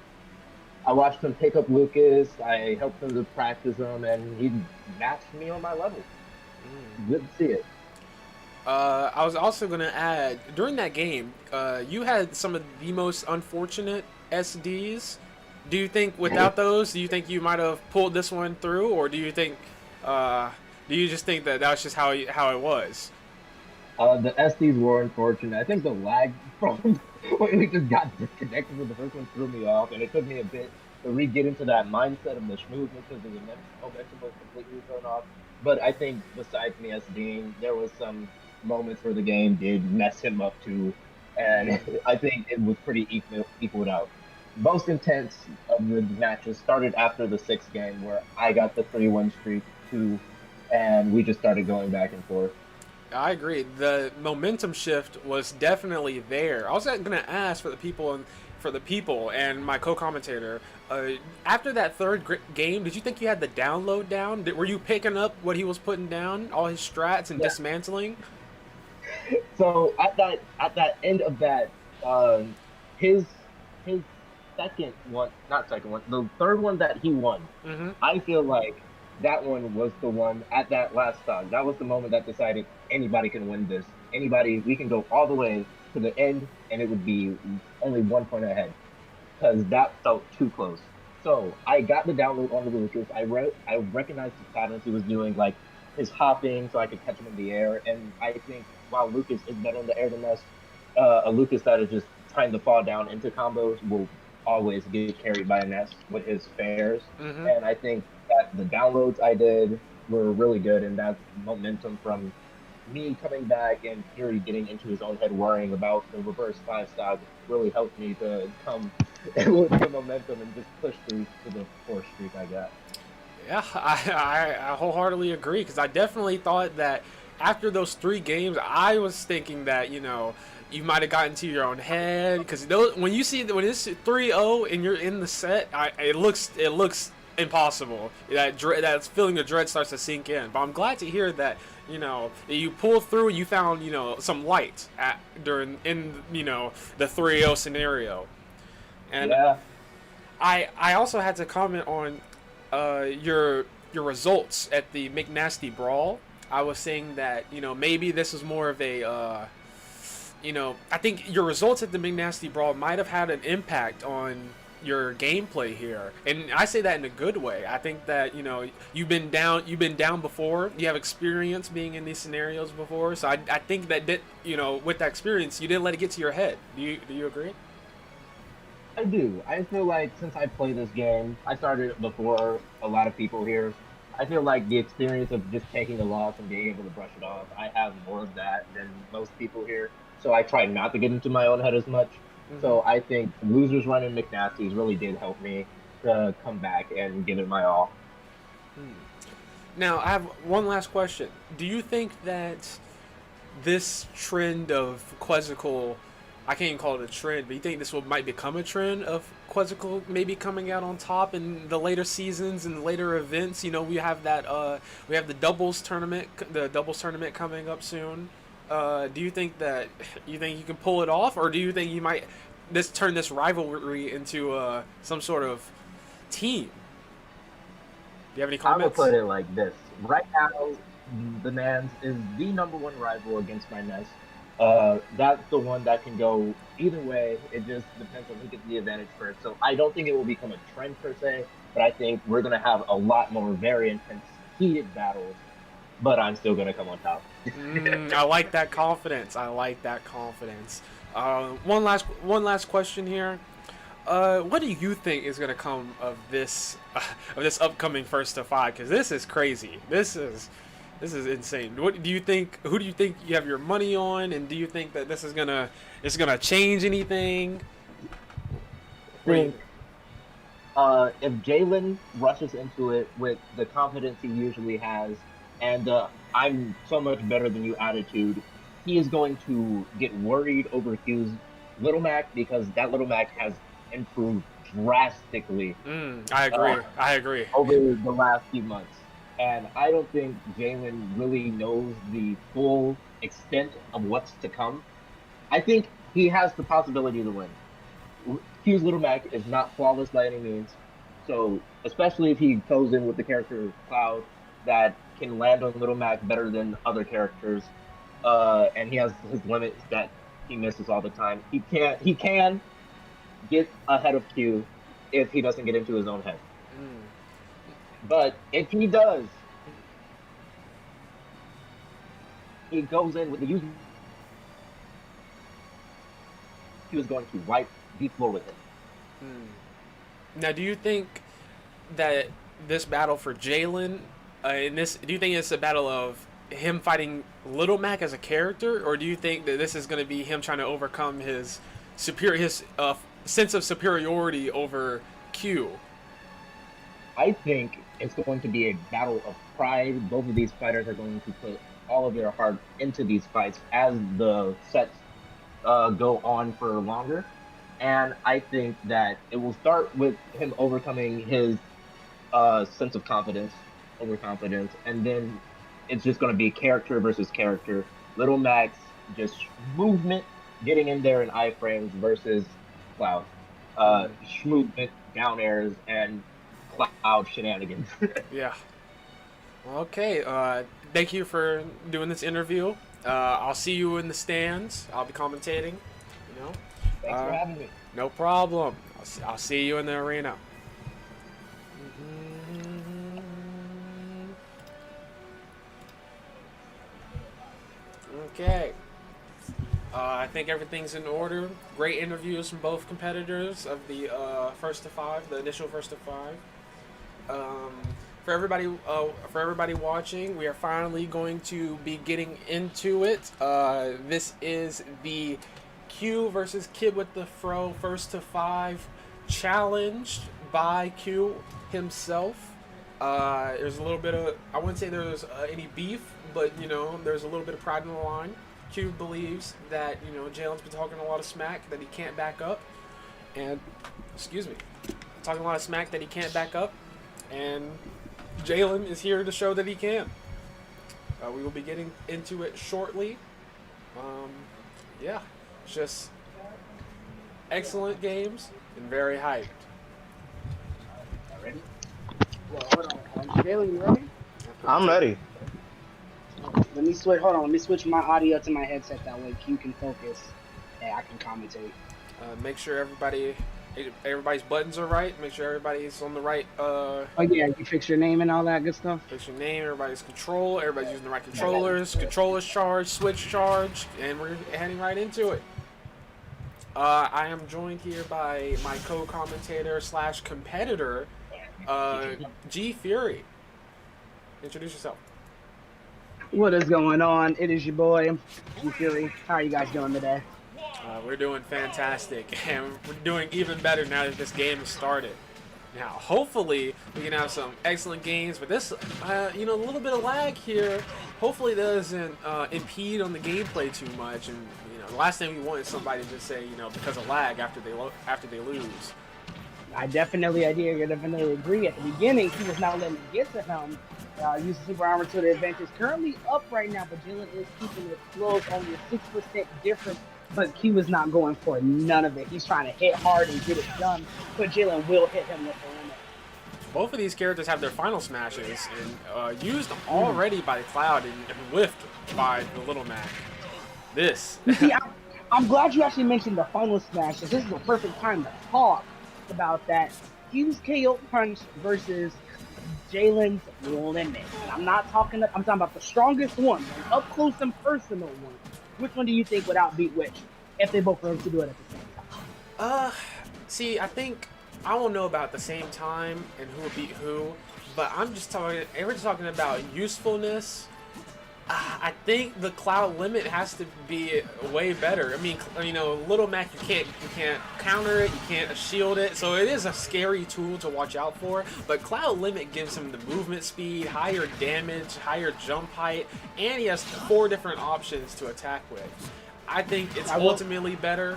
S8: I watched him pick up Lucas. I helped him to practice him, and he matched me on my level. Good to see it.
S1: I was also gonna add during that game, you had some of the most unfortunate SDs. Do you think without those, do you think you might have pulled this one through, or do you think, do you just think that was just how it was?
S8: The SDs were unfortunate. I think the lag from when we just got disconnected with the first one threw me off, and it took me a bit to re-get into that mindset of the smoothness because the momentum was completely thrown off. But I think besides me SDing, there was some moments where the game did mess him up too, and I think it was pretty equaled out. Most intense of the matches started after the sixth game where I got the 3-1 streak too, and we just started going back and forth.
S1: I agree. The momentum shift was definitely there. I was going to ask for the people and my co-commentator. After that third game, did you think you had the download down? Were you picking up what he was putting down, all his strats and dismantling?
S8: So at that end of that, his second one, not second one, the third one that he won. I feel like that one was the one at that last stop. That was the moment that decided anybody can win this. Anybody, we can go all the way to the end, and it would be only 1 point ahead, because that felt too close. So I got the download on the Lucas. I recognized the patterns he was doing, like his hopping, so I could catch him in the air. And I think while Lucas is better in the air than us, a Lucas that is just trying to fall down into combos will always get carried by Ness with his spares. And I think that the downloads I did were really good, and that momentum from me coming back and Fury getting into his own head worrying about the reverse 5-stock really helped me to come with the momentum and just push through to the 4th streak I got.
S1: Yeah, I wholeheartily agree, because I definitely thought that after those 3 games, I was thinking that, you might have gotten to your own head, because when it's 3-0 and you're in the set, it looks impossible. That feeling of dread starts to sink in. But I'm glad to hear that you pull through and you found some light in the 3-0 scenario. And
S8: yeah.
S1: I also had to comment on your results at the McNasty Brawl. I was saying that maybe this was more of a I think your results at the McNasty Brawl might have had an impact on your gameplay here, and I say that in a good way. I think that you've been down before. You have experience being in these scenarios before, so I think that with that experience, you didn't let it get to your head. Do you agree?
S8: I do. I feel like since I play this game, I started before a lot of people here. I feel like the experience of just taking a loss and being able to brush it off, I have more of that than most people here. So I try not to get into my own head as much. So I think losers running McNasty's really did help me to come back and give it my all.
S1: Now, I have one last question. Do you think that this trend of Quizzical, I can't even call it a trend, but you think this might become a trend of Quizzical maybe coming out on top in the later seasons and later events? We have we have the doubles tournament coming up soon. Do you think you can pull it off, or do you think you might turn this rivalry into some sort of team? Do you have any comments?
S8: I would put it like this. Right now, the Nans is the #1 rival against my Ness. That's the one that can go either way. It just depends on who gets the advantage first. So I don't think it will become a trend per se, but I think we're going to have a lot more very intense, heated battles, but I'm still going to come on top.
S1: I like that confidence. One last question here. What do you think is going to come of this upcoming 1st to 5? Because this is crazy. This is insane. What do you think? Who do you think you have your money on? And do you think that this is gonna change anything?
S8: I think if Jalen rushes into it with the confidence he usually has, and I'm so much better than you attitude, he is going to get worried over Q's Little Mac, because that Little Mac has improved drastically.
S1: I agree.
S8: Over the last few months. And I don't think Jalen really knows the full extent of what's to come. I think he has the possibility to win. Q's Little Mac is not flawless by any means. So, especially if he goes in with the character Cloud that can land on Little Mac better than other characters, and he has his limits that he misses all the time. He can get ahead of Q if he doesn't get into his own head. But if he does, he goes in with the user. He was going to wipe the floor with it.
S1: Now, do you think that this battle for Jalen, do you think it's a battle of him fighting Little Mac as a character, or do you think that this is going to be him trying to overcome his sense of superiority over Q?
S8: I think it's going to be a battle of pride. Both of these fighters are going to put all of their heart into these fights as the sets go on for longer. And I think that it will start with him overcoming his sense of confidence, overconfidence, and then it's just going to be character versus character. Little Max, just movement, getting in there in iframes versus Cloud. Movement, down airs, and Cloud shenanigans.
S1: Yeah. Okay. Thank you for doing this interview. I'll see you in the stands. I'll be commentating. You know.
S8: Thanks for having me.
S1: No problem. I'll see you in the arena. Okay. I think everything's in order. Great interviews from both competitors of the first to five, the initial first to five. For everybody watching, we are finally going to be getting into it. This is the Q versus Kitwitdafro first to five, challenged by Q himself. There's a little bit of, I wouldn't say there's any beef, but you know, there's a little bit of pride in the line. Q believes that, you know, Jalen's been talking a lot of smack that he can't back up, and talking a lot of smack that he can't back up, and Jalen is here to show that he can. We will be getting into it shortly. Yeah, just excellent games and very hyped.
S4: Ready? Well, hold on. Jalen, you ready?
S5: I'm ready.
S4: Let me switch. Hold on. Let me switch my audio to my headset. That way, Q can focus and I can commentate.
S1: Make sure everybody's buttons are right. Make sure everybody's on the right.
S4: Oh yeah, you fix your name and all that good stuff.
S1: Fix your name. Everybody's control. Everybody's using the right controllers. Controllers charged. Switch charged, and we're heading right into it. I am joined here by my co-commentator / competitor, G Fury. Introduce yourself.
S4: What is going on? It is your boy, G Fury. How are you guys doing today?
S1: We're doing fantastic, and we're doing even better now that this game has started. Now, hopefully, we can have some excellent games, but this, you know, a little bit of lag here, hopefully doesn't impede on the gameplay too much. And, you know, the last thing we want is somebody to just say, you know, because of lag after they lose.
S4: I definitely agree. At the beginning, he was not letting it get to him. Using super armor to the advantage. Currently up right now, but Jalen is keeping it close, only a 6% difference. But Q is not going for none of it. He's trying to hit hard and get it done, but Jalen will hit him with the limit.
S1: Both of these characters have their final smashes and used already by Cloud and whiffed by the Little Mac. This.
S4: You see, I'm glad you actually mentioned the final smashes. This is the perfect time to talk about that. Q's KO punch versus Jalen's limit. And I'm talking about the strongest one, an up close and personal one. Which one do you think would outbeat which, if they both were able to do it at the same time?
S1: See, I think I won't know about the same time and who will beat who, but we're just talking about usefulness. I think the Cloud limit has to be way better. I mean, you know, Little Mac, you can't counter it, you can't shield it, so it is a scary tool to watch out for. But Cloud limit gives him the movement speed, higher damage, higher jump height, and he has 4 different options to attack with. I think it's ultimately better,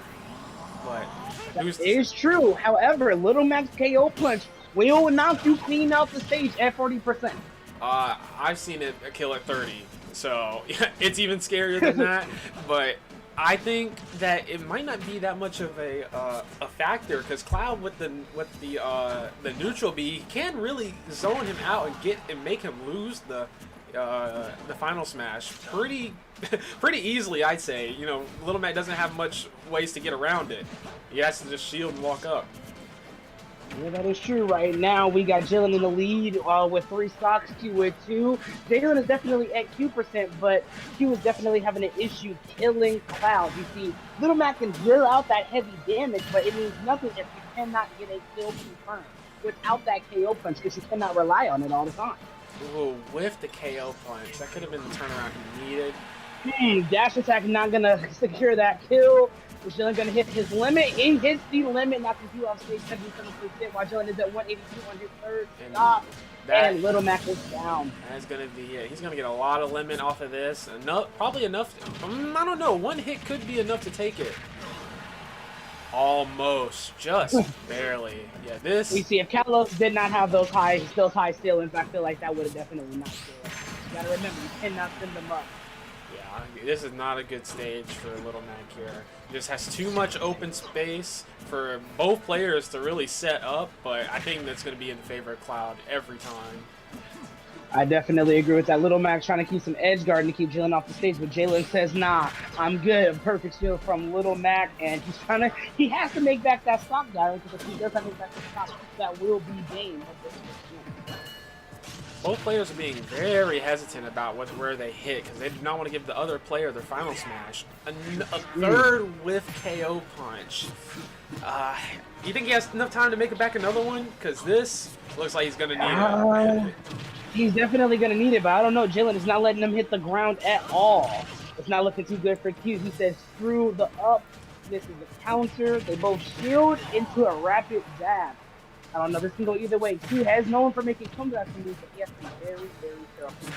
S1: but
S4: it is true. However, Little Mac's KO punch will knock you clean off the stage at 40%.
S1: I've seen it kill at 30. So it's even scarier than that, but I think that it might not be that much of a factor because Cloud with the neutral B can really zone him out and make him lose the final smash pretty easily, I'd say. You know, Little Mac doesn't have much ways to get around it. He has to just shield and walk up.
S4: Yeah, that is true. Right now, we got Jalen in the lead with 3 stocks, Q with 2. Jalen is definitely at Q%, but Q is definitely having an issue killing Cloud. You see, Little Mac can drill out that heavy damage, but it means nothing if you cannot get a kill confirmed without that KO punch, because you cannot rely on it all the time.
S1: Ooh, with the KO punch. That could have been the turnaround he needed.
S4: Dash attack not going to secure that kill. Jalen going to hit his limit. He hits the limit, knocking you off stage 77%, while Jalen is at 182 on his third stop. And Little Mac is down.
S1: That's going to be it. He's going to get a lot of limit off of this. Probably enough. I don't know. One hit could be enough to take it. Almost. Just barely. Yeah, this.
S4: We see if Kalos did not have those high ceilings, I feel like that would have definitely not failed. You got to remember, you cannot send them up.
S1: Yeah, this is not a good stage for Little Mac here. He just has too much open space for both players to really set up, but I think that's going to be in favor of Cloud every time.
S4: I definitely agree with that. Little Mac trying to keep some edge guard and keep Jalen off the stage, but Jalen says, nah, I'm good. Perfect shield from Little Mac, and he has to make back that stock, guys, because if he doesn't make back the stock, that will be Bane.
S1: Both players are being very hesitant about where they hit because they do not want to give the other player their final smash. A third with KO punch. You think he has enough time to make it back another one? Because this looks like he's going to need it.
S4: He's definitely going to need it, but I don't know. Jalen is not letting him hit the ground at all. It's not looking too good for Q. He says, screw the up. This is a counter. They both shield into a rapid jab. I don't know. This can go either way. Q has known for making comebacks from these, but he has to be very, very careful.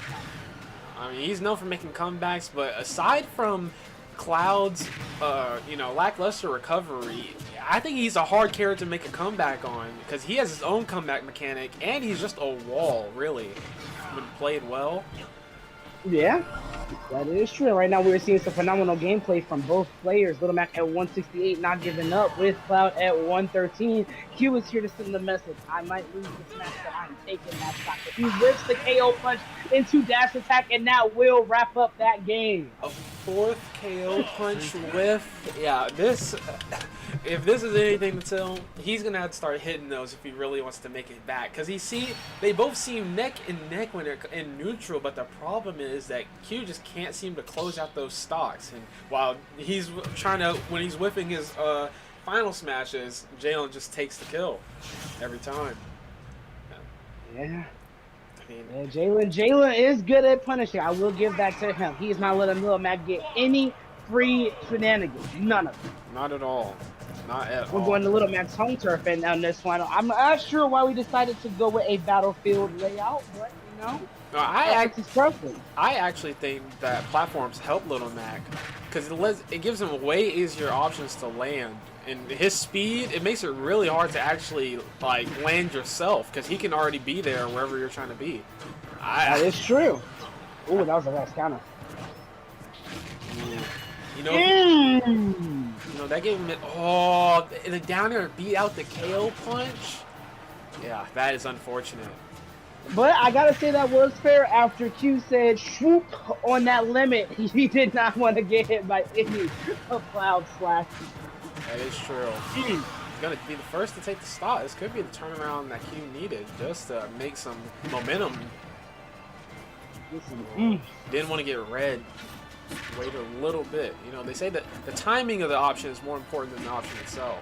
S1: I mean, he's known for making comebacks, but aside from Cloud's, lackluster recovery, I think he's a hard character to make a comeback on because he has his own comeback mechanic, and he's just a wall, really, when played well.
S4: Yeah, that is true. Right now, we're seeing some phenomenal gameplay from both players. Little Mac at 168, not giving up, with Cloud at 113. Q is here to send the message. I might lose this match, but I'm taking that shot. But he whips the KO punch into dash attack, and that will wrap up that game.
S1: A fourth KO punch whiff. Yeah, this. If this is anything to tell, he's gonna have to start hitting those if he really wants to make it back. Cause they both seem neck and neck when they're in neutral, but the problem is that Q just can't seem to close out those stocks. And while he's when he's whipping his final smashes, Jalen just takes the kill every time.
S4: Yeah. Yeah, Jalen is good at punishing. I will give that to him. He is not letting Little Mac get any free shenanigans. None of them.
S1: Not at all. Not at all.
S4: We're going to Little Mac's home turf and on this one. I'm not sure why we decided to go with a battlefield layout, but
S1: No, I
S4: actually
S1: think that platforms help Little Mac because it gives him way easier options to land. And his speed, it makes it really hard to actually land yourself because he can already be there wherever you're trying to be.
S4: That is true. Ooh, that was a nice counter.
S1: That gave him it. Oh, the down air beat out the KO punch. Yeah, that is unfortunate.
S4: But I gotta say that was fair after Q said swoop on that limit. He did not want to get hit by any of Cloud slash.
S1: That is true. He's gonna be the first to take the stock. This could be the turnaround that Q needed just to make some momentum. Didn't want to get red. Wait a little bit. They say that the timing of the option is more important than the option itself.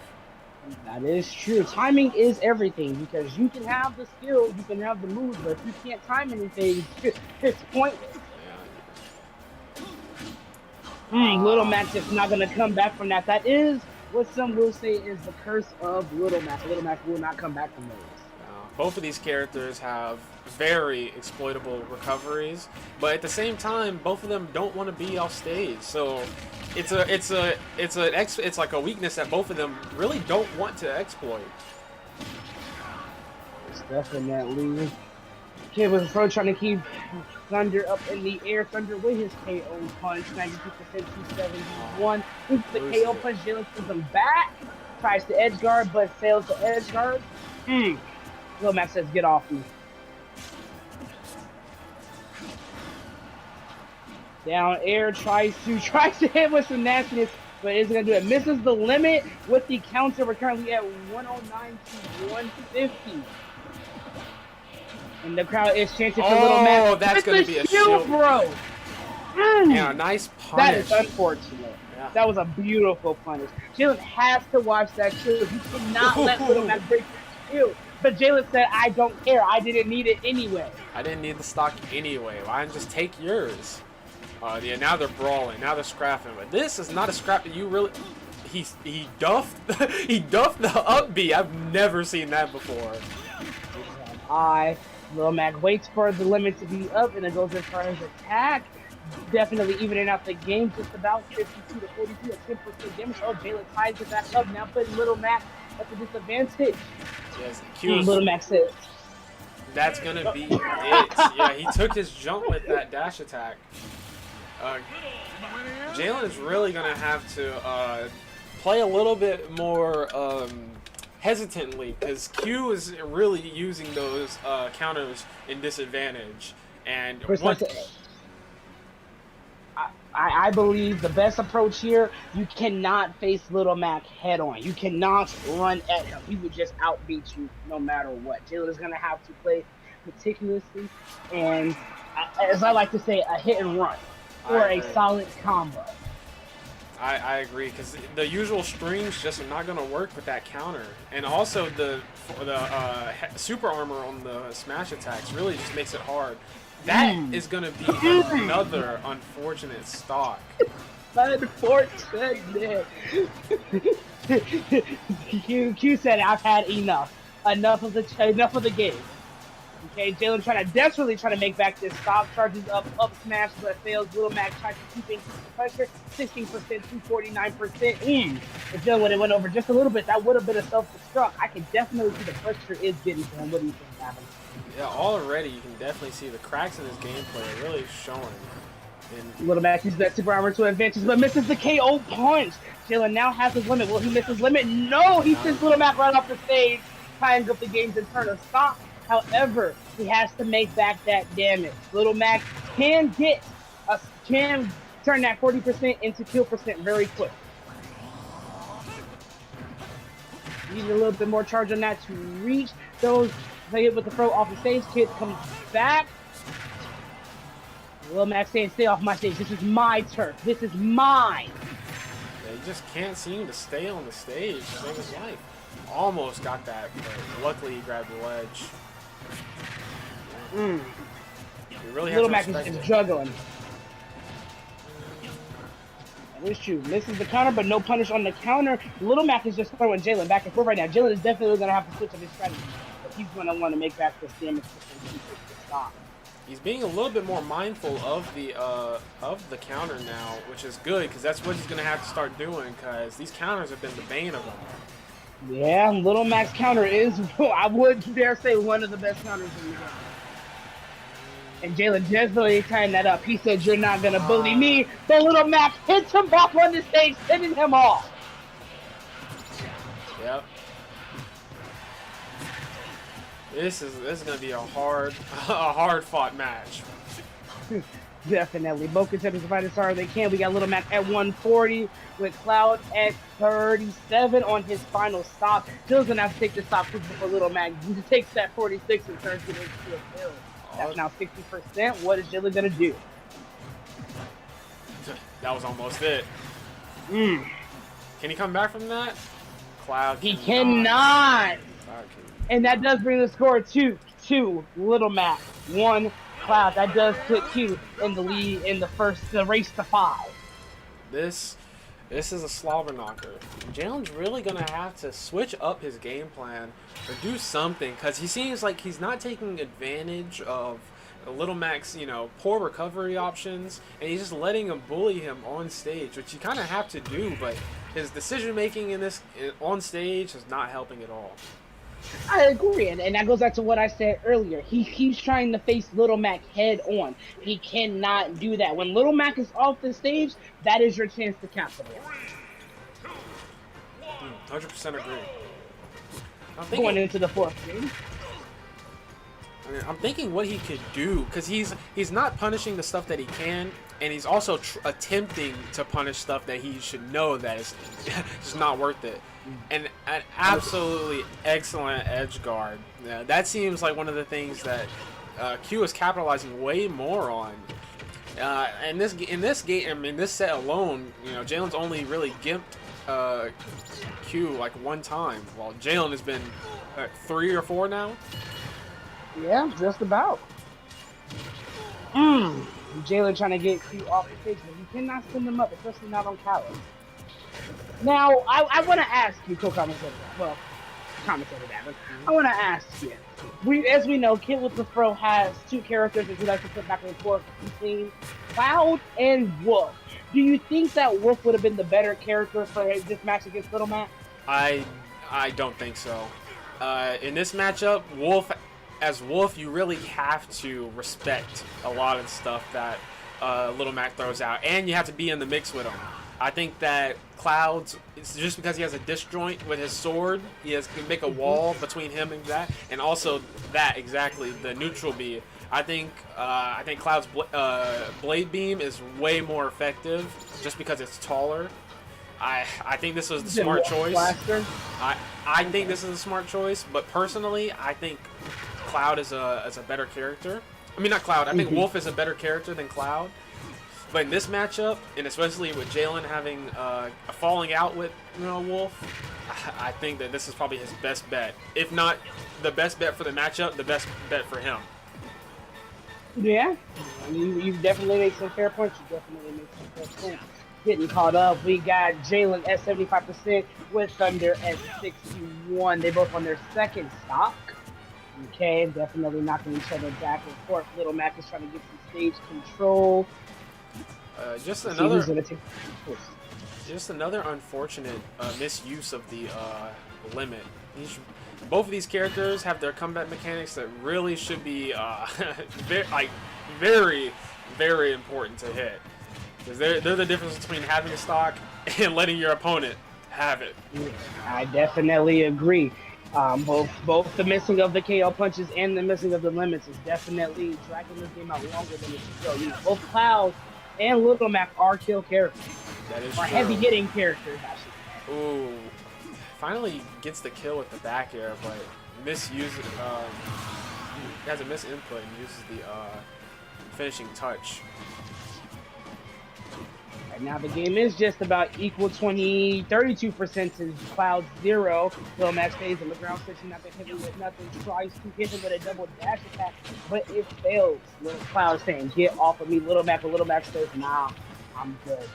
S4: That is true. Timing is everything because you can have the skill, you can have the moves, but if you can't time anything, it's pointless. Little Mac is not going to come back from that. That is what some will say is the curse of Little Mac. Little Mac will not come back from those.
S1: Both of these characters have very exploitable recoveries, but at the same time, both of them don't want to be off stage. So it's like a weakness that both of them really don't want to exploit.
S4: It's definitely Kitwitdafro trying to keep Thunder up in the air. Thunder with his KO punch. 92%, 271. With the KO punch, Jalen sends him back. Tries to edge guard, but fails to edge guard. Lil Max says, get off me. Down air, tries to hit with some nastiness, but isn't gonna do it. Misses the limit with the counter. We're currently at 109 to 150. And the crowd is chanting for Little Max.
S1: Oh, that's gonna be a shield,
S4: bro.
S1: Yeah, nice punish.
S4: That is unfortunate.
S1: Yeah.
S4: That was a beautiful punish. Jalen has to watch that shield. You cannot let Little Max break the shield. But Jalen said, I don't care. I didn't need it anyway.
S1: I didn't need the stock anyway. Why not just take yours? Yeah, now they're brawling. Now they're scrapping. But this is not a scrap that you really... He duffed he duffed the up B. I've never seen that before.
S4: Lil Mac waits for the limit to be up and then goes in for his attack. Definitely evening out the game, just about 52 to 42 at 10% damage. Oh, Jalen ties it back up, now putting Little Mac at the disadvantage.
S1: Yes,
S4: Little Mac says.
S1: That's gonna be it. Yeah, he took his jump with that dash attack. Jalen is really gonna have to play a little bit more hesitantly, because Q is really using those counters in disadvantage. And
S4: I believe the best approach here, you cannot face Little Mac head on. You cannot run at him. He would just outbeat you no matter what. Jalen is going to have to play meticulously and, as I like to say, a hit and run or a solid combo.
S1: I agree, because the usual strings just are not going to work with that counter. And also the super armor on the smash attacks really just makes it hard. That is going to be another unfortunate stock.
S4: Unfortunate. Q said, I've had enough. Enough of the game. Okay, Jalen desperately trying to make back this stock. Charges up smash, but fails. Little Mac tries to keep in the pressure. 16%, 249%. If Jalen would have went over just a little bit, that would have been a self-destruct. I can definitely see the pressure is getting to him. What do you think, Gavin?
S1: Yeah, already you can definitely see the cracks in his gameplay are really showing. And
S4: Little Mac uses that super armor to advantage, but misses the KO punch. Jalen now has his limit. Will he miss his limit? No, he sends Little Mac right off the stage, tying up the game's in turn of stock. However, he has to make back that damage. Little Mac can turn that 40% into kill percent very quick. Need a little bit more charge on that to reach those. Play it with the throw off the stage. Kid comes back. Lil Max saying, stay off my stage. This is my turf. This is mine.
S1: yeah, he just can't seem to stay on the stage to save his life. Almost got that, but luckily he grabbed the ledge. You really have
S4: Little
S1: to
S4: Mac
S1: respect
S4: is
S1: it.
S4: juggling. This shoe misses the counter, but no punish on the counter. Little Mac is just throwing Jalen back and forth right now. Jalen is definitely going to have to switch up his strategy. But he's going to want to make back this damage to stop.
S1: He's being a little bit more mindful of the counter now, which is good, because that's what he's going to have to start doing, because these counters have been the bane of him.
S4: Yeah, Little Mac's counter is, I would dare say, one of the best counters in the game. And Jalen definitely tying that up. He said, you're not going to bully me. But Little Mac hits him back on the stage, sending him off.
S1: Yep. This is going to be a hard fought match.
S4: Definitely. Both contenders fight as hard as they can. We got Little Mac at 140 with Cloud at 37 on his final stop. Jill's going to have to take the stop for Little Mac. He takes that 46 and turns it into a kill. That's now 60%. What is Jilly going to do?
S1: That was almost it. Can he come back from that? Cloud
S4: He cannot.
S1: Cloud can.
S4: And that does bring the score to 2 Little Mac, 1 Cloud. That does put Q in the lead in the race to 5.
S1: This is a slobber knocker. Jalen's really gonna have to switch up his game plan or do something, because he seems like he's not taking advantage of Little Mac's, poor recovery options, and he's just letting him bully him on stage, which you kind of have to do. But his decision making on stage is not helping at all.
S4: I agree, and that goes back to what I said earlier. He keeps trying to face Little Mac head on. He cannot do that. When Little Mac is off the stage, that is your chance to capitalize.
S1: 100% agree. I'm
S4: Going
S1: thinking,
S4: into the fourth game.
S1: I'm thinking what he could do, because he's not punishing the stuff that he can, and he's also attempting to punish stuff that he should know that is just not worth it. And an absolutely excellent edge guard. That seems like one of the things that Q is capitalizing way more on. In this game, I mean, this set alone, you know, Jalen's only really gimped Q like one time, while Jalen has been 3 or 4 now.
S4: Yeah, just about. Jalen trying to get Q off the stage, but you cannot send him up, especially not on Callus. Now, I want to ask you, co-commentator, well, commentator Davin, I want to ask you. As we know, Kitwitdafro has 2 characters that he likes to put back and forth between Cloud and Wolf. Do you think that Wolf would have been the better character for this match against Little Mac?
S1: I don't think so. In this matchup, as Wolf, you really have to respect a lot of stuff that Little Mac throws out, and you have to be in the mix with him. I think that Cloud's, it's just because he has a disjoint with his sword, can make a wall between him and that, and also that exactly the neutral B. I think Cloud's blade beam is way more effective just because it's taller. I think this was the smart choice. I think this is a smart choice, but personally, I think Cloud is a better character. I mean, not Cloud. I think Wolf is a better character than Cloud. But in this matchup, and especially with Jalen having a falling out with Wolf, I think that this is probably his best bet. If not the best bet for the matchup, the best bet for him.
S4: Yeah, I mean, you definitely make some fair points. You definitely make some fair points. Getting caught up, we got Jalen at 75% with Thunder at 61. They both on their second stock. Okay, definitely knocking each other back and forth. Little Mac is trying to get some stage control.
S1: Just another unfortunate misuse of the limit. Both of these characters have their comeback mechanics that really should be very, very important to hit. Because they're the difference between having a stock and letting your opponent have it.
S4: I definitely agree. Both the missing of the KO punches and the missing of the limits is definitely dragging this game out longer than it should go. You know, both Cloud and Little Mac are kill characters.
S1: That is
S4: true.
S1: heavy
S4: hitting characters, actually.
S1: Ooh. Finally gets the kill with the back air, but misuses has a misinput and uses the finishing touch.
S4: Right now the game is just about equal 32% to Cloud 0. Little Mac stays on the ground, switching not to hit him with nothing, tries to hit him with a double dash attack, but it fails. Little Cloud is saying, get off of me, Little Mac, but Little Mac says, nah, I'm good.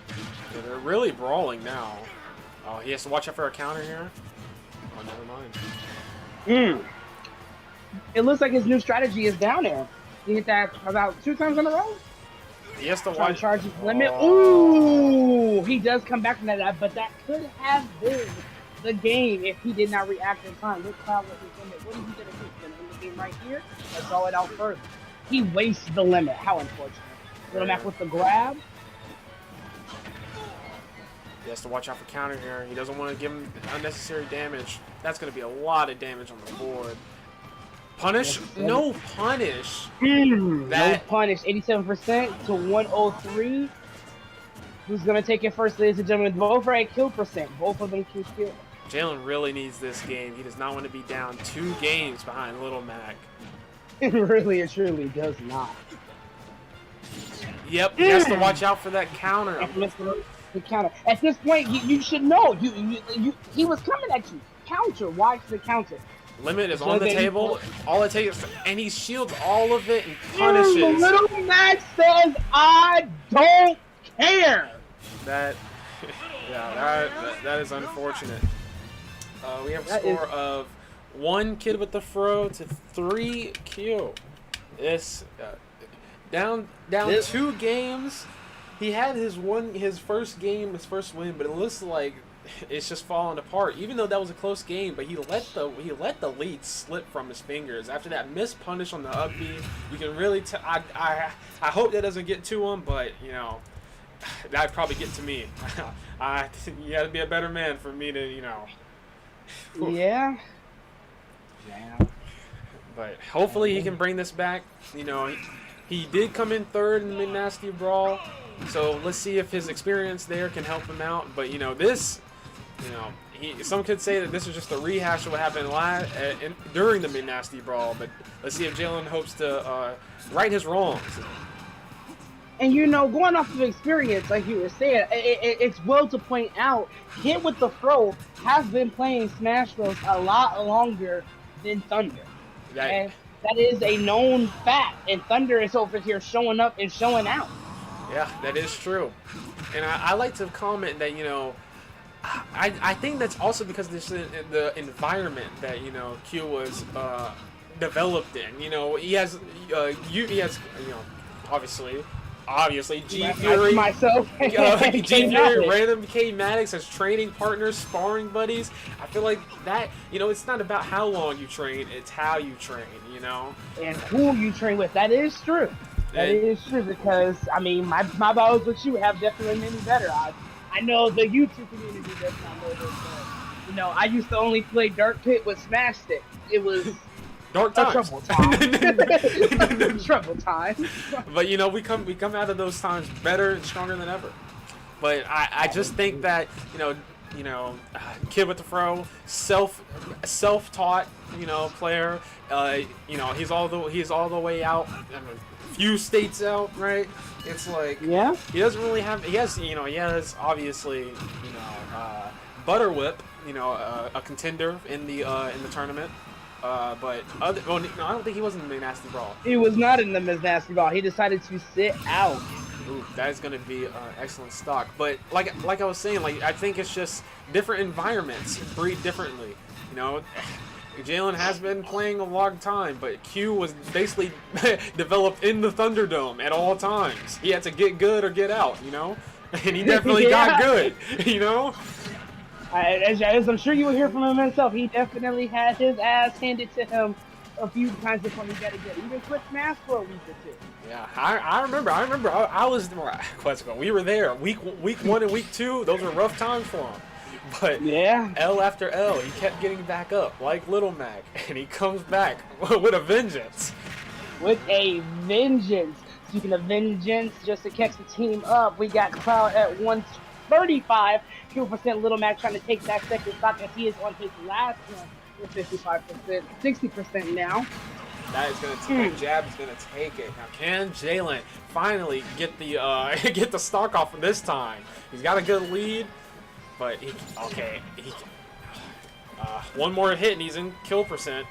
S1: Yeah, they're really brawling now. Oh, he has to watch out for a counter here? Oh, never mind.
S4: It looks like his new strategy is down there. He hit that about 2 times in a row.
S1: He has to
S4: watch. Charge his limit.
S1: Oh.
S4: Ooh! He does come back from that, but that could have been the game if he did not react in time. Look, Cloud with his limit. What is he going to do? He's going to end the game right here? Let's draw it out further. He wastes the limit. How unfortunate. Little Mac with the grab.
S1: He has to watch out for counter here. He doesn't want to give him unnecessary damage. That's going to be a lot of damage on the board. Punish? No punish.
S4: No punish. 87% to 103. Who's going to take it first, ladies and gentlemen? Both are at kill percent. Both of them can kill.
S1: Jalen really needs this game. He does not want to be down 2 games behind Little Mac.
S4: It really and truly does not.
S1: Yep, he has to watch out for that counter.
S4: The counter. At this point, you should know. He was coming at you. Counter. Watch the counter.
S1: Limit is on the table. All it takes, and he shields all of it and punishes.
S4: Little Mac says, "I don't care."
S1: That is unfortunate. We have a score of 1 Kitwitdafro to 3 Q. This down 2 games. he had his first game, his first win, but it looks like it's just falling apart. Even though that was a close game, but he let the lead slip from his fingers after that missed punish on the up B. You can really I hope that doesn't get to him, but you know that'd probably get to me. You got to be a better man for me to
S4: Yeah. Yeah.
S1: But hopefully he can bring this back. You know, he did come in third in the mid-nasty brawl, so let's see if his experience there can help him out. But you know, some could say that this is just a rehash of what happened during the mid-nasty brawl. But let's see if Jalen hopes to right his wrongs.
S4: And you know, going off of experience, like you were saying, it's well to point out, Kitwitdafro has been playing Smash Bros. A lot longer than Thunder. And that is a known fact. And Thunder is over here showing up and showing out.
S1: Yeah, that is true. And I like to comment that, you know, I think that's also because this the environment that, you know, Q was developed in. You know, he has obviously G Fury,
S4: myself,
S1: G Fury, random K Maddox as training partners, sparring buddies. I feel like that, you know, it's not about how long you train, it's how you train, you know,
S4: and who you train with. That is true. That is true, because I mean, my battles with you have definitely made me better. I know the YouTube community does not know this, but, you know, I used to only play Dark Pit with Smash Stick. It was
S1: dark times.
S4: Trouble time. Trouble time.
S1: But you know, we come out of those times better and stronger than ever. But I just think that Kitwitdafro, self-taught, you know, player. You know, he's all the way out, a few states out, right? It's like,
S4: yeah,
S1: he doesn't really have. He has obviously, you know, Butterwhip, you know, a contender in the tournament. But no, I don't think he was in the mid-nasty brawl.
S4: He was not in the mid-nasty brawl. He decided to sit out.
S1: Ooh, that is going to be excellent stock. But like I was saying, like I think it's just different environments breed differently. You know, Jalen has been playing a long time, but Q was basically developed in the Thunderdome at all times. He had to get good or get out, you know, and he definitely got good, you know.
S4: As I'm sure you will hear from him himself, he definitely had his ass handed to him a few times before he got to get. Even quit Smash for a week or two.
S1: Yeah, I remember. I was we were there. Week 1 and week 2, those were rough times for him. But
S4: yeah,
S1: L after L, he kept getting back up like Little Mac, and he comes back with a vengeance.
S4: With a vengeance. Speaking of vengeance, just to catch the team up, we got Cloud at 135. 2% Little Mac trying to take that second spot as he is on his last one with 55%, 60% now.
S1: That is going to take, Jab is going to take it. Now, can Jalen finally get the stock off this time? He's got a good lead, but one more hit and he's in kill percent.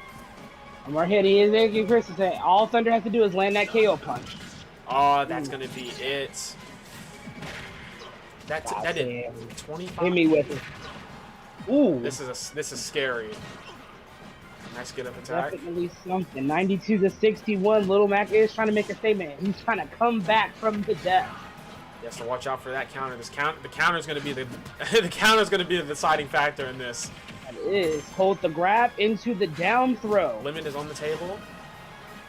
S4: One more hit, he is in kill percent. All Thunder has to do is land that KO punch.
S1: Oh, that's going to be it. That did 25.
S4: Hit me with it. Ooh.
S1: This is scary. Nice get up attack.
S4: Definitely something. 92 to 61. Little Mac is trying to make a statement. He's trying to come back from the death.
S1: He has to watch out for that counter. The counter is going to be the deciding factor in this.
S4: That is. Hold the grab into the down throw.
S1: Limit is on the table.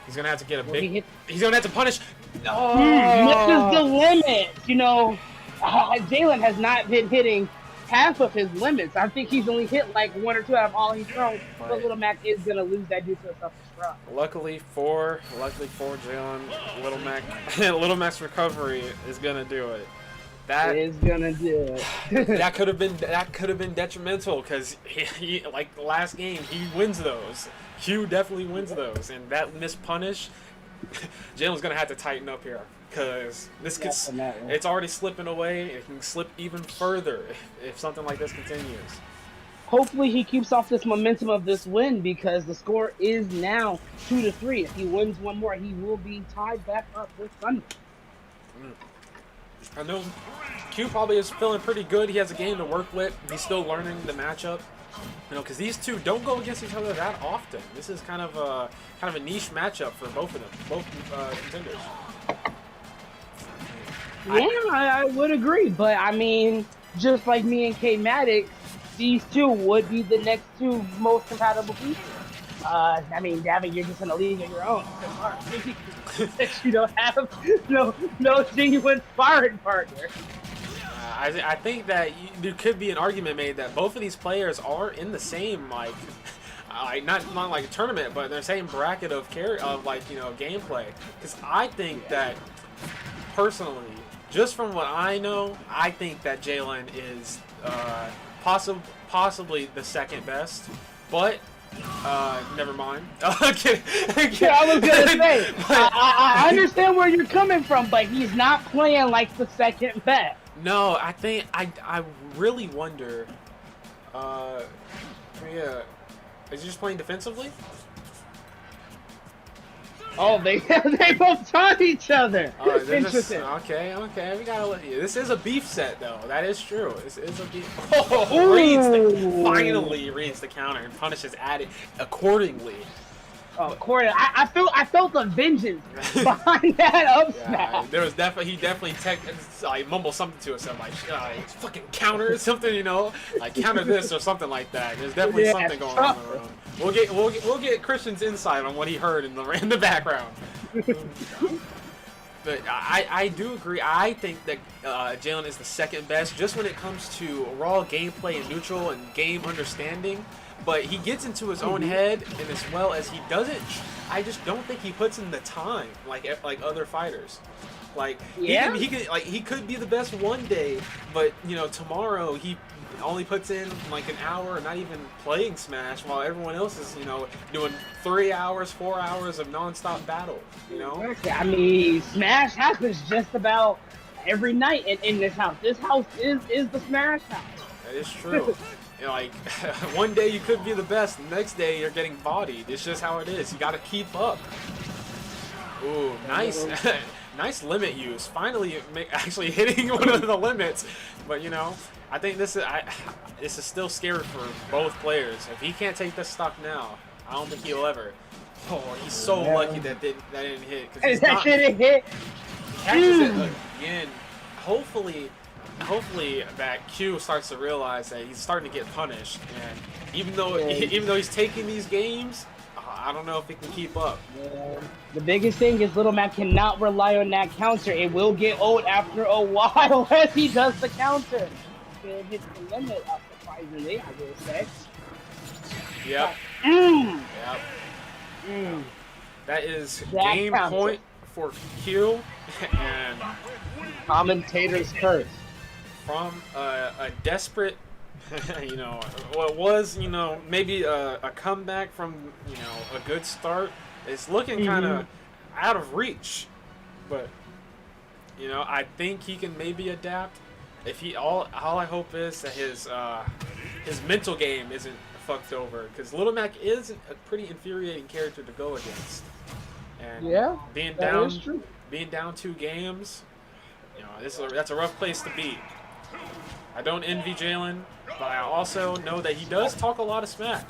S1: He's gonna have to get a big. He's gonna have to punish. Oh,
S4: misses the limit. You know, Jalen has not been hitting half of his limits. I think he's only hit like 1 or 2 out of all he's thrown. Right. But Little Mac is gonna lose that due to a self-destruct.
S1: Luckily for Jalen, Little Mac's recovery is gonna do it. That
S4: is gonna do it.
S1: that could have been detrimental because he like the last game he wins those. Q definitely wins those, and that missed punish. Jalen's gonna have to tighten up here because it's already slipping away. It can slip even further if something like this continues.
S4: Hopefully he keeps off this momentum of this win because the score is now 2-3. If he wins one more, he will be tied back up with Thunder.
S1: I know Q probably is feeling pretty good. He has a game to work with. He's still learning the matchup. You know, because these two don't go against each other that often. This is kind of a niche matchup for both of them, both contenders.
S4: Yeah, I would agree, but I mean, just like me and K Maddox, these two would be the next two most compatible people. I mean, Davin, you're just in a league of your own. Since you don't have no genuine sparring partner.
S1: I think that there could be an argument made that both of these players are in the same not like a tournament, but they're same bracket of gameplay. Because I think that personally, just from what I know, I think that Jalen is possibly the second best, but. Never mind. Okay.
S4: Yeah, I was gonna say, I understand where you're coming from, but he's not playing like the second best.
S1: No, I think I really wonder. Yeah, is he just playing defensively?
S4: Oh, they both taught each other.
S1: Oh,
S4: Interesting.
S1: Okay, we gotta let you. This is a beef set, though. That is true. This is a beef. Oh, finally reads the counter and punishes Addy accordingly.
S4: Oh, Corey, I felt the vengeance behind that up smash.
S1: Yeah, there was he definitely mumbled something to himself like fucking counter or something, like counter this or something like that. There's definitely something going on in the room. We'll get Christian's insight on what he heard in the background. But I do agree. I think that Jalen is the second best just when it comes to raw gameplay and neutral and game understanding. But he gets into his own head, and as well as he doesn't, I just don't think he puts in the time like other fighters. Like he could be the best one day, but tomorrow he only puts in like an hour, not even playing Smash, while everyone else is doing 3 hours, 4 hours of non-stop battle.
S4: I mean, Smash happens just about every night in this house. This house is the Smash house.
S1: That is true. Like, one day you could be the best, the next day you're getting bodied. It's just how it is. You gotta keep up. Ooh, nice. Nice limit use. Finally actually hitting one of the limits. But, I think this is still scary for both players. If he can't take this stock now, I don't think he'll ever. Oh, he's so lucky that didn't hit.
S4: That didn't hit.
S1: Catches it again. Hopefully that Q starts to realize that he's starting to get punished, and even though he's taking these games, I don't know if he can keep up.
S4: Yeah. The biggest thing is Little Mac cannot rely on that counter. It will get old after a while as he does the counter. It hits the limit, surprisingly, I will say.
S1: Yep.
S4: Yep.
S1: That is game point for Q, and
S4: commentator's curse.
S1: From a desperate, what was, maybe a comeback from, a good start. It's looking kind of out of reach, but, I think he can maybe adapt. If all I hope is that his mental game isn't fucked over, because Little Mac is a pretty infuriating character to go against. And being down 2 games, that's a rough place to be. I don't envy Jalen, but I also know that he does talk a lot of smack.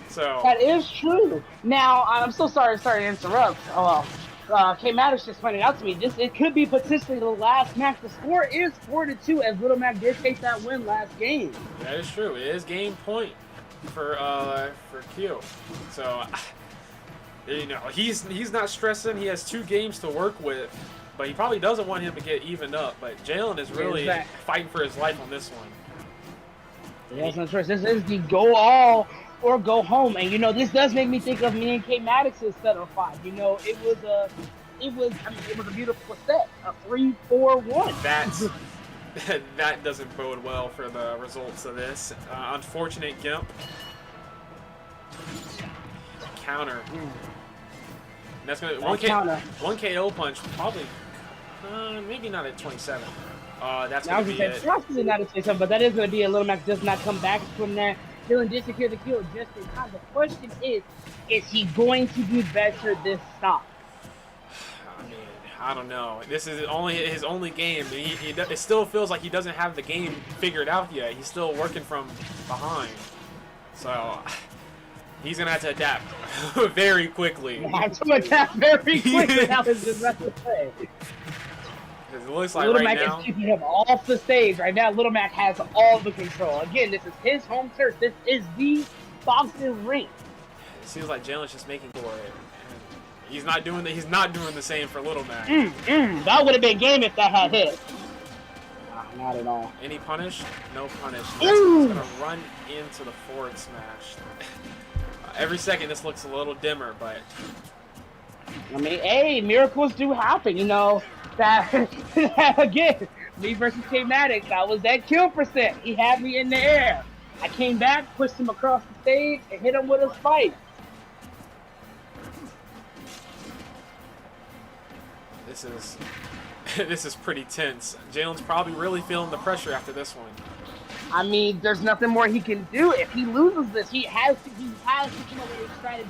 S1: So
S4: that is true. Now, I'm so sorry to interrupt. K Maddox just pointed out to me, it could be potentially the last match. The score is 4-2, as Little Mac did take that win last game.
S1: That is true. It is game point for Q. So he's not stressing. He has 2 games to work with. But he probably doesn't want him to get evened up. But Jalen is really fighting for his life on this one.
S4: He has no choice. This is the go all or go home. And this does make me think of me and K Maddox's set of 5. It was a beautiful set. A 3-4-1.
S1: That doesn't bode well for the results of this. Unfortunate Gimp. Counter. And that's gonna one KO punch, probably maybe not at 27. That's gonna be it.
S4: Probably not at 27, but that is gonna be a Little Mac does not come back from that. Dylan did secure the kill just in time. The question is he going to do better this stop?
S1: I mean, I don't know. This is his only game. It still feels like he doesn't have the game figured out yet. He's still working from behind. So he's going to have to adapt very quickly.
S4: I have to adapt very quickly. That was just about to say.
S1: Because it looks like
S4: Little
S1: right
S4: Mac
S1: now.
S4: is keeping him off the stage right now. Little Mac has all the control. Again, this is his home turf. This is the boxing ring.
S1: It seems like Jalen's just making for it. And he's not doing the same for Little Mac.
S4: That would have been game if that had hit. Not at all.
S1: Any punish? No punish. He's gonna run into the forward smash. Every second this looks a little dimmer, but
S4: I mean, hey, miracles do happen, you know. That again, me versus K-Maddox, that was that kill percent. He had me in the air. I came back, pushed him across the stage, and hit him with a spike.
S1: this is pretty tense. Jalen's probably really feeling the pressure after this one.
S4: I mean, there's nothing more he can do. If he loses this, he has to come up with a strategy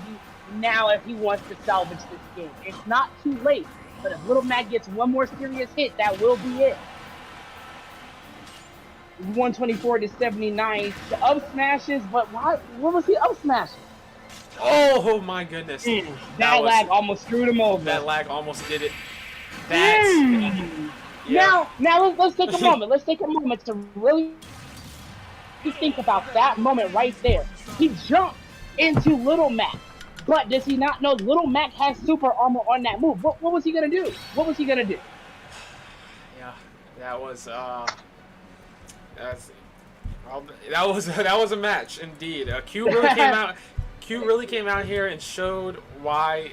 S4: now if he wants to salvage this game. It's not too late, but if Little Mac gets one more serious hit, that will be it. 124 to 79. The up smashes, but what was he up smashing?
S1: Oh my goodness.
S4: That lag almost screwed him over.
S1: That lag almost did it. That's
S4: Now let's take a moment. Let's take a moment to really think about that moment right there. He jumped into Little Mac, but does he not know Little Mac has super armor on that move? What was he gonna do? What was he gonna do?
S1: Yeah, that was that was a match indeed. Q really came out. Q really came out here and showed why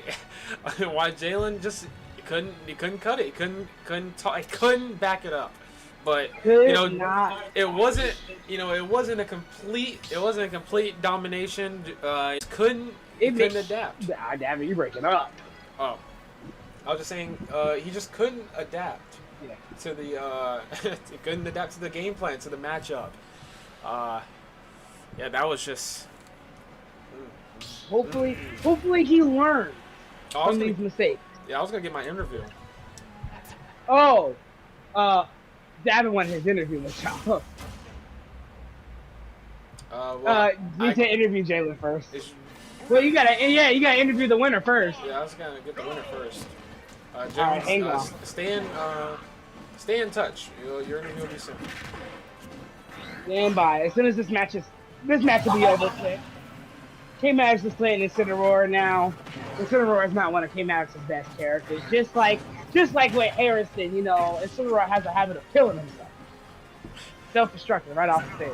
S1: Jalen just he couldn't cut it. He couldn't back it up. But it wasn't a complete domination. It couldn't adapt.
S4: Damn it, you're breaking up.
S1: Oh, I was just saying he just couldn't adapt to the he couldn't adapt to the game plan, to the matchup. Yeah, that was just.
S4: Hopefully he learned from these mistakes.
S1: Yeah, I was gonna get my interview.
S4: Oh, Davin wanted his interview with y'all. You need to interview Jalen first. Well, you gotta interview the winner first.
S1: Yeah, I was gonna get the winner first. Jalen,
S4: Alright, hang on.
S1: Stay in touch. Your interview will be soon.
S4: Stand by. As soon as this match will be over quick. K-Maddox is playing Incineroar now. Incineroar is not one of K-Maddox's best characters. Just like with Harrison, you know, Incineroar has a habit of killing himself. Self-destructive right off the stage.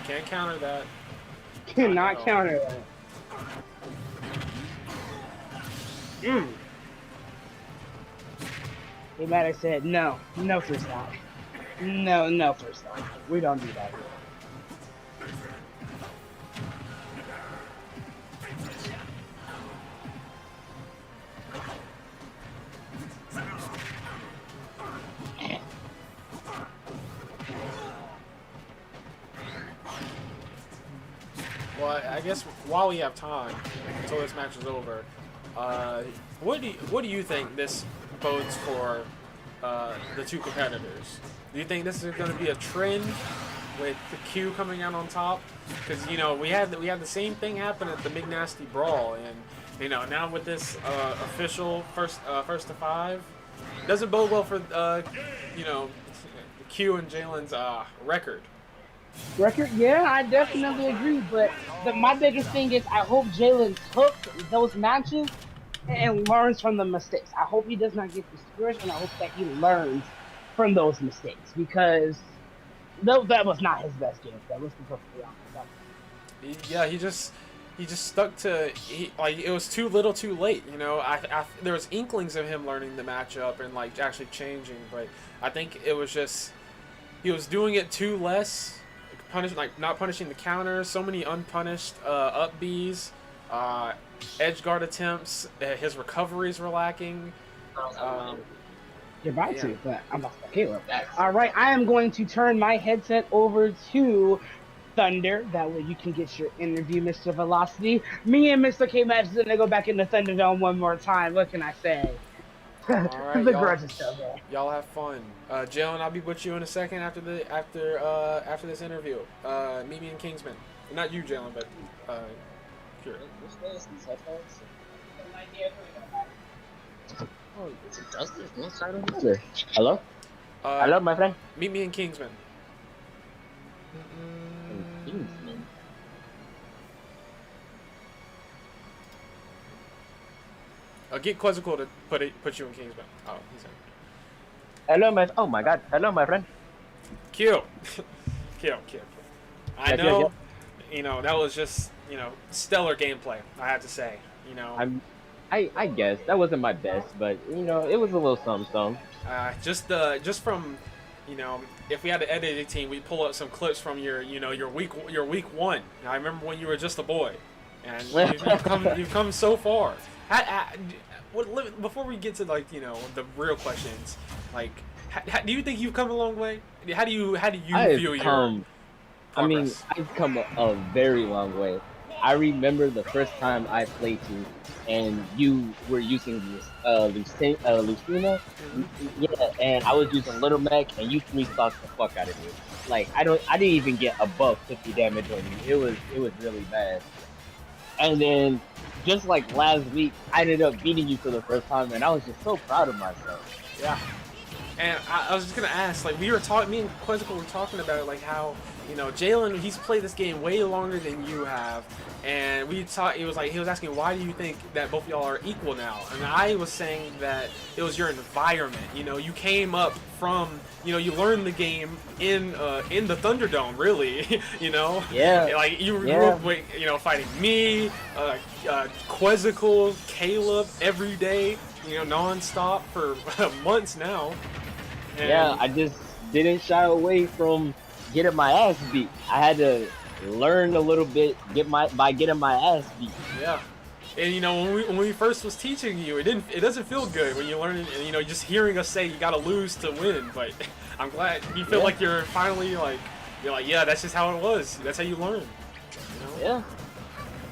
S1: Can't counter that.
S4: Cannot counter that. K-Maddox said no first time. No first time. We don't do that here.
S1: Well, I guess while we have time until this match is over, what do you think this bodes for the two competitors? Do you think this is going to be a trend with the Q coming out on top? Because we had the same thing happen at the Big Nasty Brawl, and now with this official first to 5, doesn't bode well for Q and Jalen's record.
S4: Yeah, I definitely agree. But my biggest thing is I hope Jalen took those matches and learns from the mistakes. I hope he does not get discouraged, and I hope that he learns from those mistakes, because that was not his best game. That was perfectly honest.
S1: Yeah, he just stuck to it was too little, too late. There was inklings of him learning the matchup and actually changing, but I think it was just he was doing it too less. Not punishing the counters, so many unpunished up Bs, edge guard attempts, his recoveries were lacking.
S4: You're about to, but I'm not Caleb. All right, I am going to turn my headset over to Thunder. That way you can get your interview, Mr. Velocity. Me and Mr. K-Match is going to go back in the Thunderdome one more time. What can I say?
S1: All right,
S4: the
S1: y'all.
S4: grudge is still there.
S1: Y'all have fun. Jalen, I'll be with you in a second after this interview. Meet me in Kingsman. Not you, Jalen, but here.
S5: Hello? Hello, my friend?
S1: Meet me in Kingsman. Get Quizzical to put you in Kingsman. Oh, he's in.
S5: Hello, my... Oh, my God. Hello, my friend.
S1: Kill. Kill. I
S5: Yeah,
S1: know, you know, that was just, you know, stellar gameplay, I have to say. You know,
S5: I guess that wasn't my best, but you know, it was a little something.
S1: just from, you know, if we had an editing team, we'd pull up some clips from your week one. I remember when you were just a boy, and you've come so far. Before we get to, like, you know, the real questions, like, do you think you've come a long way? How do you feel your progress?
S5: I mean, I've come a very long way. I remember the first time I played you, and you were using this Lucina. Yeah, and I was using Little Mac, and you three-stocked the fuck out of me. Like, I didn't even get above 50 damage on you. It was really bad. And then, just like last week, I ended up beating you for the first time, and I was just so proud of myself.
S1: Yeah. And I was just gonna ask, like, me and Quizzical were talking about it, like how, you know, Jalen, he's played this game way longer than you have, and he was asking, why do you think that both of y'all are equal now? And I was saying that it was your environment. You know, you came up from, you know, you learned the game in the Thunderdome, really. You know,
S5: yeah,
S1: like you grew up with, you know, fighting me, Quizzical, Caleb every day, you know, non-stop for months now. And
S5: yeah, I just didn't shy away from getting my ass beat. I had to learn a little bit by getting my ass beat.
S1: Yeah, and you know, when we first was teaching you, it doesn't feel good when you learn it, and you know, just hearing us say you gotta lose to win. But I'm glad you feel like you're finally like, yeah, that's just how it was. That's how you learn. You know?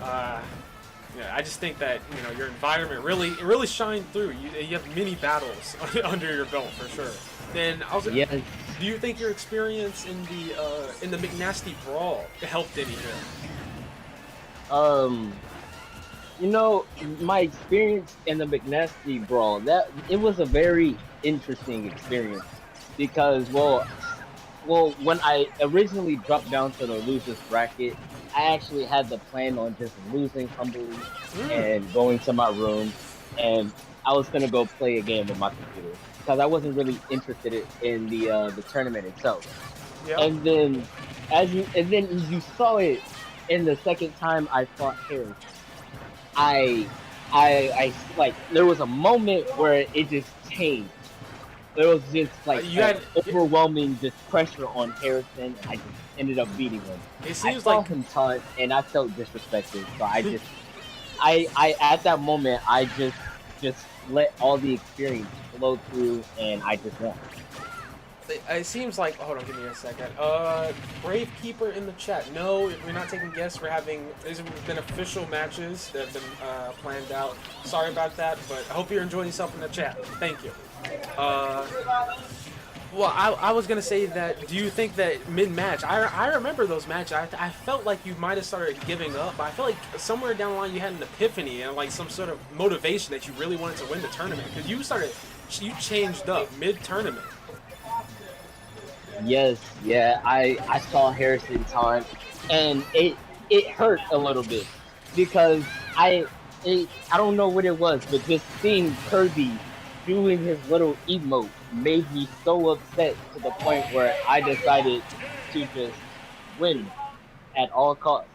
S5: Yeah.
S1: Yeah, I just think that, you know, your environment really shined through. You have many battles under your belt for sure. Then I was like,
S5: Yeah.
S1: do you think your experience in the McNasty Brawl helped any here?
S5: You know, my experience in the McNasty Brawl, it was a very interesting experience because, well, when I originally dropped down to the losers bracket, I actually had the plan on just losing humbly and going to my room, and I was gonna go play a game with my computer because I wasn't really interested in the tournament itself.
S1: Yeah.
S5: And then you saw it in the second time I fought Harris. I like, there was a moment where it just changed. There was just like overwhelming just pressure on Harrison, and I just ended up beating him.
S1: It seems
S5: I saw
S1: like
S5: him taunt, and I felt disrespected. So I at that moment I just let all the experience flow through, and I just won.
S1: it seems like, hold on, give me a second. Brave Keeper in the chat. No, we're not taking guests. These have been official matches that have been planned out. Sorry about that, but I hope you're enjoying yourself in the chat. Thank you. Well, I was gonna say that. Do you think that mid-match? I remember those matches. I felt like you might have started giving up, but I felt like somewhere down the line you had an epiphany and like some sort of motivation that you really wanted to win the tournament, because you changed up mid-tournament.
S5: Yes, yeah, I saw Harrison taunt, and it hurt a little bit because I don't know what it was, but just seeing Kirby doing his little emote made me so upset to the point where I decided to just win at all costs.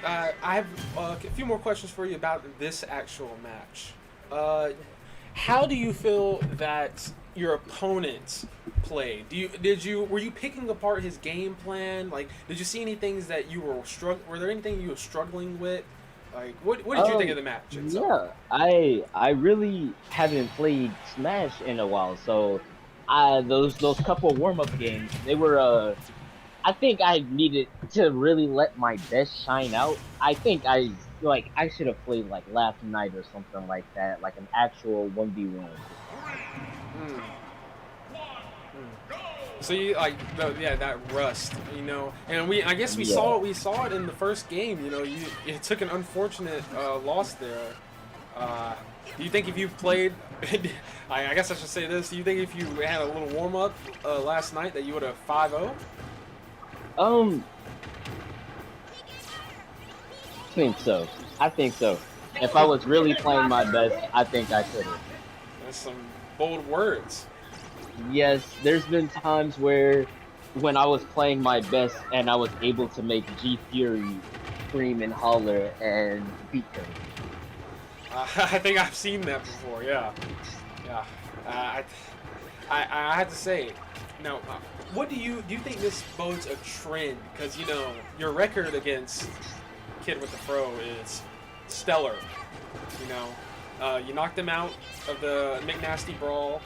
S1: I have a few more questions for you about this actual match. How do you feel that your opponent played? Were you picking apart his game plan? Like, did you see any things that you were were there anything you were struggling with? Like, what did you think of the match itself?
S5: Yeah, I really haven't played Smash in a while, so those couple warm-up games, they were I think I needed to really let my best shine out. I think I
S4: like I should have played like last night or something like that, like an actual 1v1.
S1: Mm. So you like yeah, that rust, you know, and I guess we
S4: Yeah.
S1: saw it in the first game. You know, it took an unfortunate loss there. Do you think if you played, I guess I should say this. Do you think if you had a little warm up last night that you would have 5-0?
S4: I think so. I think so. If I was really playing my best, I think I could have.
S1: That's some bold words.
S4: Yes, there's been times where when I was playing my best and I was able to make G Fury scream and holler and beat him.
S1: I think I've seen that before. Yeah, yeah. I have to say, now, what do you think this bodes a trend? Because you know your record against Kitwitdafro is stellar. You know, you knocked him out of the McNasty Brawl.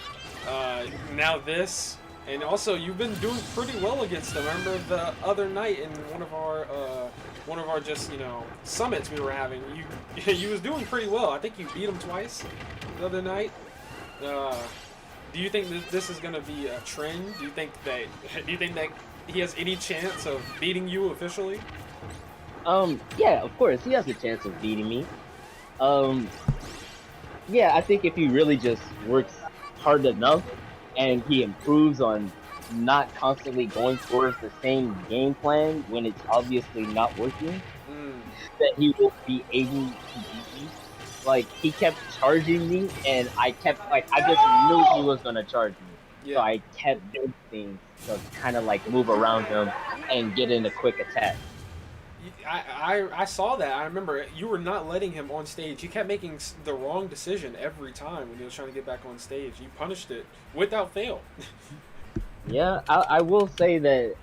S1: Now this, and also you've been doing pretty well against them. I remember the other night in one of our just summits we were having. You was doing pretty well. I think you beat him twice the other night. Do you think that this is gonna be a trend? Do you think that he has any chance of beating you officially?
S4: Yeah, of course, he has a chance of beating me. Yeah, I think if he really just works hard enough and he improves on not constantly going towards the same game plan when it's obviously not working, that he will be able to beat me. Like, he kept charging me, and I just knew he was gonna charge me.
S1: Yeah.
S4: So I kept doing things to kind of like move around him and get in a quick attack.
S1: I saw that. I remember you were not letting him on stage. He kept making the wrong decision every time when he was trying to get back on stage. You punished it without fail.
S4: Yeah, I will say that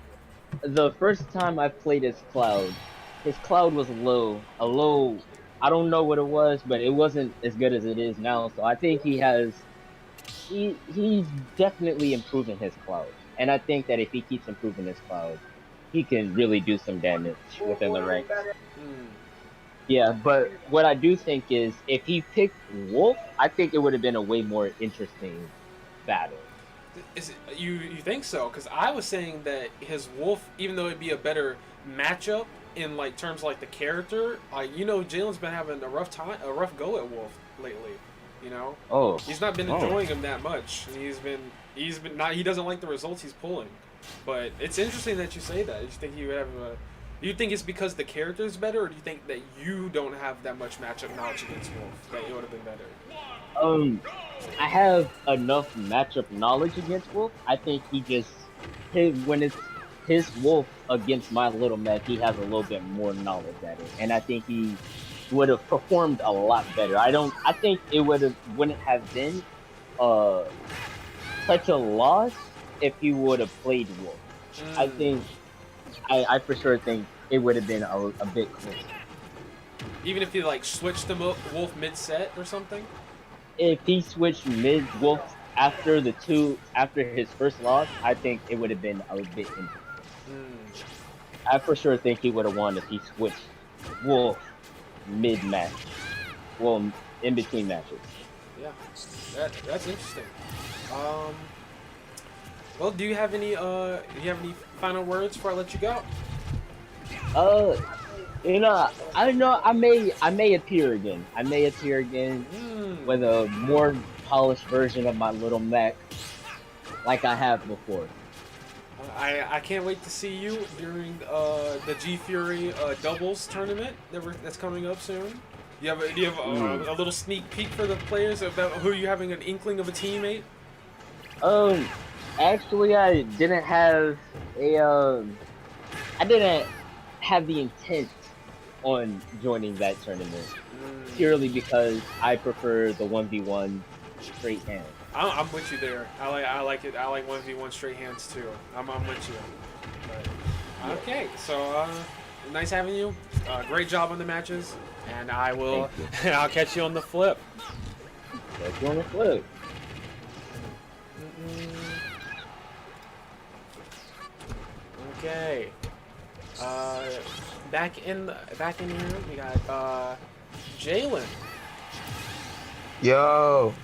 S4: the first time I played his cloud was low. I don't know what it was, but it wasn't as good as it is now. So I think he's definitely improving his cloud. And I think that if he keeps improving his cloud, he can really do some damage within the ranks. Yeah, but what I do think is if he picked Wolf, I think it would have been a way more interesting battle.
S1: You think so? Because I was saying that his Wolf, even though it'd be a better matchup in like terms like the character, Jalen's been having a rough go at Wolf lately. You know, he's not been enjoying him that much. He's been not. He doesn't like the results he's pulling. But it's interesting that you say that. Do you think it's because the character is better, or do you think that you don't have that much matchup knowledge against Wolf that it would have been better?
S4: I have enough matchup knowledge against Wolf. I think when it's his Wolf against my little mech, he has a little bit more knowledge at it, and I think he would have performed a lot better. I think it wouldn't have been such a loss if he would have played Wolf. I for sure think it would have been a bit closer.
S1: Even if he like switched him up Wolf mid-set or something?
S4: If he switched mid-Wolf after his first loss, I think it would have been a bit interesting. I for sure think he would have won if he switched Wolf mid-match. Well, in between matches.
S1: Yeah, that's interesting. Well, do you have any final words before I let you go?
S4: I don't know. I may appear again. With a more polished version of my little mech, like I have before.
S1: I can't wait to see you during the G Fury doubles tournament that's coming up soon. Do you have a little sneak peek for the players about who you having an inkling of a teammate?
S4: Actually, I didn't have the intent on joining that tournament purely because I prefer the 1v1 straight hand.
S1: I'm with you there. I like it. I like 1v1 straight hands too. I'm with you. But, okay, so nice having you. Great job on the matches, and I'll catch you on the flip.
S4: Catch you on the flip.
S1: Okay. back in here, we got Jalen.
S5: Yo,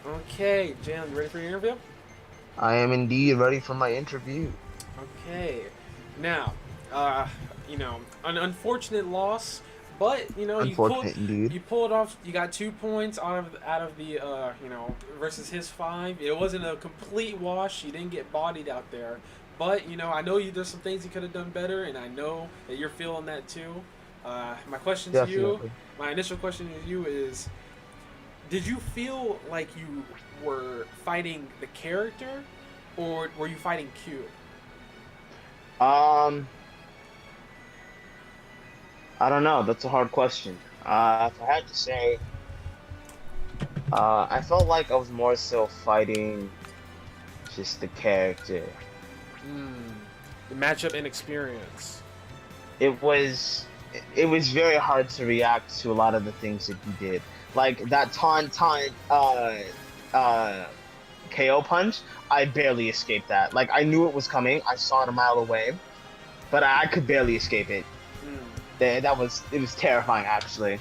S1: Okay, Jalen, you ready for your interview?
S5: I am indeed ready for my interview.
S1: Okay. Now, an unfortunate loss, but
S5: Unfortunate indeed.
S1: you pulled off. You got 2 points out of the versus his 5. It wasn't a complete wash. You didn't get bodied out there, but I know there's some things you could have done better, and I know that you're feeling that too. My question to you,
S5: Definitely.
S1: my initial question to you is, did you feel like you were fighting the character, or were you fighting Q?
S5: I don't know. That's a hard question. If I had to say, I felt like I was more so fighting just the character.
S1: The matchup inexperience.
S5: It was, it was very hard to react to a lot of the things that he did. Like that taunt, KO punch. I barely escaped that. Like I knew it was coming. I saw it a mile away, but I could barely escape it. It was terrifying actually.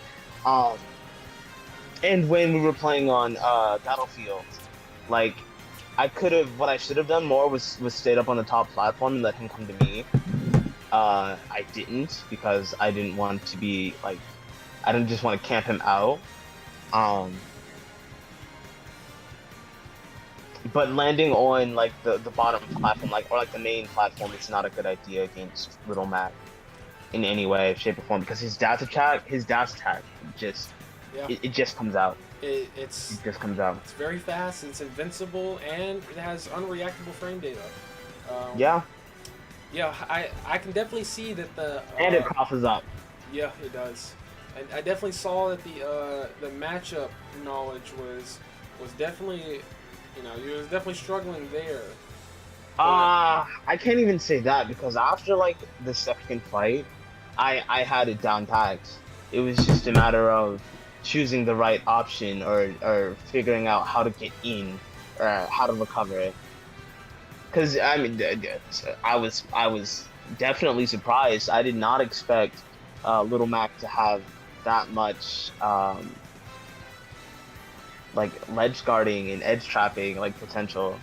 S5: And when we were playing on Battlefield, like what I should have done more was stayed up on the top platform and let him come to me. I didn't, because I didn't want to be like, I didn't just want to camp him out. But landing on like the bottom platform, or the main platform, is not a good idea against Little Mac in any way, shape, or form, because his dash attack just it just comes out.
S1: It
S5: just comes out.
S1: It's very fast. It's invincible, and it has unreactable frame data.
S5: Yeah.
S1: Yeah, I can definitely see that the
S5: And it crosses up.
S1: Yeah, it does. I definitely saw that the matchup knowledge was definitely, you was definitely struggling there.
S5: I can't even say that, because after like the second fight, I had it down packed. It was just a matter of choosing the right option, or figuring out how to get in, or how to recover it. Because I mean, I was definitely surprised. I did not expect Little Mac to have that much like ledge guarding and edge trapping potential.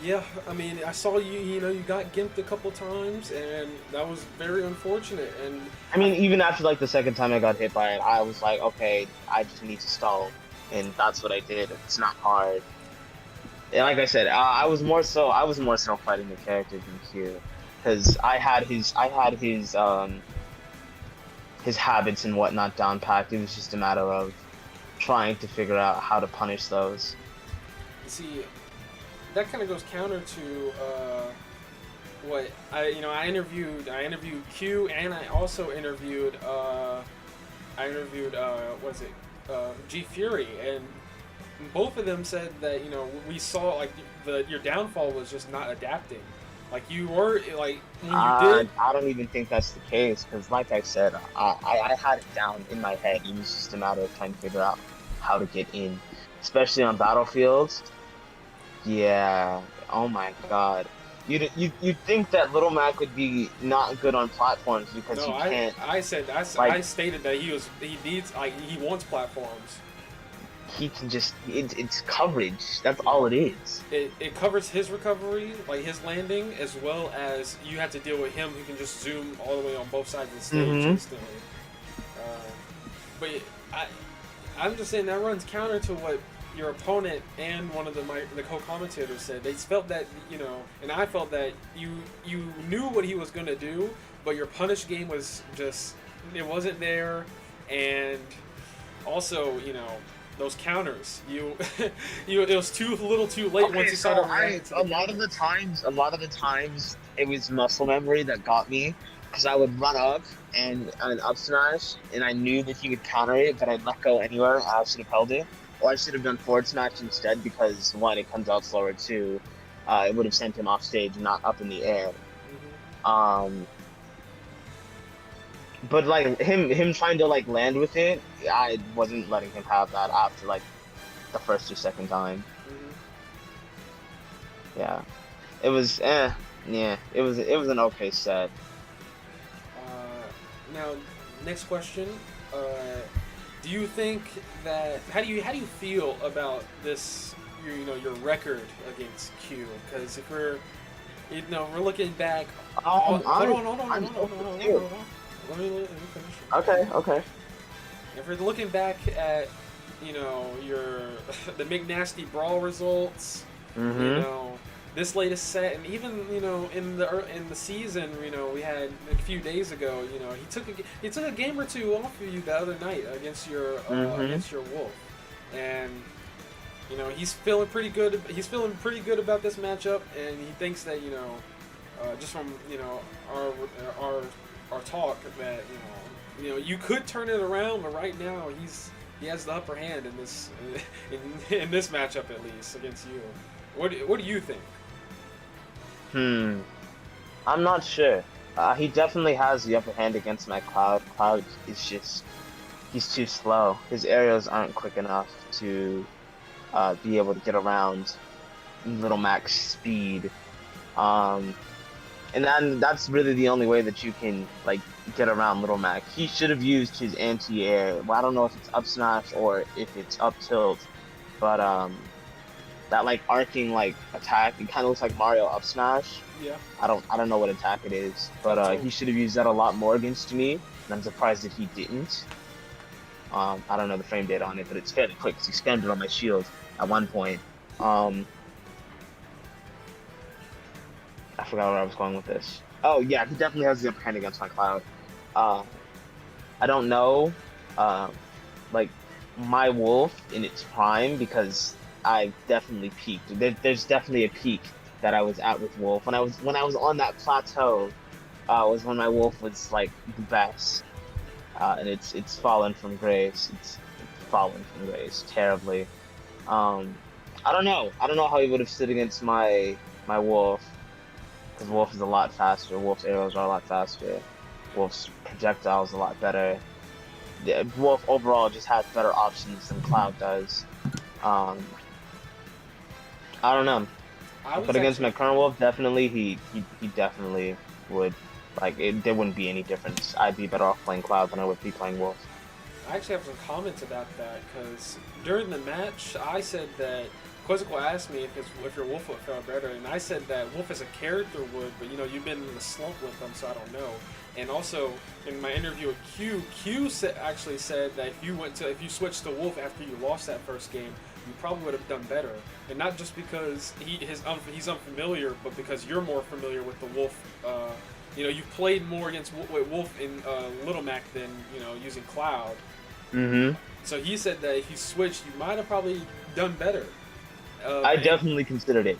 S1: Yeah, I mean, I saw you got gimped a couple times, and that was very unfortunate. And
S5: I mean, even after like the second time I got hit by it, I was like, okay, I just need to stall, and that's what I did. It's not hard. And like I said, I was more so fighting the character than Q, because I had his habits and whatnot down packed. It was just a matter of trying to figure out how to punish those.
S1: See, that kind of goes counter to what I interviewed Q, and I also interviewed G Fury, and both of them said that we saw your downfall was just not adapting. Like you were when you did.
S5: I don't even think that's the case, because like I said, I had it down in my head. It was just a matter of trying to figure out how to get in, especially on battlefields. Yeah. Oh my God. You'd think that Little Mac would be not good on platforms, because
S1: No,
S5: you can't.
S1: I stated that he wants platforms.
S5: He can just it's coverage. That's all it is.
S1: It covers his recovery, like his landing, as well as you have to deal with him who can just zoom all the way on both sides of the stage instantly. But I'm just saying that runs counter to what your opponent and one of the co-commentators said. They felt that and I felt that you knew what he was gonna do, but your punish game was just it wasn't there, and also those counters, it was too little, too late once you started.
S5: A lot of the times, it was muscle memory that got me, because I would run up and an up smash, and I knew that he would counter it, but I'd let go anywhere. I should have held it, or I should have done forward smash instead, because one, it comes out slower, two, it would have sent him off stage, not up in the air. But like him trying to land with it, I wasn't letting him have that after the first or second time. Yeah, it was it was an okay set.
S1: now, next question. Do you think that how do you feel about this? Your record against Q? Because if we're looking back. Hold on. Let me finish.
S5: Okay.
S1: If we're looking back at your the McNasty Brawl results, this latest set, and even in the season, we had a few days ago, he took a game or two off of you the other night against your Wolf, and he's feeling pretty good. He's feeling pretty good about this matchup, and he thinks that just from our talk that you could turn it around, but right now he has the upper hand in this in this matchup, at least against you. What do you think?
S5: I'm not sure. He definitely has the upper hand against my Cloud. Cloud is just, he's too slow. His aerials aren't quick enough to be able to get around Little Mac's speed. And then that's really the only way that you can get around Little Mac. He should have used his anti-air. Well, I don't know if it's up smash or if it's up tilt, but that arcing attack, it kind of looks like Mario up smash.
S1: Yeah.
S5: I don't know what attack it is, but he should have used that a lot more against me, and I'm surprised that he didn't. I don't know the frame data on it, but it's fairly quick because he spammed it on my shield at one point. I forgot where I was going with this. Oh yeah, he definitely has the upper hand against my Cloud. I don't know, my Wolf in its prime, because I definitely peaked. There's definitely a peak that I was at with Wolf when I was on that plateau. Was when my Wolf was the best, and it's fallen from grace. It's fallen from grace terribly. I don't know how he would have stood against my Wolf, because Wolf is a lot faster. Wolf's arrows are a lot faster. Wolf's projectiles a lot better. Yeah, Wolf overall just has better options than Cloud does. I don't know. But against my current Wolf, definitely he definitely would. There wouldn't be any difference. I'd be better off playing Cloud than I would be playing Wolf.
S1: I actually have some comments about that, because during the match, I said that Quizzical asked me if your Wolf would fare better, and I said that Wolf as a character would, but you've been in the slump with them, so I don't know. And also, in my interview with Q actually said that if you switched to Wolf after you lost that first game, you probably would have done better. And not just because he's unfamiliar, but because you're more familiar with the Wolf. You've played more against Wolf in Little Mac than using Cloud. So he said that if you switched, you might have probably done better.
S5: I definitely considered it.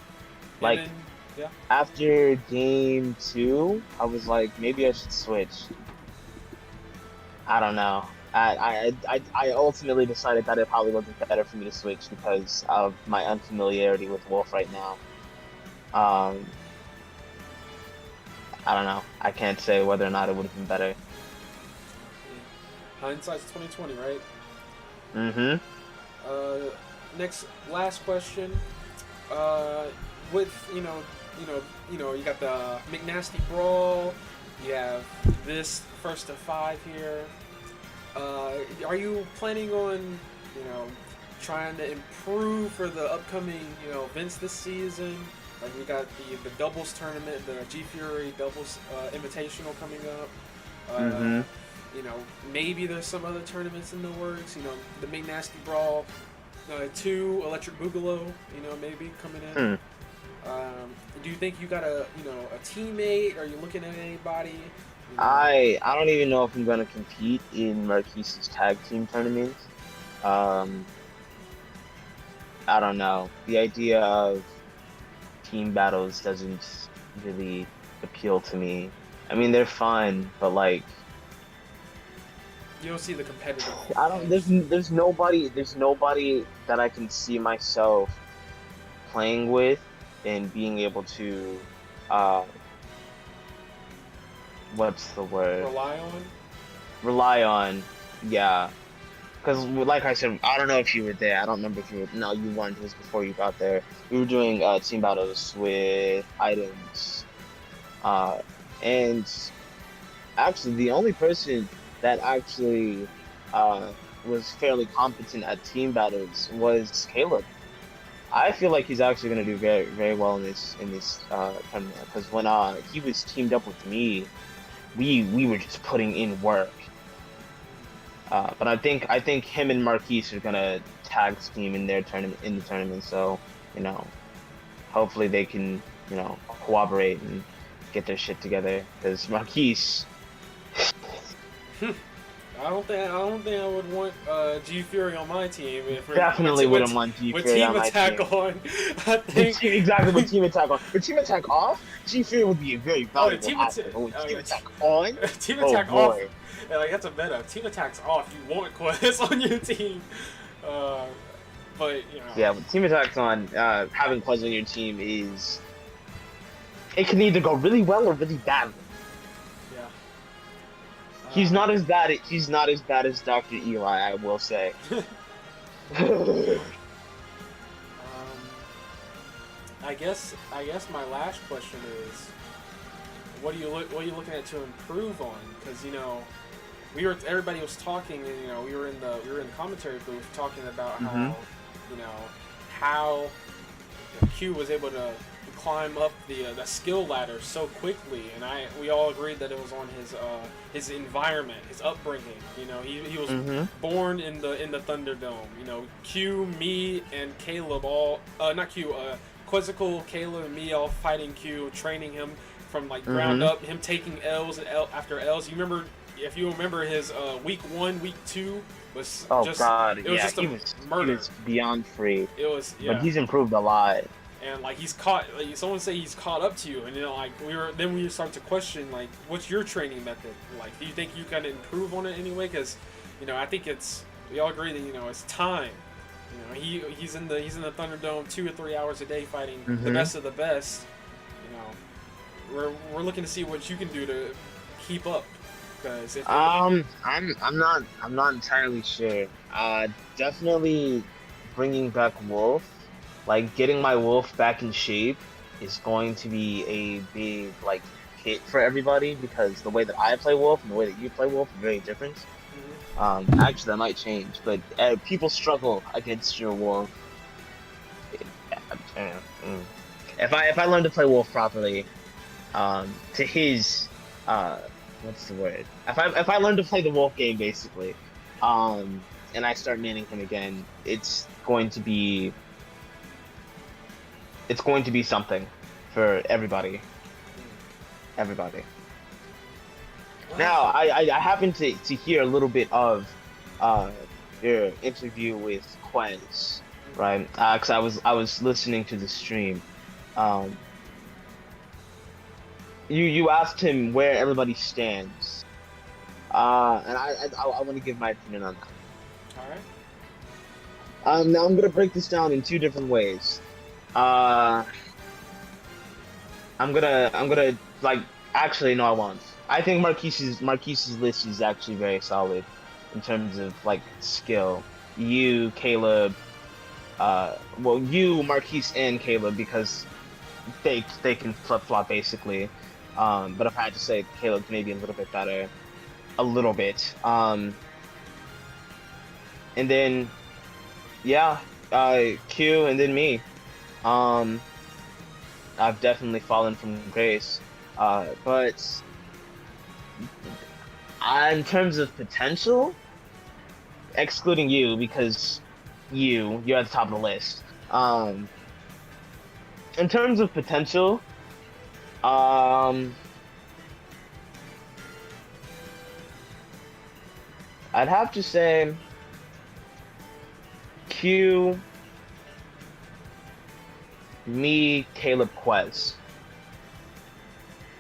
S5: After game 2, I was like, maybe I should switch. I don't know. I ultimately decided that it probably wasn't better for me to switch because of my unfamiliarity with Wolf right now. I don't know. I can't say whether or not it would have been better.
S1: Hindsight's 2020, right? Last question. With you got the McNasty Brawl. You have this first of 5 here. Are you planning on trying to improve for the upcoming events this season? We got the doubles tournament, the G Fury doubles invitational coming up. Maybe there's some other tournaments in the works. The McNasty Brawl 2, Electric Boogaloo. Maybe coming in. Do you think you got a teammate? Are you looking at anybody?
S5: I don't even know if I'm gonna compete in Marquise's tag team tournament. I don't know. The idea of team battles doesn't really appeal to me. I mean, they're fun, but
S1: you don't see the competitive.
S5: I don't. There's nobody that I can see myself playing with and being able to. What's the word? Rely on, yeah. Because, like I said, I don't know if you were there. I don't remember if you were. No, you weren't. It was before you got there. We were doing team battles with items, and actually the only person that actually uh, was fairly competent at team battles was Caleb. I feel like he's actually going to do very very well in this tournament because when he was teamed up with me, we were just putting in work. But I think him and Marquise are gonna tag team in their tournament. So you know, hopefully they can cooperate and get their shit together. Because Marquise,
S1: I don't think I would want G Fury on my team if we're
S5: definitely wouldn't want G
S1: with
S5: Fury
S1: team
S5: on my
S1: attack
S5: team.
S1: on. I think
S5: Exactly with team attack on. With team attack off, G Fury would be a very
S1: oh the
S5: valuable
S1: team
S5: asset.
S1: attack
S5: But with
S1: oh,
S5: team
S1: yeah,
S5: attack on,
S1: team
S5: oh
S1: attack off.
S5: boy.
S1: Yeah, like that's a meta. Team attack's off. You want Quest on your team, but you know.
S5: Yeah, with team attacks on, having Quez on your team it can either go really well or really badly.
S1: Yeah.
S5: He's not as bad. He's not as bad as Dr. Eli, I will say.
S1: I guess my last question is, what are you looking at to improve on? Because everybody was talking, and we were in the commentary booth talking about how Q was able to climb up the skill ladder so quickly, and we all agreed that it was on his environment, his upbringing. He was born in the Thunderdome. Q, me, and Caleb all not Q, Quizzical, Caleb, and me all fighting Q, training him from ground up, him taking L's and after L's. If you remember his week 1, week 2 was
S5: God,
S1: it was just a murder.
S5: He was beyond free.
S1: It was, yeah.
S5: But he's improved a lot.
S1: And he's caught. Someone say he's caught up to you, and we start to question what's your training method? Do you think you can improve on it anyway? Because I think we all agree that it's time. He's in the Thunderdome 2 or 3 hours a day fighting the best of the best. We're looking to see what you can do to keep up. Because
S5: I'm not entirely sure. Definitely bringing back Wolf. Getting my Wolf back in shape is going to be a big hit for everybody because the way that I play Wolf and the way that you play Wolf are very different. Actually, that might change, but people struggle against your Wolf. If I learn to play Wolf properly, to his what's the word? If I learn to play the Wolf game basically, and I start manning him again, it's going to be something for everybody. Now, I happen to hear a little bit of your interview with Quez, right? Because I was listening to the stream. You asked him where everybody stands, and I want to give my opinion on that.
S1: All right.
S5: Now I'm gonna break this down in two different ways. I'm gonna actually no, I won't. I think Marquise's list is actually very solid in terms of skill. You, Caleb, you, Marquise, and Caleb because they can flip flop basically. But if I had to say, Caleb's maybe a little bit better, a little bit. And then Q, and then me. I've definitely fallen from grace. But in terms of potential, excluding you because you're at the top of the list. In terms of potential, I'd have to say Q, me, Caleb, Quez.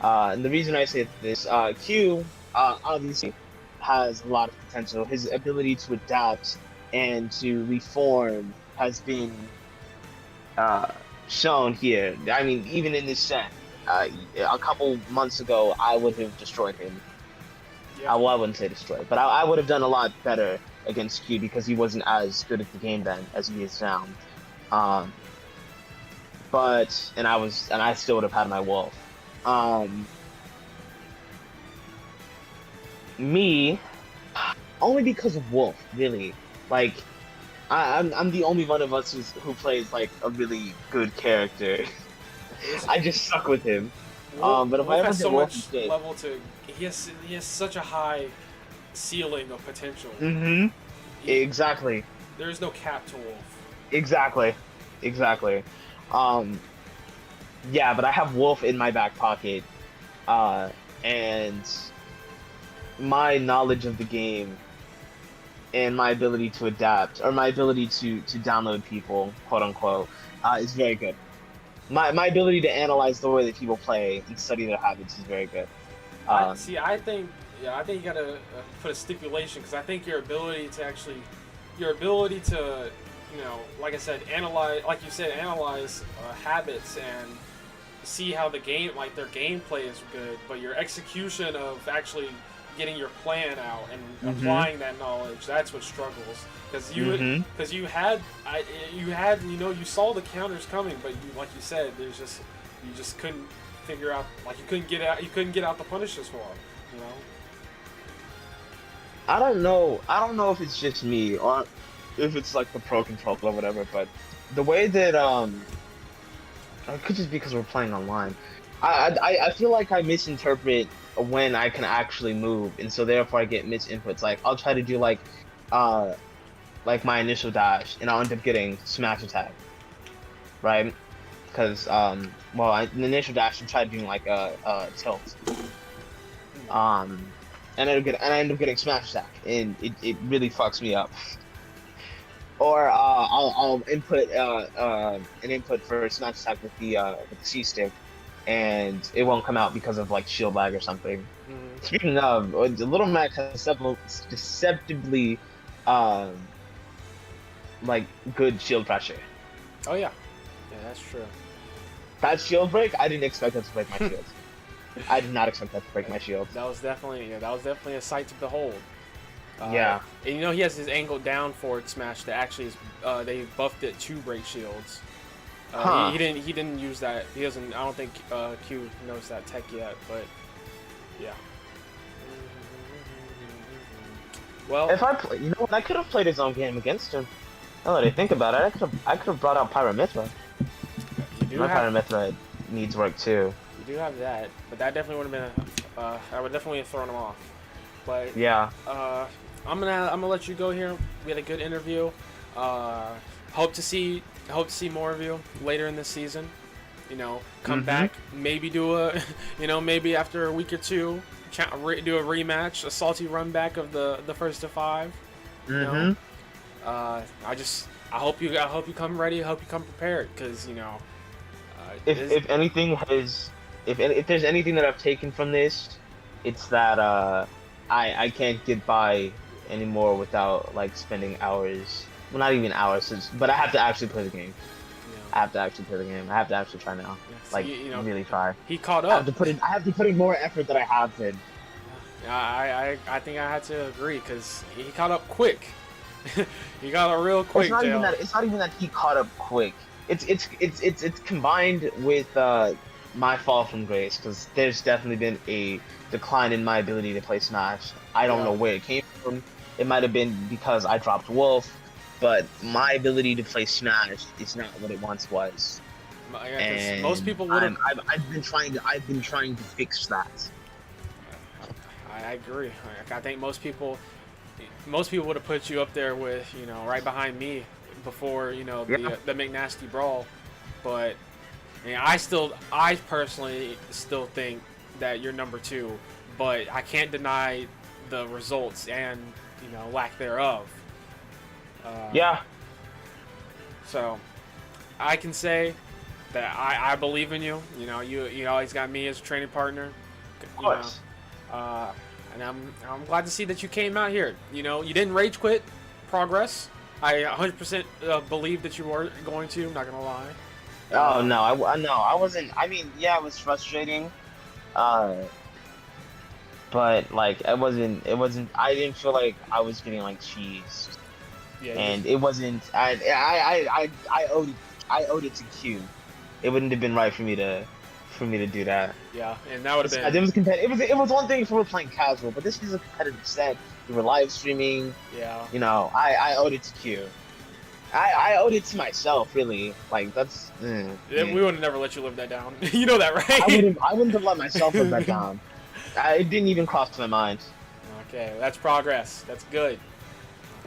S5: And the reason I say this, Q obviously has a lot of potential. His ability to adapt and to reform has been shown here. I mean, even in this set, a couple months ago, I would have destroyed him.
S1: Yeah.
S5: Well, I wouldn't say destroyed, but I would have done a lot better against Q because he wasn't as good at the game then as he is now. But I still would have had my Wolf. Me, only because of Wolf, really. Like, I'm the only one of us who plays like a really good character. I just suck with him. But if I
S1: Wolf
S5: ever
S1: has
S5: get
S1: so
S5: Wolf
S1: much
S5: instead,
S1: level to. He has such a high ceiling of potential.
S5: mm-hmm,
S1: He,
S5: exactly,
S1: there is no cap to Wolf.
S5: exactly. Um, yeah, but I have Wolf in my back pocket, uh, and my knowledge of the game and my ability to adapt, or my ability to download people, quote unquote, is very good. My ability to analyze the way that people play and study their habits is very good.
S1: I
S5: Um,
S1: see. I think. Yeah, I think you gotta put a stipulation because I think your ability to, like I said, analyze, like you said, analyze habits and see how the game, like their gameplay is good, but your execution of actually getting your plan out and applying that knowledge, that's what struggles. Because you saw the counters coming, but like you said, you just couldn't figure out, like you couldn't get out the punishes for them, you know.
S5: I don't know. I don't know if it's just me or if it's like the pro control or whatever, but the way that or it could just be because we're playing online. I feel like I misinterpret when I can actually move, and so therefore I get misinputs. Like I'll try to do uh like my initial dash, and I'll end up getting smash attack, right? Because in the initial dash I tried doing like a tilt, and I end up getting smash attack, and it really fucks me up. Or I'll input an input for smash attack with the C stick, and it won't come out because of like shield lag or something.
S1: Mm-hmm.
S5: Speaking of, the Little Mac has deceptively like good shield pressure.
S1: Oh yeah, yeah, that's true.
S5: That shield break, I didn't expect that to break my shield. I did not expect that to break my shield.
S1: That was definitely a sight to behold.
S5: Yeah.
S1: And he has his angle down forward smash that actually is. They buffed it to break shields. He didn't use that. He doesn't. I don't think Q knows that tech yet. But yeah. Well,
S5: If I play, you know what? I could have played his own game against him. Now that I think about it, I could have brought out Pyramithra. My Pyramithra needs work too.
S1: You do have that, but that definitely would have been. I would definitely have thrown him off. But
S5: Yeah.
S1: I'm gonna let you go here. We had a good interview. Hope to see more of you later in this season. Come back, maybe do a, maybe after a week or two, do a rematch, a salty run back of the first to 5. I hope you come ready. I hope you come prepared, because
S5: if anything has, if there's anything that I've taken from this, it's that I can't get by anymore without like spending hours. Well, not even hours, but I have to actually play the game. I have to actually play the game. I have to actually try now. Like really try.
S1: He caught up.
S5: I have to put in more effort than I have been.
S1: I think I had to agree, because he caught up quick. He got a real quick.
S5: It's not even that he caught up quick. It's combined with my fall from grace, because there's definitely been a decline in my ability to play Smash. I don't know where it came from. It might have been because I dropped Wolf, but my ability to play Smash is not what it once was. And
S1: most people would have.
S5: I've been trying to fix that.
S1: I agree. I think most people would have put you up there with, right behind me before, the McNasty brawl. But I personally still think that you're number 2, but I can't deny the results and lack thereof.
S5: Yeah.
S1: So I can say that I believe in you. You always got me as a training partner.
S5: Of course.
S1: And I'm glad to see that you came out here. You didn't rage quit. Progress. I 100% believe that you were going to. I'm not gonna lie.
S5: Oh no, I wasn't. I mean, yeah, it was frustrating. But like, it wasn't. I didn't feel like I was getting like cheesed.
S1: Yeah.
S5: And it wasn't. I owed it to Q. It wouldn't have been right for me to for me to do that.
S1: Yeah, and that would have
S5: It
S1: been.
S5: was competitive. It was one thing if we were playing casual, but this is a competitive set. We were live streaming.
S1: Yeah.
S5: You know, I owed it to Q. I owed it to myself, really. Like that's.
S1: We would have never let you live that down. You know that, right?
S5: I wouldn't have let myself live that down. It didn't even cross my mind.
S1: Okay, that's progress. That's good.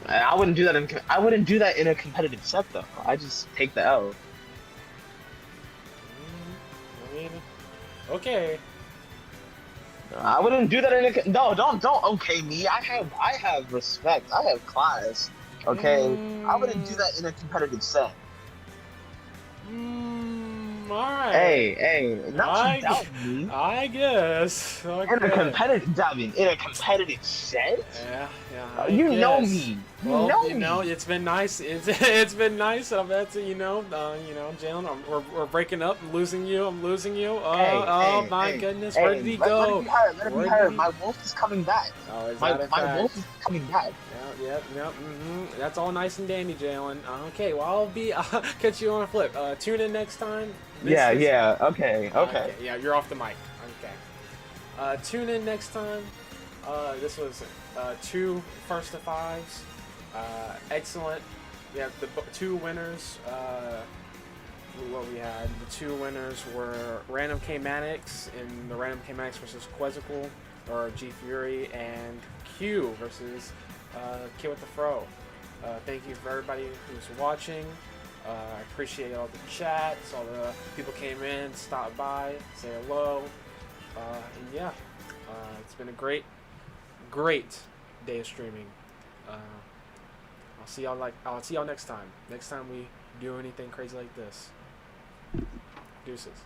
S5: I wouldn't do that. I wouldn't do that in a competitive set, though. I just take the L.
S1: I mean, okay.
S5: I wouldn't do that in a. No, don't okay me. I have respect. I have class. Okay, I wouldn't do that in a competitive set.
S1: All right.
S5: Hey, not to doubt me.
S1: I guess. Okay.
S5: In a competitive, Davin, in a competitive set.
S1: Yeah.
S5: You know me. You know me.
S1: It's been nice. It's been nice. I bet Jalen, we're breaking up. I'm losing you. Oh my goodness. Where did he go?
S5: Let it be heard. My wolf is coming back.
S1: Oh, is
S5: my
S1: that a fact?
S5: wolf is coming back.
S1: Yep. That's all nice and dandy, Jalen. Okay, well I'll catch you on a flip. Tune in next time.
S5: Okay.
S1: Yeah, you're off the mic. Okay. Tune in next time. This was 2 first to 5s. Excellent. We have the 2 winners. What we had, the 2 winners were Random K-Manix in the Random K-Manix versus Quizzical, or G Fury, and Q versus Kitwitdafro. Thank you for everybody who's watching. I appreciate all the chats, all the people came in, stopped by, say hello, and yeah, it's been a great day of streaming. I'll see y'all next time. Next time we do anything crazy like this. Deuces.